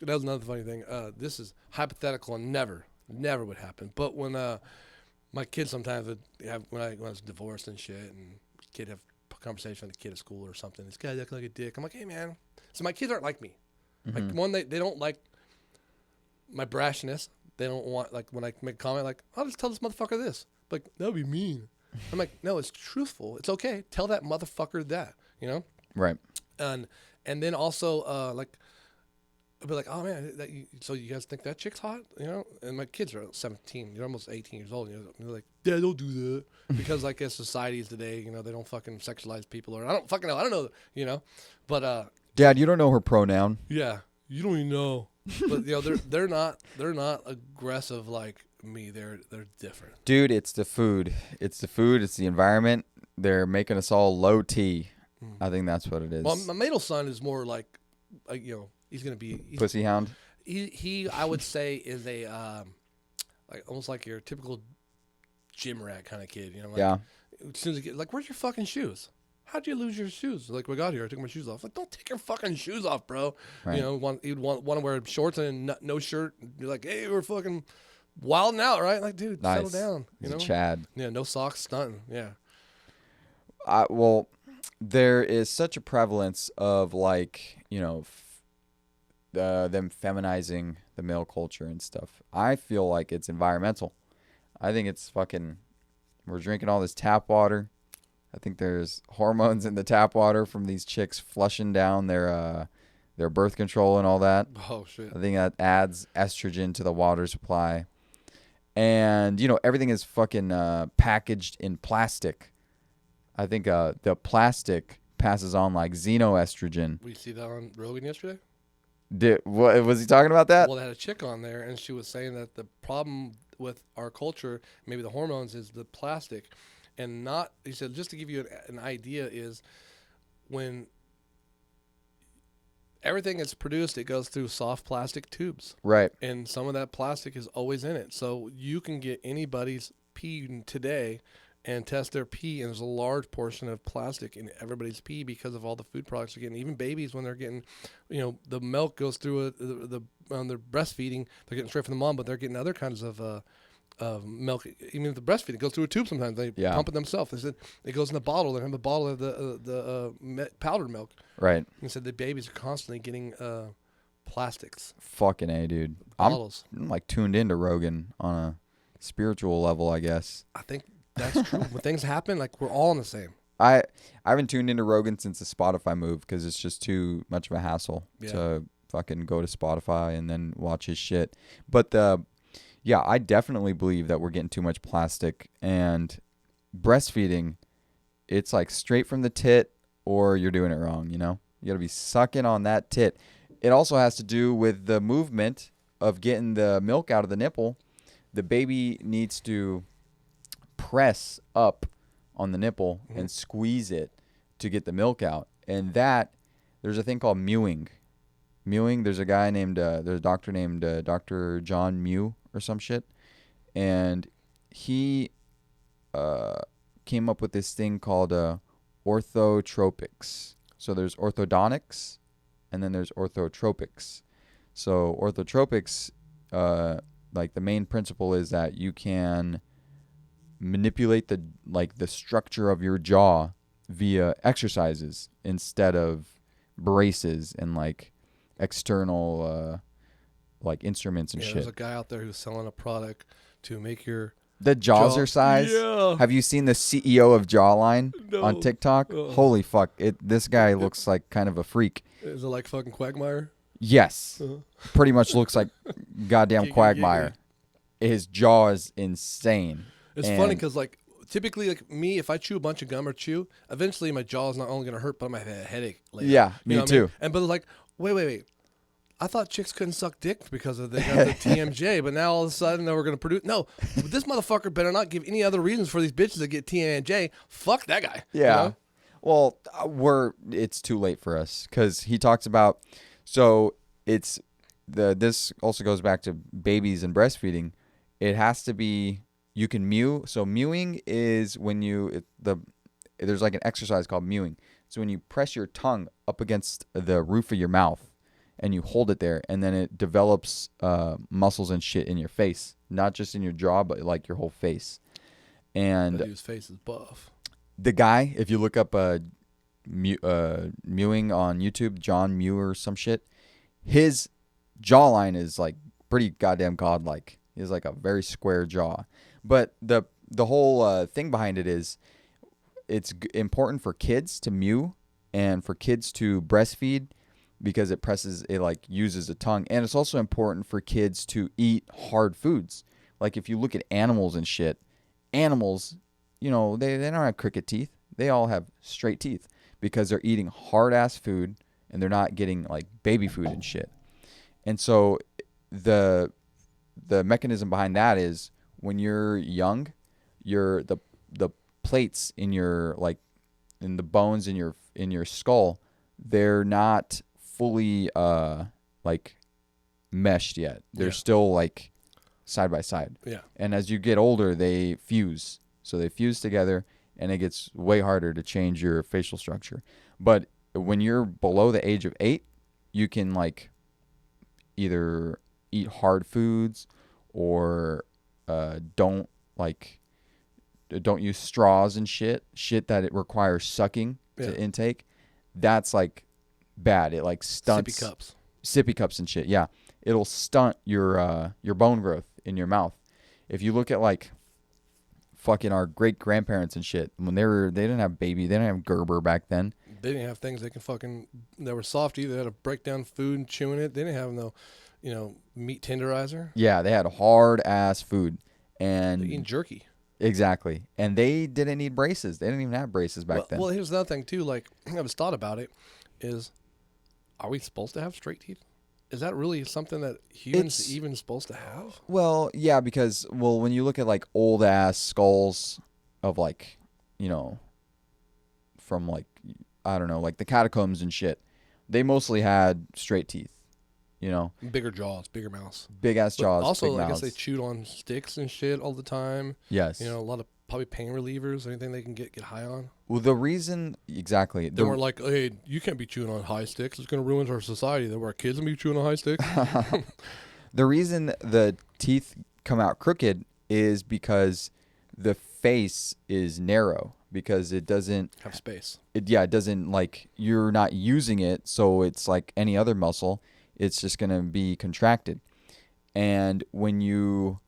was another funny thing. This is hypothetical and never would happen. But when my kids sometimes would have, when I was divorced and shit, and kid have a conversation with a kid at school or something, this guy looking like a dick. I'm like, hey, man. So my kids aren't like me. Mm-hmm. Like, one, they don't like my brashness. They don't want, like, when I make a comment, like, I'll just tell this motherfucker this. Like, that would be mean. I'm like, no, it's truthful. It's okay. Tell that motherfucker that, Right. And then also, like, I'd be like, oh, man, so you guys think that chick's hot? And my kids are 17. They're almost 18 years old. They're like, Dad, don't do that. Because, like, as societies today, they don't fucking sexualize people. Or I don't fucking know. I don't know, But, Dad, you don't know her pronoun. yeah, you don't even know. But they're not aggressive like me. They're different. Dude, it's the food. It's the environment. They're making us all low T. I think that's what it is. Well, my middle son is more like he's gonna be Pussy hound. He I would say is a like almost like your typical gym rat kind of kid. Like, Yeah. As soon as he get, like, where's your fucking shoes? How'd you lose your shoes? Like, we got here, I took my shoes off. Like, don't take your fucking shoes off, bro. Right. You'd want to wear shorts and no shirt. You're like, hey, we're fucking wilding out, right? Like, dude, settle down. He's a Chad. Yeah, no socks, stunting. Yeah. Well, there is such a prevalence of like, them feminizing the male culture and stuff. I feel like it's environmental. I think it's fucking, we're drinking all this tap water. I think there's hormones in the tap water from these chicks flushing down their birth control and all that. Oh shit. I think that adds estrogen to the water supply. And, everything is fucking packaged in plastic. I think the plastic passes on like xenoestrogen. We see that on Rogan yesterday. What was he talking about that? Well, they had a chick on there, and she was saying that the problem with our culture, maybe the hormones, is the plastic, and not. He said, just to give you an idea, is when everything is produced, it goes through soft plastic tubes, Right. and some of that plastic is always in it. So you can get anybody's pee today and test their pee, and there's a large portion of plastic in everybody's pee because of all the food products they're getting. Even babies, when they're getting, the milk goes through when they're breastfeeding, they're getting straight from the mom, but they're getting other kinds of milk. Even if the breastfeeding, it goes through a tube sometimes. They pump it themselves. They said it goes in a bottle. They have a bottle of the powdered milk. Right. And said the babies are constantly getting plastics. Fucking A, dude. Bottles. I'm like tuned into Rogan on a spiritual level, I guess. I think that's true. When things happen, like, we're all in the same. I haven't tuned into Rogan since the Spotify move because it's just too much of a hassle to fucking go to Spotify and then watch his shit. But I definitely believe that we're getting too much plastic, and breastfeeding, it's like straight from the tit or you're doing it wrong, You got to be sucking on that tit. It also has to do with the movement of getting the milk out of the nipple. The baby needs to press up on the nipple and squeeze it to get the milk out. And there's a thing called mewing. There's a guy named, there's a doctor named Dr. John Mew or some shit. And he came up with this thing called orthotropics. So there's orthodontics and then there's orthotropics. So orthotropics, like the main principle is that you can manipulate the structure of your jaw via exercises instead of braces and like external instruments and shit. There's a guy out there who's selling a product to make your the jaws are size. Yeah. Have you seen the CEO of Jawline on TikTok? Holy fuck! This guy looks like kind of a freak. Is it like fucking Quagmire? Yes, pretty much looks like goddamn Quagmire. His jaw is insane. It's funny because, like, typically, like me, if I chew a bunch of gum or chew, eventually my jaw is not only going to hurt, but I might have a headache later. Yeah, me too. But it's like, wait. I thought chicks couldn't suck dick because they got the TMJ, but now all of a sudden we're going to produce. No, this motherfucker better not give any other reasons for these bitches to get TMJ. Fuck that guy. Yeah. Well, it's too late for us because he talks about, so this also goes back to babies and breastfeeding. It has to be, you can mew. So mewing is when there's like an exercise called mewing. So when you press your tongue up against the roof of your mouth and you hold it there, and then it develops muscles and shit in your face, not just in your jaw, but like your whole face. And his face is buff. The guy, if you look up mewing on YouTube, John Mew or some shit, his jawline is like pretty goddamn godlike. He has like a very square jaw. But the whole thing behind it is it's important for kids to mew and for kids to breastfeed because it like uses a tongue. And it's also important for kids to eat hard foods. Like if you look at animals and shit, animals, they don't have crooked teeth. They all have straight teeth because they're eating hard ass food and they're not getting like baby food and shit. And so the mechanism behind that is when you're young, the plates in your in the bones in your skull, they're not fully meshed yet. They're still like side by side. Yeah. And as you get older, they fuse. So they fuse together and it gets way harder to change your facial structure. But when you're below the age of 8, you can like either eat hard foods or don't use straws and shit that it requires sucking to intake, that's like bad. It like stunts sippy cups and shit. Yeah, it'll stunt your bone growth in your mouth. If you look at like fucking our great grandparents and shit, when they didn't have baby, they didn't have Gerber back then. They didn't have things they can fucking that were soft either. They had to break down food and chewing it. They didn't have no, meat tenderizer. Yeah, they had hard ass food and eating jerky. Exactly, and they didn't need braces. They didn't even have braces back then. Well, here's the other thing too. Like I was thought about it, is are we supposed to have straight teeth? Is that really something that humans even supposed to have? Well, yeah, because when you look at like old ass skulls of like, from like I don't know, like the catacombs and shit, they mostly had straight teeth. Bigger jaws, bigger mouths, big ass jaws. Also, big I guess mouths. they chewed on sticks and shit all the time. Yes. A lot of probably pain relievers, anything they can get high on. Well, the reason exactly. They weren't like, hey, you can't be chewing on high sticks. It's going to ruin our society. Then our kids will be chewing on high sticks. The reason the teeth come out crooked is because the face is narrow, because it doesn't have space. It doesn't, like, you're not using it, so it's like any other muscle. It's just going to be contracted. And when you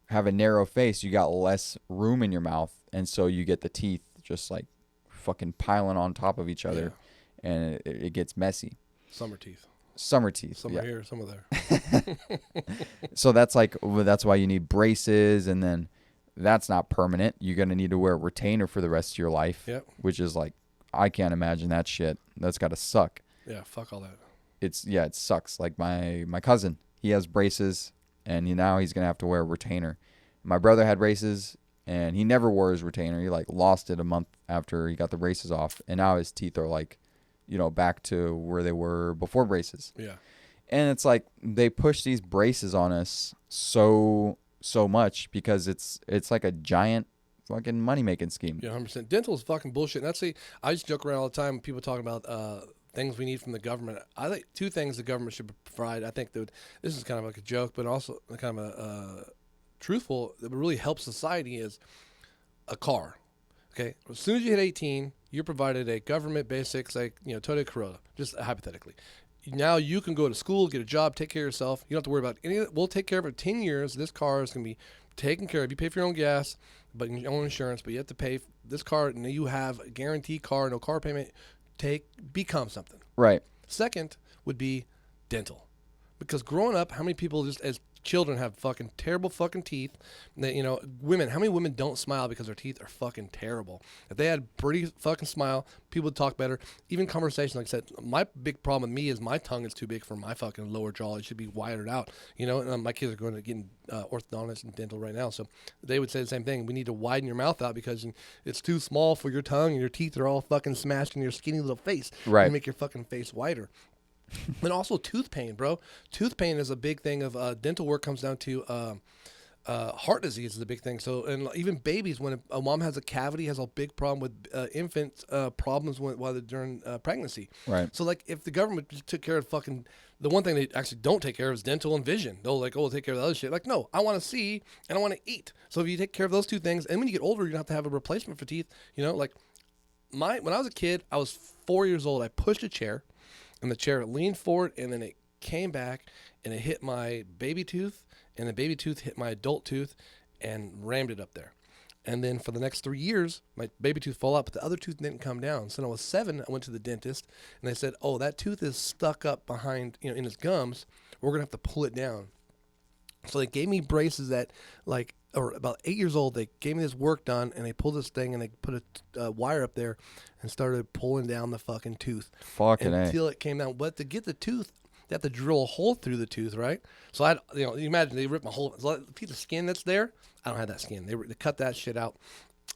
have a narrow face, you got less room in your mouth, and so you get the teeth just like fucking piling on top of each other, and it gets messy. Summer teeth. Some are here, some are there. So that's why you need braces, and then that's not permanent. You're going to need to wear a retainer for the rest of your life, which is like, I can't imagine that shit. That's got to suck. Yeah, fuck all that. It sucks. Like my cousin, he has braces, and now he's going to have to wear a retainer. My brother had braces, and he never wore his retainer. He like lost it a month after he got the braces off, and now his teeth are like, back to where they were before braces. Yeah. And it's like they push these braces on us so much because it's like a giant fucking money making scheme. Yeah, 100%. Dental is fucking bullshit. And I just joke around all the time when people talking about things we need from the government. I think two things the government should provide. I think that this is kind of like a joke, but also kind of a truthful, that would really help society, is a car. Okay, as soon as you hit 18, you're provided a government basics like Toyota Corolla, just hypothetically. Now you can go to school, get a job, take care of yourself. You don't have to worry about any of it. We'll take care of it. 10 years, this car is going to be taken care of. You pay for your own gas, but your own insurance, but you have to pay this car, and you have a guaranteed car, no car payment. Become something. Right. Second would be dental. Because growing up, how many people just as children have fucking terrible fucking teeth? That, women, how many women don't smile because their teeth are fucking terrible? If they had pretty fucking smile, people would talk better. Even conversation, like I said, my big problem with me is my tongue is too big for my fucking lower jaw. It should be wired out, and my kids are going to get orthodontist and dental right now. So they would say the same thing. We need to widen your mouth out because it's too small for your tongue, and your teeth are all fucking smashed in your skinny little face. Right. And make your fucking face wider. And also tooth pain, bro. Tooth pain is a big thing of dental work. Comes down to heart disease is a big thing. So, and even babies, when a mom has a cavity, has a big problem with infant problems while they're during pregnancy. Right. So, like, if the government just took care of the one thing they actually don't take care of is dental and vision. They'll we'll take care of the other shit. Like, no, I want to see and I want to eat. So if you take care of those two things, and when you get older, you have to have a replacement for teeth. When I was a kid, I was 4 years old. I pushed a chair. And the chair leaned forward, and then it came back, and it hit my baby tooth, and the baby tooth hit my adult tooth and rammed it up there. And then for the next 3 years, my baby tooth fell out, but the other tooth didn't come down. So when I was 7, I went to the dentist, and they said, oh, that tooth is stuck up behind, in his gums. We're going to have to pull it down. So they gave me braces that, or about 8 years old, they gave me this work done, and they pulled this thing, and they put a wire up there and started pulling down the fucking tooth. Until it came down. But to get the tooth, they have to drill a hole through the tooth, right? So you imagine they ripped my whole piece of skin that's there. I don't have that skin. They cut that shit out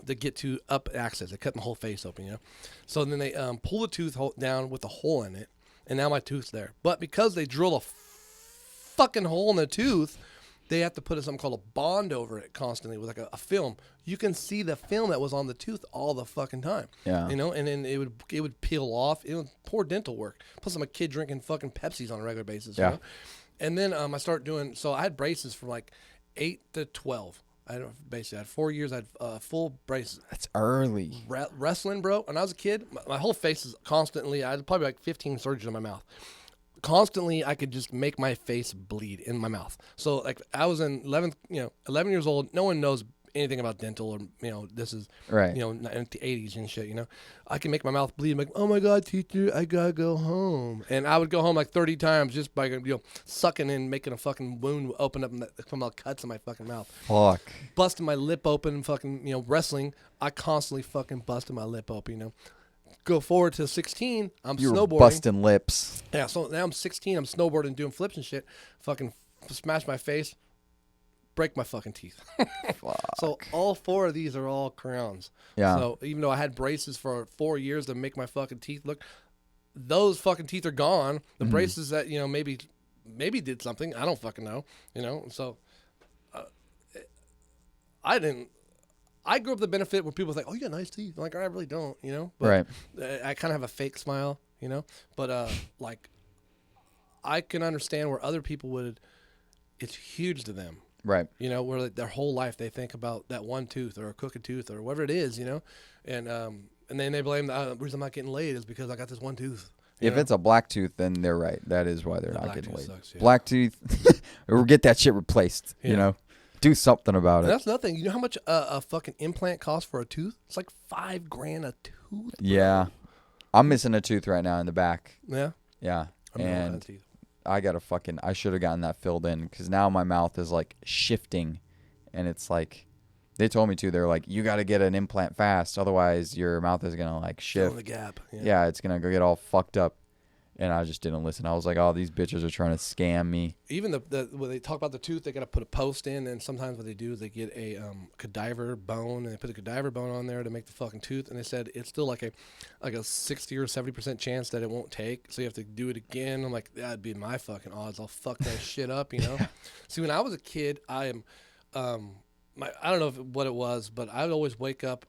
to get to up access. They cut my whole face open, So then they pull the tooth down with a hole in it, and now my tooth's there. But because they drill a fucking hole in the tooth, they have to put something called a bond over it constantly with a film. You can see the film that was on the tooth all the fucking time. Yeah. And then it would peel off. It was poor dental work. Plus I'm a kid drinking fucking Pepsis on a regular basis. Yeah. And then I started so I had braces from 8 to 12. Basically I had 4 years. I had full braces. That's early. Wrestling, bro. When I was a kid, my whole face is constantly. I had probably like 15 surgeries on my mouth. Constantly, I could just make my face bleed in my mouth. So like I was in 11 years old. No one knows anything about dental, or this is Right. in the 80s and shit. I can make my mouth bleed. I'm like, oh my god, teacher, I gotta go home. And I would go home like 30 times just by sucking in, making a fucking wound open up and come out cuts in my fucking mouth. Fuck. Busting my lip open, fucking wrestling. I constantly fucking busted my lip open. Go forward to 16, I'm You were snowboarding. busting lips. Yeah, so now I'm 16, I'm snowboarding, doing flips and shit. Fucking smash my face, break my fucking teeth. Fuck. So all 4 of these are all crowns. Yeah. So even though I had braces for 4 years to make my fucking teeth look, those fucking teeth are gone. The braces that maybe did something. I don't fucking know. So I grew up the benefit where people was like, oh, you got nice teeth. I'm like, I really don't, But Right. I kind of have a fake smile, But like, I can understand where other people would. It's huge to them. Right. Where like their whole life they think about that one tooth or a crooked tooth or whatever it is, and then they blame the reason I'm not getting laid is because I got this one tooth. If it's a black tooth, then they're right. That is why they're not getting laid. Sucks, yeah. Black tooth, or get that shit replaced. Yeah. Do something about And it. that's nothing. You know how much a fucking implant costs for a tooth? It's like $5,000 a tooth. Bro. Yeah. I'm missing a tooth right now in the back. Yeah. Yeah. I'm And I should have gotten that filled in because now my mouth is like shifting, and it's like, they told me to. They're like, you got to get an implant fast, otherwise your mouth is gonna like Fill shift. in the gap. Yeah, it's gonna go get all fucked up. And I just didn't listen. I was like, oh, these bitches are trying to scam me. Even when they talk about the tooth, they got to put a post in, and sometimes what they do is they get a cadaver bone, and they put a cadaver bone on there to make the fucking tooth. And they said it's still like a 60 or 70% chance that it won't take, so you have to do it again. I'm like, that'd be my fucking odds. I'll fuck that shit up, See, when I was a kid, I don't know what it was, but I would always wake up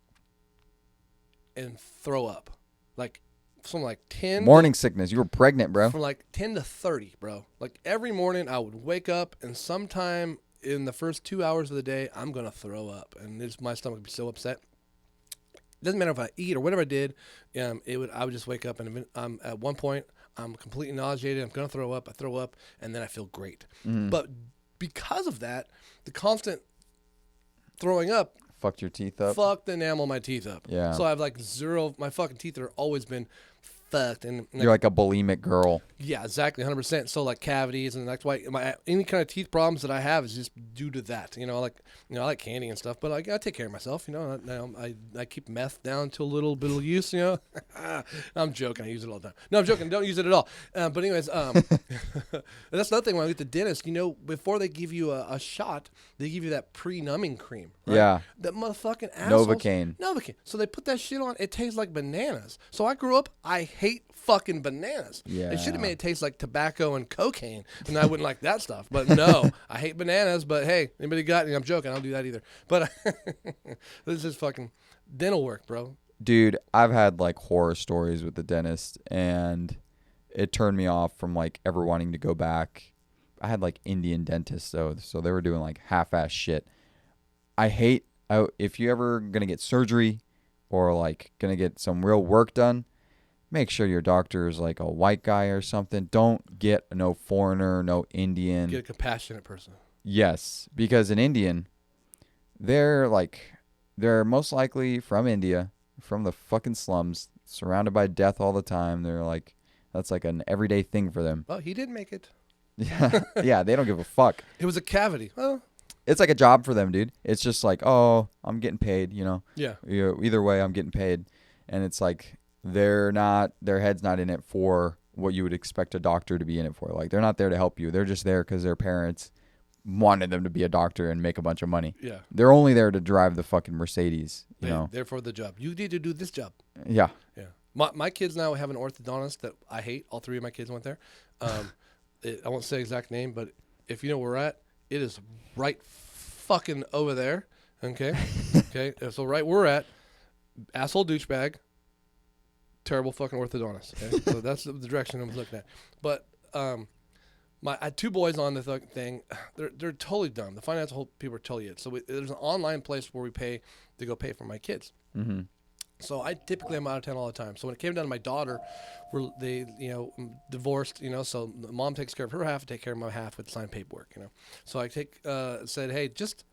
and throw up, like. From like 10 Morning sickness. You were pregnant, bro. From like 10 to 30, bro. Like every morning I would wake up, and sometime in the first 2 hours of the day, I'm going to throw up. And my stomach would be so upset. It doesn't matter if I eat or whatever I did. I would just wake up, and at one point, I'm completely nauseated. I'm going to throw up. I throw up, and then I feel great. But because of that, the constant throwing up Fucked your teeth up. fucked the enamel of my teeth up. Yeah. So I have like zero. My fucking teeth have always been fucked. And You're like a bulimic girl. yeah, exactly, 100%. So like cavities, and that's why any kind of teeth problems that I have is just due to that. I like candy and stuff, but I take care of myself. I keep meth down to a little bit of use. I'm joking. I use it all the time. No, I'm joking. Don't use it at all. But anyways, that's another thing when I get to the dentist. Before they give you a shot, they give you that pre-numbing cream. Right? Yeah. That motherfucking assholes. Novocaine. So they put that shit on. It tastes like bananas. So I grew up. I hate fucking bananas. Yeah. They should have made it taste like tobacco and cocaine, and I wouldn't like that stuff. But no, I hate bananas. But hey, anybody got any? I'm joking. I don't do that either. But this is fucking dental work, bro. Dude, I've had like horror stories with the dentist, and it turned me off from like ever wanting to go back. I had like Indian dentists, so they were doing like half-ass shit. If you ever gonna get surgery or like gonna get some real work done, make sure your doctor is like a white guy or something. Don't get no foreigner, no Indian. Get a compassionate person. Yes, because an Indian, they're most likely from India, from the fucking slums, surrounded by death all the time. They're like, that's like an everyday thing for them. Well, he did make it. Yeah, they don't give a fuck. It was a cavity. Well, It's like a job for them, dude. It's just like, oh, I'm getting paid, yeah. Either way, I'm getting paid. And it's like, their head's not in it for what you would expect a doctor to be in it for. Like, they're not there to help you. They're just there because their parents wanted them to be a doctor and make a bunch of money. Yeah. They're only there to drive the fucking Mercedes, you know? They're for the job. You need to do this job. Yeah. Yeah. My kids now have an orthodontist that I hate. All 3 of my kids went there. I won't say exact name, but if you know where we're at, it is right fucking over there. Okay? Okay? So right where we're at, asshole douchebag, terrible fucking orthodontist. Okay? So that's the direction I'm looking at. But I had 2 boys on the thing. They're totally dumb. The financial people are totally it. So there's an online place where we pay to go pay for my kids. Mm-hmm. So I typically am out of town all the time. So when it came down to my daughter, they divorced. So the mom takes care of her half, I take care of my half with signed paperwork. So I said, hey, just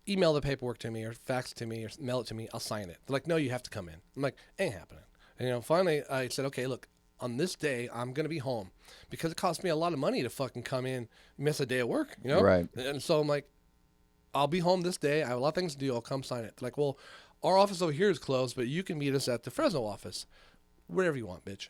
email the paperwork to me or fax it to me or mail it to me. I'll sign it. They're like, no, you have to come in. I'm like, ain't happening. And finally I said, okay, look, on this day I'm gonna be home because it costs me a lot of money to fucking come in, miss a day of work. Right. And so I'm like, I'll be home this day. I have a lot of things to do. I'll come sign it. They're like, well, our office over here is closed, but you can meet us at the Fresno office. Wherever you want, bitch.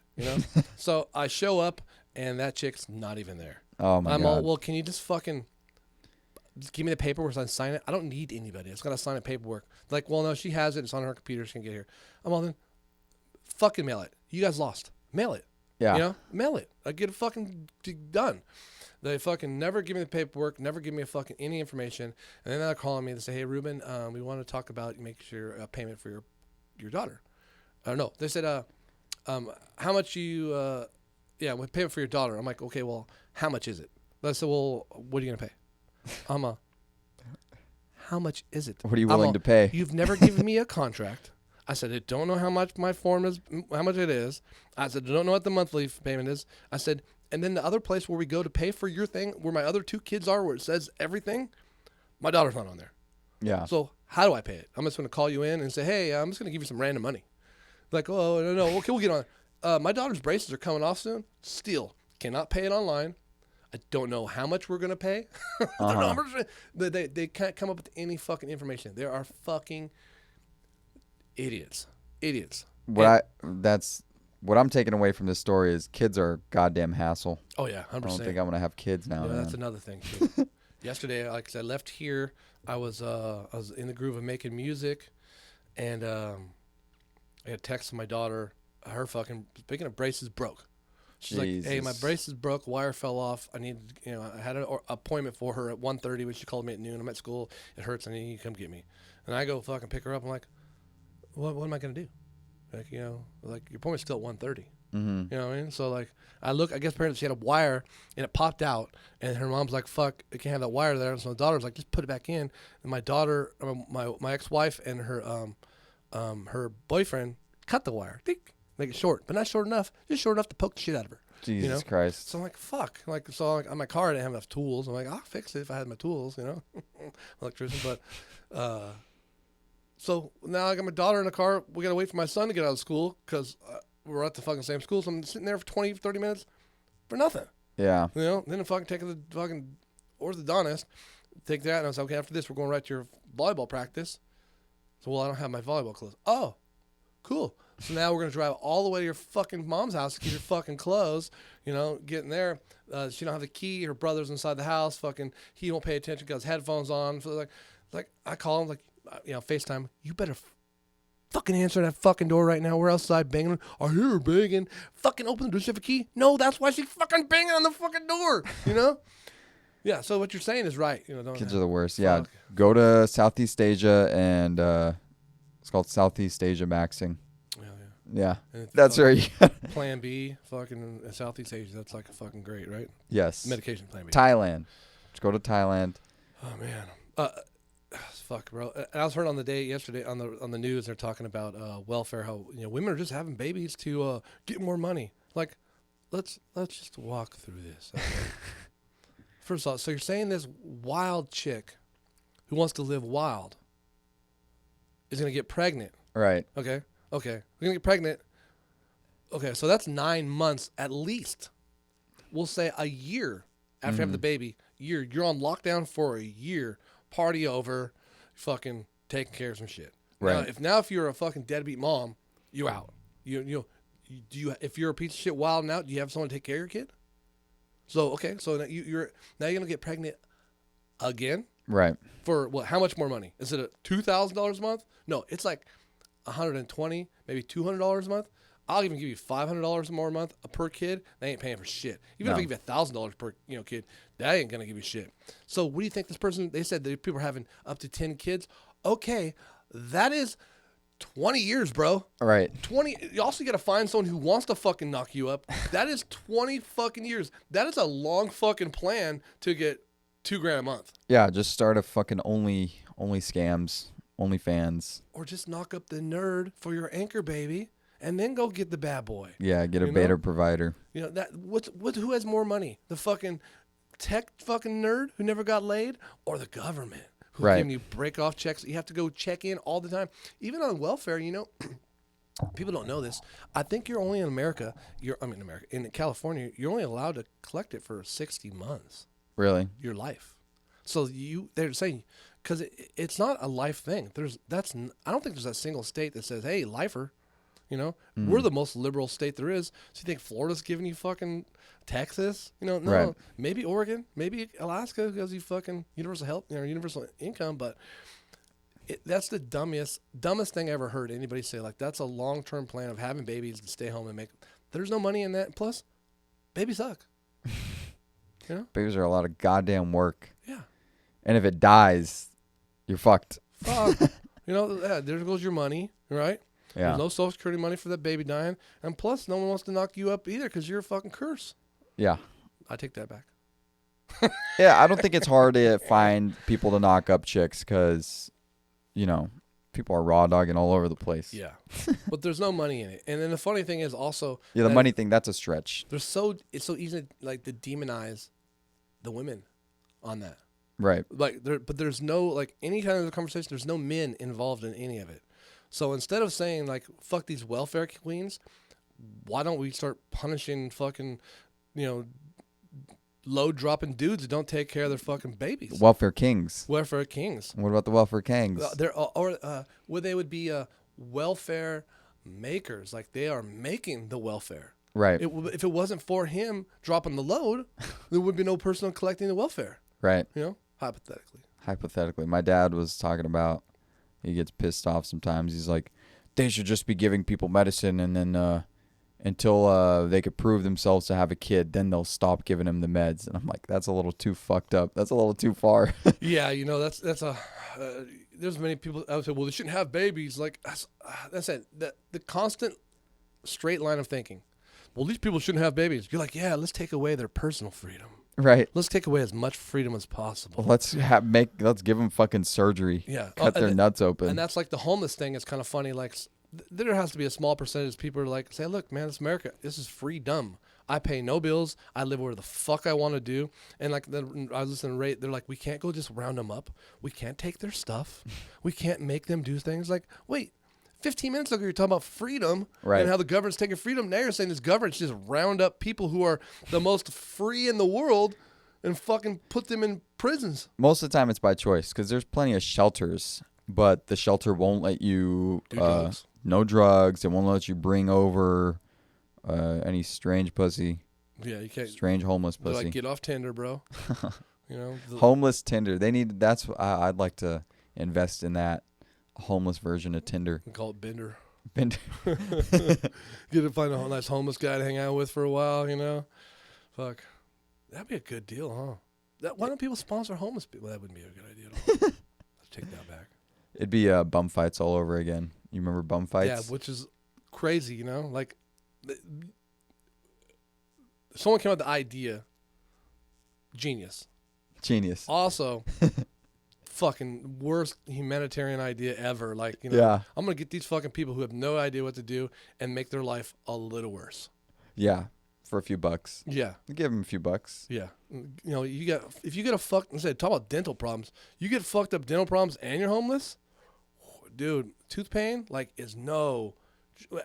So I show up, and that chick's not even there. Oh, my I'm God. all, well, can you just give me the paperwork so I sign it? I don't need anybody. I just got to sign the paperwork. They're like, well, no, she has it. It's on her computer. She can get here. I'm all, then fucking mail it. You guys lost. Mail it. Yeah. Mail it. I get it fucking done. They fucking never give me the paperwork, never give me any information. And then they're calling me and say, hey, Ruben, we want to talk about make sure a payment for your daughter. No, they said, how much you, with payment for your daughter. I'm like, okay, well, how much is it? They said, well, what are you going to pay? How much is it? What are you willing to pay? You've never given me a contract. I said, I don't know how much my form is, how much it is. I said, I don't know what the monthly payment is. I said, and then the other place where we go to pay for your thing, where my other 2 kids are, where it says everything, my daughter's not on there. Yeah. So how do I pay it? I'm just going to call you in and say, hey, I'm just going to give you some random money. Like, oh, no, okay, we'll get on it. My daughter's braces are coming off soon. Still, cannot pay it online. I don't know how much we're going to pay. The numbers, they can't come up with any fucking information. There are fucking idiots. What I'm taking away from this story is kids are a goddamn hassle. Oh, yeah, 100%. I don't think I'm going to have kids now. Yeah, that's another thing, too. Yesterday, like I said, I left here. I was in the groove of making music, and I had a text from my daughter. Her fucking, speaking of braces, broke. She's Jesus. like, hey, my braces broke. Wire fell off. I need, I had an appointment for her at 1:30 when she called me at noon. I'm at school. It hurts. I need you to come get me. And I go fucking pick her up. I'm like, what am I going to do? Like, your appointment's still at 1:30. Mm-hmm. You know what I mean? So, like, I guess apparently she had a wire, and it popped out, and her mom's like, fuck, I can't have that wire there. And so the daughter's like, just put it back in. And my daughter, my ex-wife and her boyfriend cut the wire. Make it short, but not short enough. Just short enough to poke the shit out of her. Jesus Christ. So I'm like, fuck. Like, so on my car, I didn't have enough tools. I'm like, I'll fix it if I had my tools, electrician. But, so now I got my daughter in the car. We got to wait for my son to get out of school because we're at the fucking same school. So I'm sitting there for 20, 30 minutes for nothing. Yeah. Then I'm fucking taking the fucking orthodontist, take that, and I was like, okay, after this, we're going right to your volleyball practice. So, well, I don't have my volleyball clothes. Oh, cool. So now we're going to drive all the way to your fucking mom's house to get your fucking clothes, getting there. She don't have the key. Her brother's inside the house. Fucking, he won't pay attention, got his headphones on. So like I call him, like, FaceTime. You better fucking answer that fucking door right now. We're outside banging. I hear her banging. Fucking open the door. Does she have a key? No, that's why she's fucking banging on the fucking door, Yeah, so what you're saying is right. Kids are the worst. Yeah, go to Southeast Asia, and it's called Southeast Asia Maxing. Yeah, that's right. Plan B, fucking Southeast Asia. That's like a fucking great, right? Yes. Medication Plan B. Thailand. Let's go to Thailand. Oh man, fuck, bro. I was heard on the day yesterday on the news. They're talking about welfare. How women are just having babies to get more money. Like, let's just walk through this. Okay? First of all, so you're saying this wild chick who wants to live wild is gonna get pregnant? Right. Okay. We're going to get pregnant. Okay, so that's 9 months at least. We'll say a year after having the baby. You're on lockdown for a year. Party over. Fucking taking care of some shit. Right. Now if you're a fucking deadbeat mom, you out. If you're a piece of shit wild and out, do you have someone to take care of your kid? So, okay, so now you're going to get pregnant again? Right. For what? How much more money? Is it a $2,000 a month? No, it's like $120, maybe $200 a month. I'll even give you $500 more a month per kid. They ain't paying for shit. Even if I give you $1,000 per kid, that ain't gonna give you shit. So what do you think this person? They said that people are having up to 10 kids. Okay, that is 20 years, bro. Right. 20. You also got to find someone who wants to fucking knock you up. That is 20 fucking years. That is a long fucking plan to get $2,000 a month. Yeah, just start a fucking only scams, OnlyFans. Or just knock up the nerd for your anchor baby, and then go get the bad boy. Yeah, get a beta provider. You know that who has more money? The fucking tech fucking nerd who never got laid, or the government who's Right. giving you break off checks? You have to go check in all the time. Even on welfare, you know, people don't know this. I think you're only in America. In California, you're only allowed to collect it for 60 months. Really? Your life. So they're saying, because it's not a life thing. I don't think there's a single state that says, hey, lifer. You know, we're the most liberal state there is. So you think Florida's giving you fucking Texas? You know, no. Right. Maybe Oregon, maybe Alaska gives you fucking universal health, universal income. But that's the dumbest thing I ever heard anybody say. Like, that's a long-term plan of having babies and stay home and make. There's no money in that. Plus, babies suck. You know? Babies are a lot of goddamn work. Yeah. And if it dies, you're fucked. Fuck. There goes your money, right? Yeah. There's no Social Security money for that baby dying. And plus, no one wants to knock you up either because you're a fucking curse. Yeah. I take that back. Yeah, I don't think it's hard to find people to knock up chicks because, people are raw dogging all over the place. Yeah. But there's no money in it. And then the funny thing is also... Yeah, the money thing, that's a stretch. It's so easy to demonize the women on that. Right. But there's no, any kind of conversation, there's no men involved in any of it. So instead of saying, fuck these welfare queens, why don't we start punishing fucking, load-dropping dudes that don't take care of their fucking babies? Welfare kings. Welfare kings. What about the welfare kings? They would be welfare makers. Like, they are making the welfare. Right. If it wasn't for him dropping the load, there would be no person collecting the welfare. Right. Hypothetically. My dad was talking about, he gets pissed off sometimes. He's like, they should just be giving people medicine and then until they could prove themselves to have a kid, then they'll stop giving them the meds. And I'm like, that's a little too fucked up. That's a little too far. Yeah, there's many people out there, well, they shouldn't have babies. Like, that's it. The constant straight line of thinking. Well, these people shouldn't have babies. You're like, yeah, let's take away their personal freedom. Right. Let's take away as much freedom as possible. Let's give them fucking surgery. Yeah. Cut their nuts open. And that's like the homeless thing. It's kind of funny. Like, there has to be a small percentage of people who say, look, man, it's America. This is freedom. I pay no bills. I live where the fuck I want to do. And I was listening to Ray. They're like, we can't go just round them up. We can't take their stuff. We can't make them do things. Like, wait, 15 minutes ago, you're talking about freedom and how the government's taking freedom. Now you're saying this government just round up people who are the most free in the world and fucking put them in prisons. Most of the time it's by choice because there's plenty of shelters, but the shelter won't let you do drugs. No drugs. It won't let you bring over any strange pussy. Yeah, you can't. Strange homeless pussy. Like, get off Tinder, bro. Homeless Tinder. That's I'd like to invest in that. A homeless version of Tinder. We call it Bender. Bender. Get to find a nice homeless guy to hang out with for a while, Fuck. That'd be a good deal, huh? Why don't people sponsor homeless people? That wouldn't be a good idea at all. Let's take that back. It'd be bum fights all over again. You remember bum fights? Yeah, which is crazy, Like, someone came up with the idea. Genius. Also, fucking worst humanitarian idea ever. Like, yeah. I'm going to get these fucking people who have no idea what to do and make their life a little worse. Yeah. For a few bucks. Yeah. Give them a few bucks. Yeah. If you get talk about dental problems, you get fucked up dental problems and you're homeless, dude, tooth pain, is no.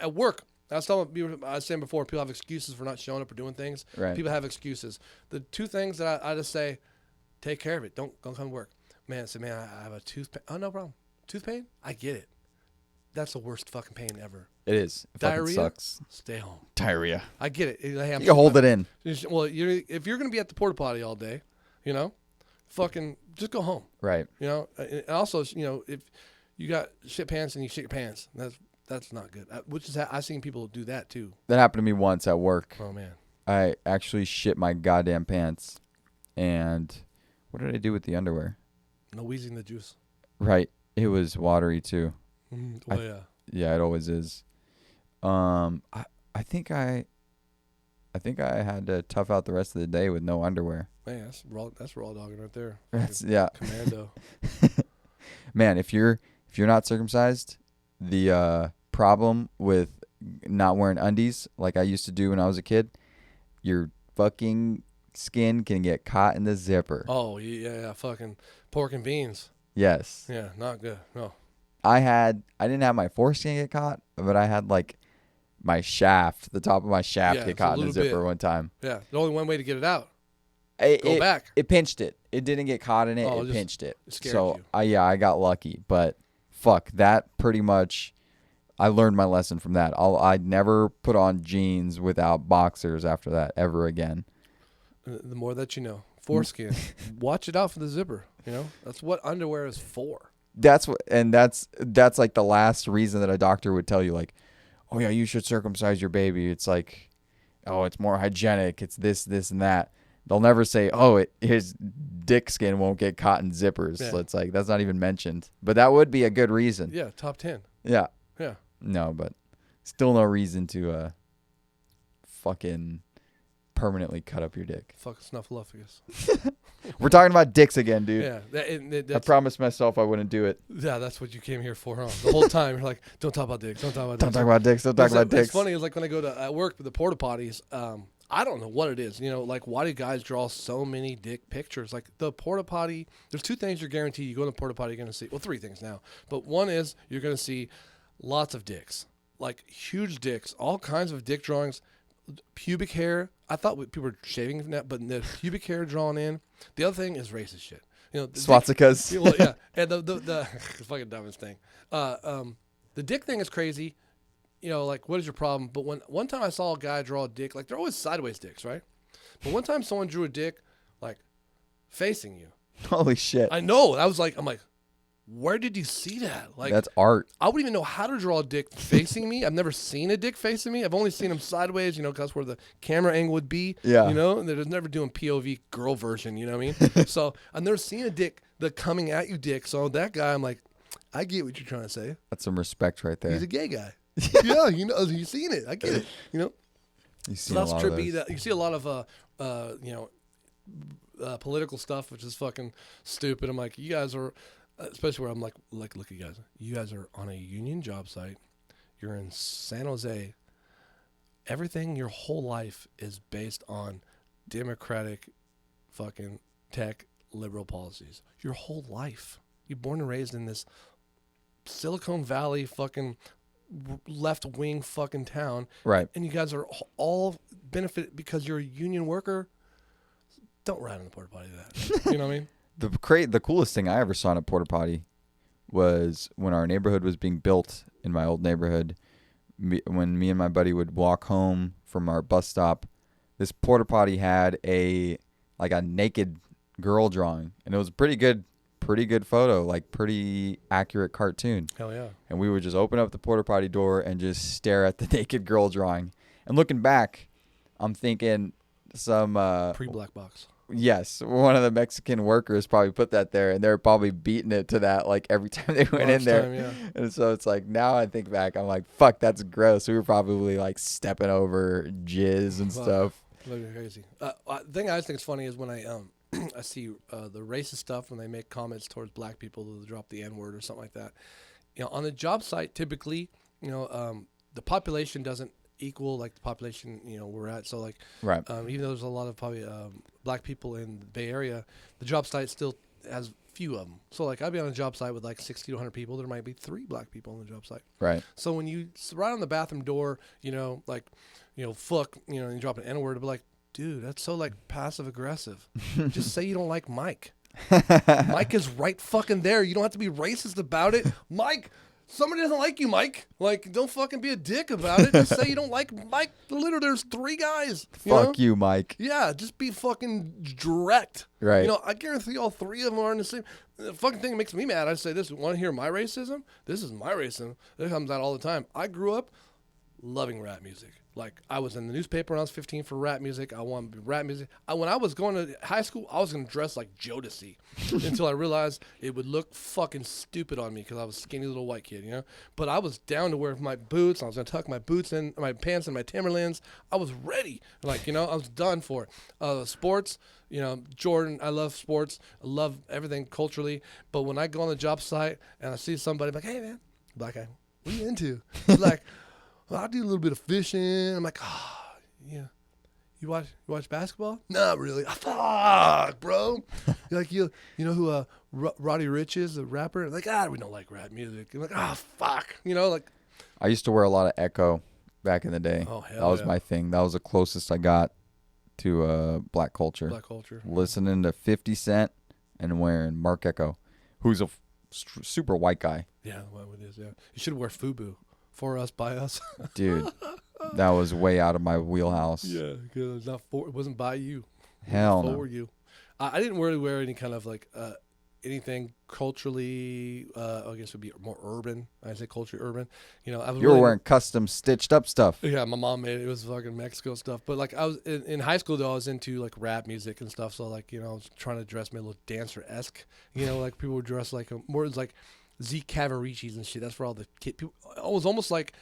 At work, I was saying before, people have excuses for not showing up or doing things. Right. People have excuses. The two things that I just say, take care of it. Don't come to work. Man, I have a tooth pain. Oh, no problem. Tooth pain? I get it. That's the worst fucking pain ever. It is. It Diarrhea? sucks. Stay home. Diarrhea. I get it. You can hold it in. Well, if you're going to be at the porta potty all day, fucking just go home. Right. And also, if you got shit pants and you shit your pants, that's not good. I've seen people do that too. That happened to me once at work. Oh man. I actually shit my goddamn pants. And what did I do with the underwear? No wheezing the juice. Right. It was watery too. Oh yeah. Yeah, it always is. I think I had to tough out the rest of the day with no underwear. Man, that's raw dogging right there. That's Fucking yeah. Commando. Man, if you're not circumcised, the problem with not wearing undies like I used to do when I was a kid, your fucking skin can get caught in the zipper. Oh yeah, fucking pork and beans. Yes. Yeah, not good. No. I didn't have my foreskin get caught, but I had like my shaft, the top of my shaft Yeah, get it's caught a in the little zipper bit. one time. Yeah, the only one way to get it out. Go back. It pinched it. It didn't get caught in it. Oh, It just pinched it. scared So you. I got lucky, but fuck that. Pretty much, I learned my lesson from that. I'd never put on jeans without boxers after that ever again. The more that you know. Foreskin. Watch it out for the zipper. You know, that's what underwear is for. That's like the last reason that a doctor would tell you, like, oh yeah, you should circumcise your baby. It's like, oh, it's more hygienic. It's this, and that. They'll never say, oh, his dick skin won't get caught in zippers. Yeah. So it's like, that's not even mentioned. But that would be a good reason. Yeah, top 10. Yeah. Yeah. No, but still no reason to fucking permanently cut up your dick. Fuck snuffleupagus. We're talking about dicks again, dude. Yeah, I promised myself I wouldn't do it. yeah, that's what you came here for, huh? The whole time you're like, don't talk about dicks, don't talk about Don't dicks. talk about dicks. Don't talk about dicks. It's funny. It's like when I go to at work with the porta potties. I don't know what it is. You know, like why do guys draw so many dick pictures? Like the porta potty. There's two things you're guaranteed. You go to the porta potty, you're gonna see. Well, three things now. But one is you're gonna see lots of dicks, like huge dicks, all kinds of dick drawings. Pubic hair. I thought people were shaving from that, but the pubic hair drawn in. The other thing is racist shit. You know, Swastikas. yeah, and the fucking dumbest thing. The dick thing is crazy. You know, like what is your problem? But one time I saw a guy draw a dick, like they're always sideways dicks, right? But one time someone drew a dick like facing you. Holy shit. I know. I'm like, where did you see that? Like that's art. I wouldn't even know how to draw a dick facing me. I've never seen a dick facing me. I've only seen them sideways, you know, because that's where the camera angle would be. Yeah. You know, and they're never doing POV girl version, you know what I mean? So I've never seen a dick, the coming at you dick. So that guy, I'm like, I get what you're trying to say. That's some respect right there. He's a gay guy. Yeah, you know, you've seen it. I get it. You know, You see so that's a lot of trippy. those. That you see a lot of you know, political stuff, which is fucking stupid. I'm like, you guys are, especially where I'm like, look, you guys are on a union job site. You're in San Jose. Everything your whole life is based on democratic, fucking tech liberal policies. Your whole life, you're born and raised in this Silicon Valley fucking left wing fucking town, Right. and you guys are all benefit because you're a union worker. Don't ride on the porta potty that. You know what I mean? The coolest thing I ever saw in a porta potty was when our neighborhood was being built in my old neighborhood. When me and my buddy would walk home from our bus stop, this porta potty had a naked girl drawing, and it was a pretty good photo, like pretty accurate cartoon. Hell yeah. And we would just open up the porta potty door and just stare at the naked girl drawing. And looking back, I'm thinking some Pre-black box. yes, one of the Mexican workers probably put that there, and they're probably beating it to that like every time they went in there. Yeah. And so it's like now I think back, I'm like, fuck, that's gross. We were probably like stepping over jizz and stuff. Looking crazy. The thing I think is funny is when I I see the racist stuff when they make comments towards black people, they'll drop the N-word or something like that. You know, on a job site, typically, you know, the population doesn't equal like the population, you know, we're at. So like, Right. Even though there's a lot of probably black people in the Bay Area, the job site still has few of them. So like I'd be on a job site with like 60 to 100 people. There might be 3 black people on the job site. Right. So when you right on the bathroom door, you know, like, you know, fuck, you know, and you drop an N-word, it'll be like, dude, that's so like passive aggressive. Just say you don't like Mike. Mike is right fucking there. You don't have to be racist about it. Mike, somebody doesn't like you, Mike. Like, don't fucking be a dick about it. Just say you don't like Mike. Literally, there's 3 guys. Fuck you, Mike. Yeah, just be fucking direct. Right. You know, I guarantee all 3 of them are in the same. The fucking thing that makes me mad, I say this, want to hear my racism? This is my racism. It comes out all the time. I grew up loving rap music. Like, I was in the newspaper when I was 15 for rap music. I wanted to be rap music. When I was going to high school, I was going to dress like Jodeci until I realized it would look fucking stupid on me because I was a skinny little white kid, you know? But I was down to wear my boots. I was going to tuck my boots in, my pants in my Timberlands. I was ready. Like, you know, I was done for it. Sports, you know, Jordan, I love sports. I love everything culturally. But when I go on the job site and I see somebody, I'm like, hey, man, black guy, what are you into? He's like, well, I do a little bit of fishing. I'm like, yeah. You watch basketball? Not really. Fuck, bro. Like you know who Roddy Ricch is, the rapper? Like, we don't like rap music. I'm like, fuck. You know, like. I used to wear a lot of Echo back in the day. Oh, hell that was yeah. my thing. That was the closest I got to black culture. Black culture. Listening to 50 Cent and wearing Mark Echo, who's a super white guy. Yeah, well, it is, yeah. You should wear FUBU. For us, by us. Dude, that was way out of my wheelhouse. Yeah, because it wasn't by you. Hell no. For you. I didn't really wear any kind of like anything culturally. I guess would be more urban. I say culturally urban. You know, I was. You were wearing custom stitched up stuff. Yeah, my mom made it. It was fucking Mexico stuff. But like I was in high school though, I was into like rap music and stuff. So like, you know, I was trying to dress me a little dancer-esque. You know, like people would dress like more like Zeke Cavaricci's and shit. That's for all the kid people. It was almost like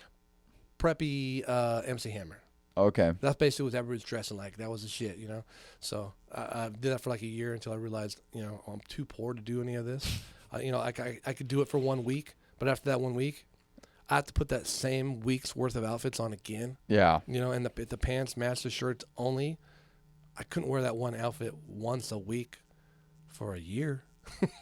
preppy MC Hammer. Okay. That's basically what everybody's dressing like. That was the shit, you know. So I did that for like a year until I realized, you know, I'm too poor to do any of this. You know, I could do it for 1 week, but after that 1 week, I have to put that same week's worth of outfits on again. Yeah. You know, and the pants match the shirts only. I couldn't wear that one outfit once a week for a year.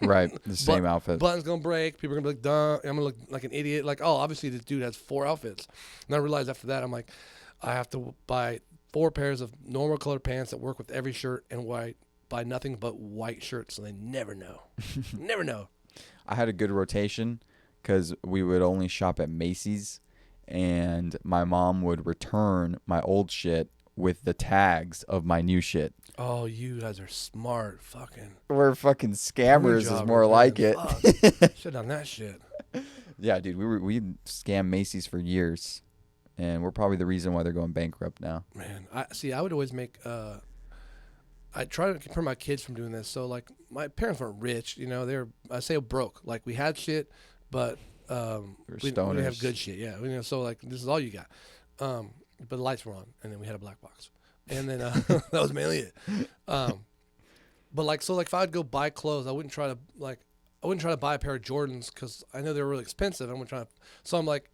Right. The same outfit. Button's going to break. People are going to be like, duh. I'm going to look like an idiot. Like, oh, obviously this dude has 4 outfits. And I realized after that, I'm like, I have to buy 4 pairs of normal colored pants that work with every shirt and buy nothing but white shirts so they never know. Never know. I had a good rotation because we would only shop at Macy's, and my mom would return my old shit with the tags of my new shit. Oh, you guys are smart. We're fucking scammers is more man. like it. Should have done that shit. Yeah, dude, we scammed Macy's for years, and we're probably the reason why they're going bankrupt now. Man, I would always make I try to deter my kids from doing this. So like my parents weren't rich, you know, I say broke. Like we had shit, but we didn't have good shit. Yeah, you know, so like this is all you got. But the lights were on, and then we had a black box, and then that was mainly it. But like so, like if I'd go buy clothes, I wouldn't try to buy a pair of Jordans because I know they were really expensive. So I'm like,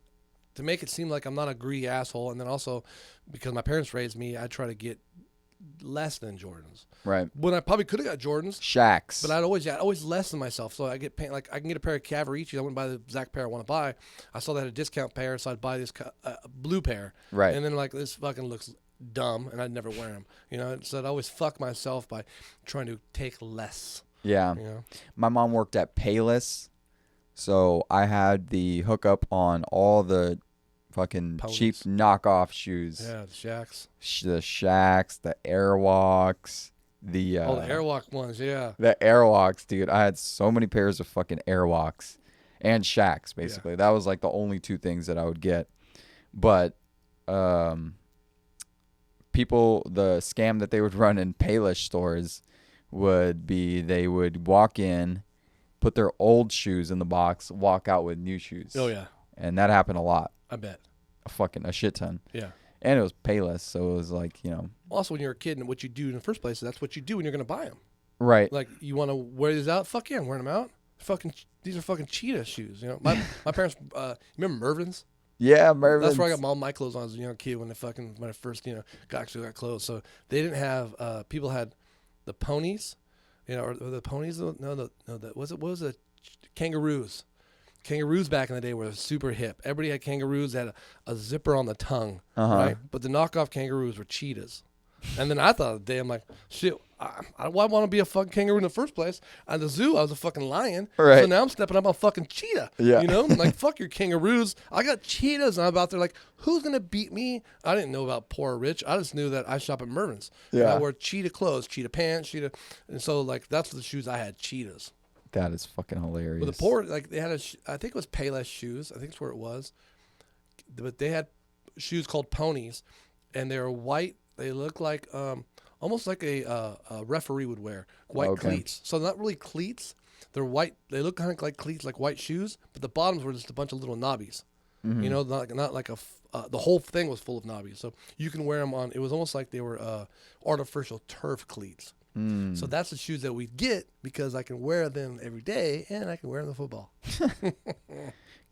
to make it seem like I'm not a greedy asshole, and then also because my parents raised me, I try to get less than Jordans. Right. When I probably could have got Jordans. Shaqs. But I'd always less than myself. So I get like I can get a pair of Cavaricci's. I wouldn't buy the exact pair I want to buy. I saw that at a discount pair, so I'd buy this blue pair. Right. And then like this fucking looks dumb, and I'd never wear them. You know, so I'd always fuck myself by trying to take less. Yeah. You know? My mom worked at Payless, so I had the hookup on all the fucking Ponies. cheap knockoff shoes. Yeah, the Shaqs. The Shaqs, the Airwalks, the The Airwalk ones, yeah. The Airwalks, dude. I had so many pairs of fucking Airwalks and Shaqs, basically. Yeah. That was like the only 2 things that I would get. But people, the scam that they would run in Payless stores would be they would walk in, put their old shoes in the box, walk out with new shoes. Oh, yeah. And that happened a lot. I bet. A shit ton. Yeah. And it was Payless, so it was like, you know. Also, when you're a kid, and what you do in the first place, that's what you do when you're going to buy them. Right. Like, you want to wear these out? Fuck yeah, I'm wearing them out. These are fucking cheetah shoes. You know, my parents. Remember Mervyn's? Yeah, Mervyn's. That's where I got all my clothes on as a young kid when I first got clothes. So they didn't have. People had the ponies, you know, or the ponies. No, what was it? Kangaroos. Kangaroos back in the day were super hip. Everybody had kangaroos that had a zipper on the tongue, right? But the knockoff kangaroos were cheetahs. And then I thought of the day, I'm like, shit, why want to be a fucking kangaroo in the first place? At the zoo, I was a fucking lion. Right. So now I'm stepping up on fucking cheetah. Yeah. You know? Like, fuck your kangaroos. I got cheetahs, and I'm out there like, who's going to beat me? I didn't know about poor or rich. I just knew that I shop at Mervyn's. Yeah. And I wore cheetah clothes, cheetah pants, cheetah. And so, like, that's the shoes I had, cheetahs. That is fucking hilarious. But the poor, like, they had I think it was Payless shoes. I think that's where it was. But they had shoes called ponies, and they're white. They look like almost like a referee would wear, white cleats. So not really cleats. They're white. They look kind of like cleats, like white shoes, but the bottoms were just a bunch of little knobbies. Mm-hmm. You know, not like the whole thing was full of knobbies. So you can wear them on. It was almost like they were artificial turf cleats. So that's the shoes that we get because I can wear them every day and I can wear them to football.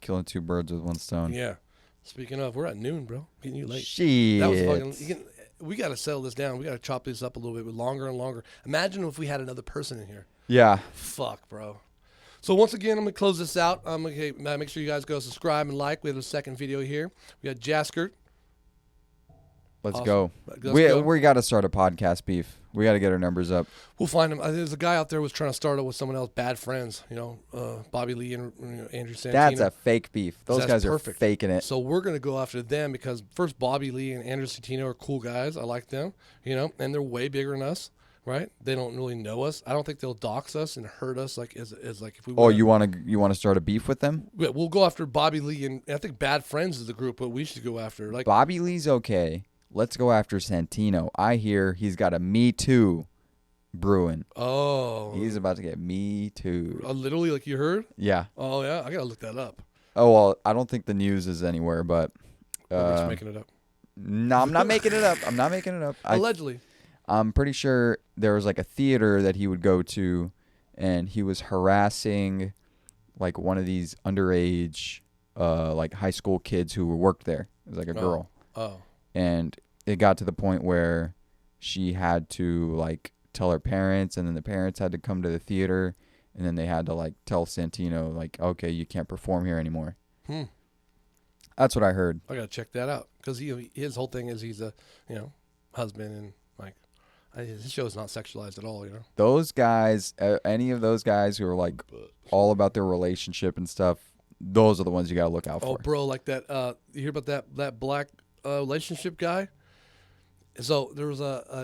Killing two birds with one stone. Yeah. Speaking of, we're at noon, bro. Getting you late. Shit. That was fucking. We got to settle this down. We got to chop this up a little bit longer and longer. Imagine if we had another person in here. Yeah. Fuck, bro. So once again, I'm going to close this out. Okay, make sure you guys go subscribe and like. We have a second video here. We got Jasker. Let's Awesome. go. We got to start a podcast beef. We got to get our numbers up. We'll find him. There's a guy out there who was trying to start it with someone else, bad friends, Bobby Lee and Andrew Santino. That's a fake beef. Those guys are faking it. So we're going to go after them because first, Bobby Lee and Andrew Santino are cool guys. I like them, and they're way bigger than us, right? They don't really know us. I don't think they'll dox us and hurt us like as like if we. Oh, you want to start a beef with them? Yeah, we'll go after Bobby Lee and I think Bad Friends is the group, but we should go after like Bobby Lee's okay. Let's go after Santino. I hear he's got a Me Too brewing. Oh. He's about to get Me Too. Literally, like you heard? Yeah. Oh, yeah? I got to look that up. Oh, well, I don't think the news is anywhere, but... We're just making it up. No, I'm not making it up. I'm not making it up. Allegedly. I'm pretty sure there was like a theater that he would go to, and he was harassing like one of these underage like high school kids who worked there. It was like a girl. Oh. And it got to the point where she had to like tell her parents, and then the parents had to come to the theater, and then they had to like tell Santino like, okay, you can't perform here anymore. That's what I heard. I gotta check that out because his whole thing is he's a husband and like his show is not sexualized at all. Those guys, any of those guys who are like all about their relationship and stuff, those are the ones you gotta look out for. Oh, bro, like that. You hear about that black relationship guy? So there was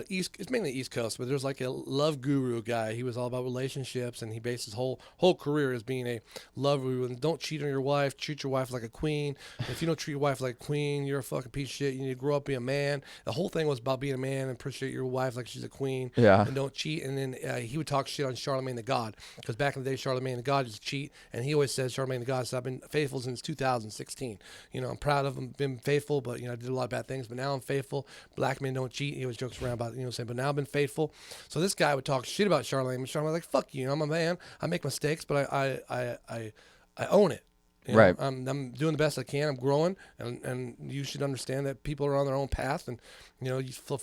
it's mainly East Coast, but there's like a love guru guy. He was all about relationships, and he based his whole career as being a love guru. And don't cheat on your wife. Treat your wife like a queen. If you don't treat your wife like a queen, you're a fucking piece of shit. You need to grow up, be a man. The whole thing was about being a man and appreciate your wife like she's a queen. Yeah. And don't cheat. And then he would talk shit on Charlemagne the God, because back in the day, Charlemagne the God used to cheat, and he always says Charlemagne the God said, I've been faithful since 2016. I'm proud of him, been faithful, but I did a lot of bad things, but now I'm faithful. Black men don't cheat. He always jokes around about it, but now I've been faithful. So this guy would talk shit about Charlemagne, and Charlemagne was like, fuck you, I'm a man. I make mistakes, but I own it. Right. I'm doing the best I can. I'm growing, and you should understand that people are on their own path, and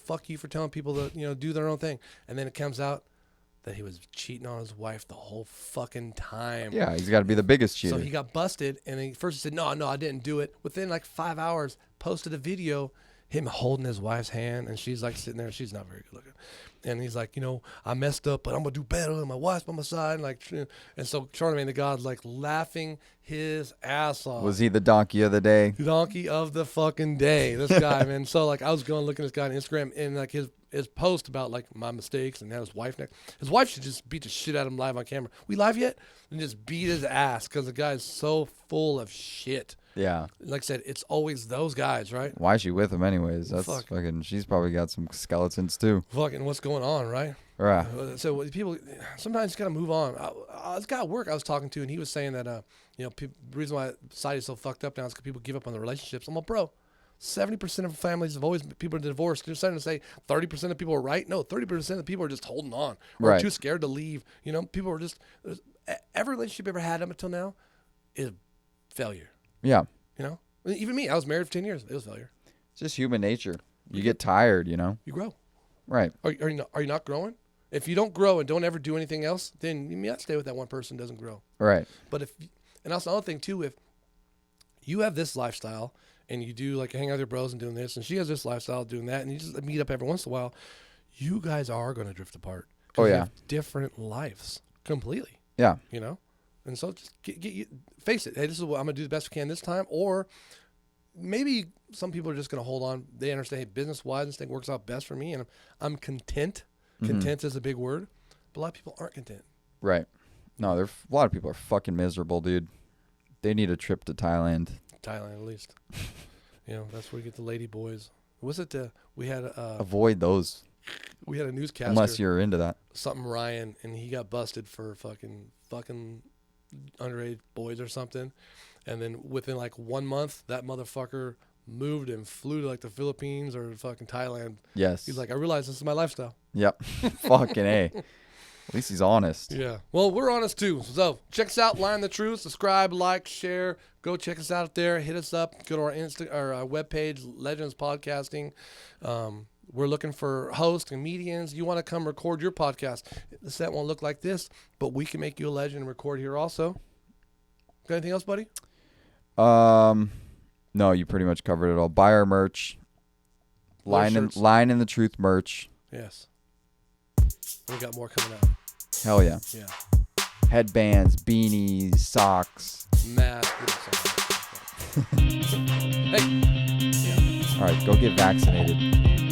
fuck you for telling people to do their own thing. And then it comes out that he was cheating on his wife the whole fucking time. Yeah, he's got to be the biggest cheater. So he got busted, and he first said, no, I didn't do it. Within like 5 hours, posted a video, him holding his wife's hand, and she's like sitting there. She's not very good looking. And he's like, I messed up, but I'm going to do better. And my wife's by my side. And so Charlemagne the God's like laughing his ass off. Was he the donkey of the day? Donkey of the fucking day. This guy, man. So like I was going to look at this guy on Instagram, and like his post about like my mistakes and now his wife next. His wife should just beat the shit out of him live on camera. We live yet? And just beat his ass because the guy's so full of shit. Yeah. Like I said, it's always those guys, right? Why is she with him anyways? That's fucking, she's probably got some skeletons too. Fucking what's going on, right? Right. So people, sometimes you got to move on. This guy at work I was talking to, and he was saying that, the reason why society is so fucked up now is because people give up on their relationships. I'm like, bro, 70% of families have always, people are divorced. They're starting to say 30% of people are right. No, 30% of people are just holding on or too scared to leave. People are just, every relationship you ever had up until now is failure. Yeah. Even me, I was married for 10 years. It was failure. It's just human nature. You get tired, You grow. Right. Are you not growing? If you don't grow and don't ever do anything else, then you may not stay with that one person who doesn't grow. Right. But and that's another thing too, if you have this lifestyle and you do like hang out with your bros and doing this, and she has this lifestyle doing that, and you just meet up every once in a while, you guys are going to drift apart. Oh, yeah. You have different lives completely. Yeah. And so just face it. Hey, this is what I'm going to do the best I can this time. Or maybe some people are just going to hold on. They understand, hey, business-wise, this thing works out best for me, and I'm content. Mm-hmm. Content is a big word. But a lot of people aren't content. Right. No, a lot of people are fucking miserable, dude. They need a trip to Thailand. Thailand, at least. You know, that's where you get the lady boys. Was it we had Avoid those we had a newscaster, unless you're into that. something Ryan, and he got busted for fucking underage boys or something. And then within like 1 month, that motherfucker moved and flew to like the Philippines or fucking Thailand. Yes. He's like, I realize this is my lifestyle. Yep. Fucking A. At least he's honest. Yeah. Well, we're honest too. So check us out, Line the Truth. Subscribe, like, share. Go check us out there. Hit us up. Go to our our webpage, Legends Podcasting. We're looking for hosts, comedians. You want to come record your podcast. The set won't look like this, but we can make you a legend and record here also. Got anything else, buddy? No, you pretty much covered it all. Buy our merch. Line in the Truth merch. Yes. We got more coming out. Hell yeah. Yeah. Headbands, beanies, socks. Mask. Hey. Yeah. All right, go get vaccinated.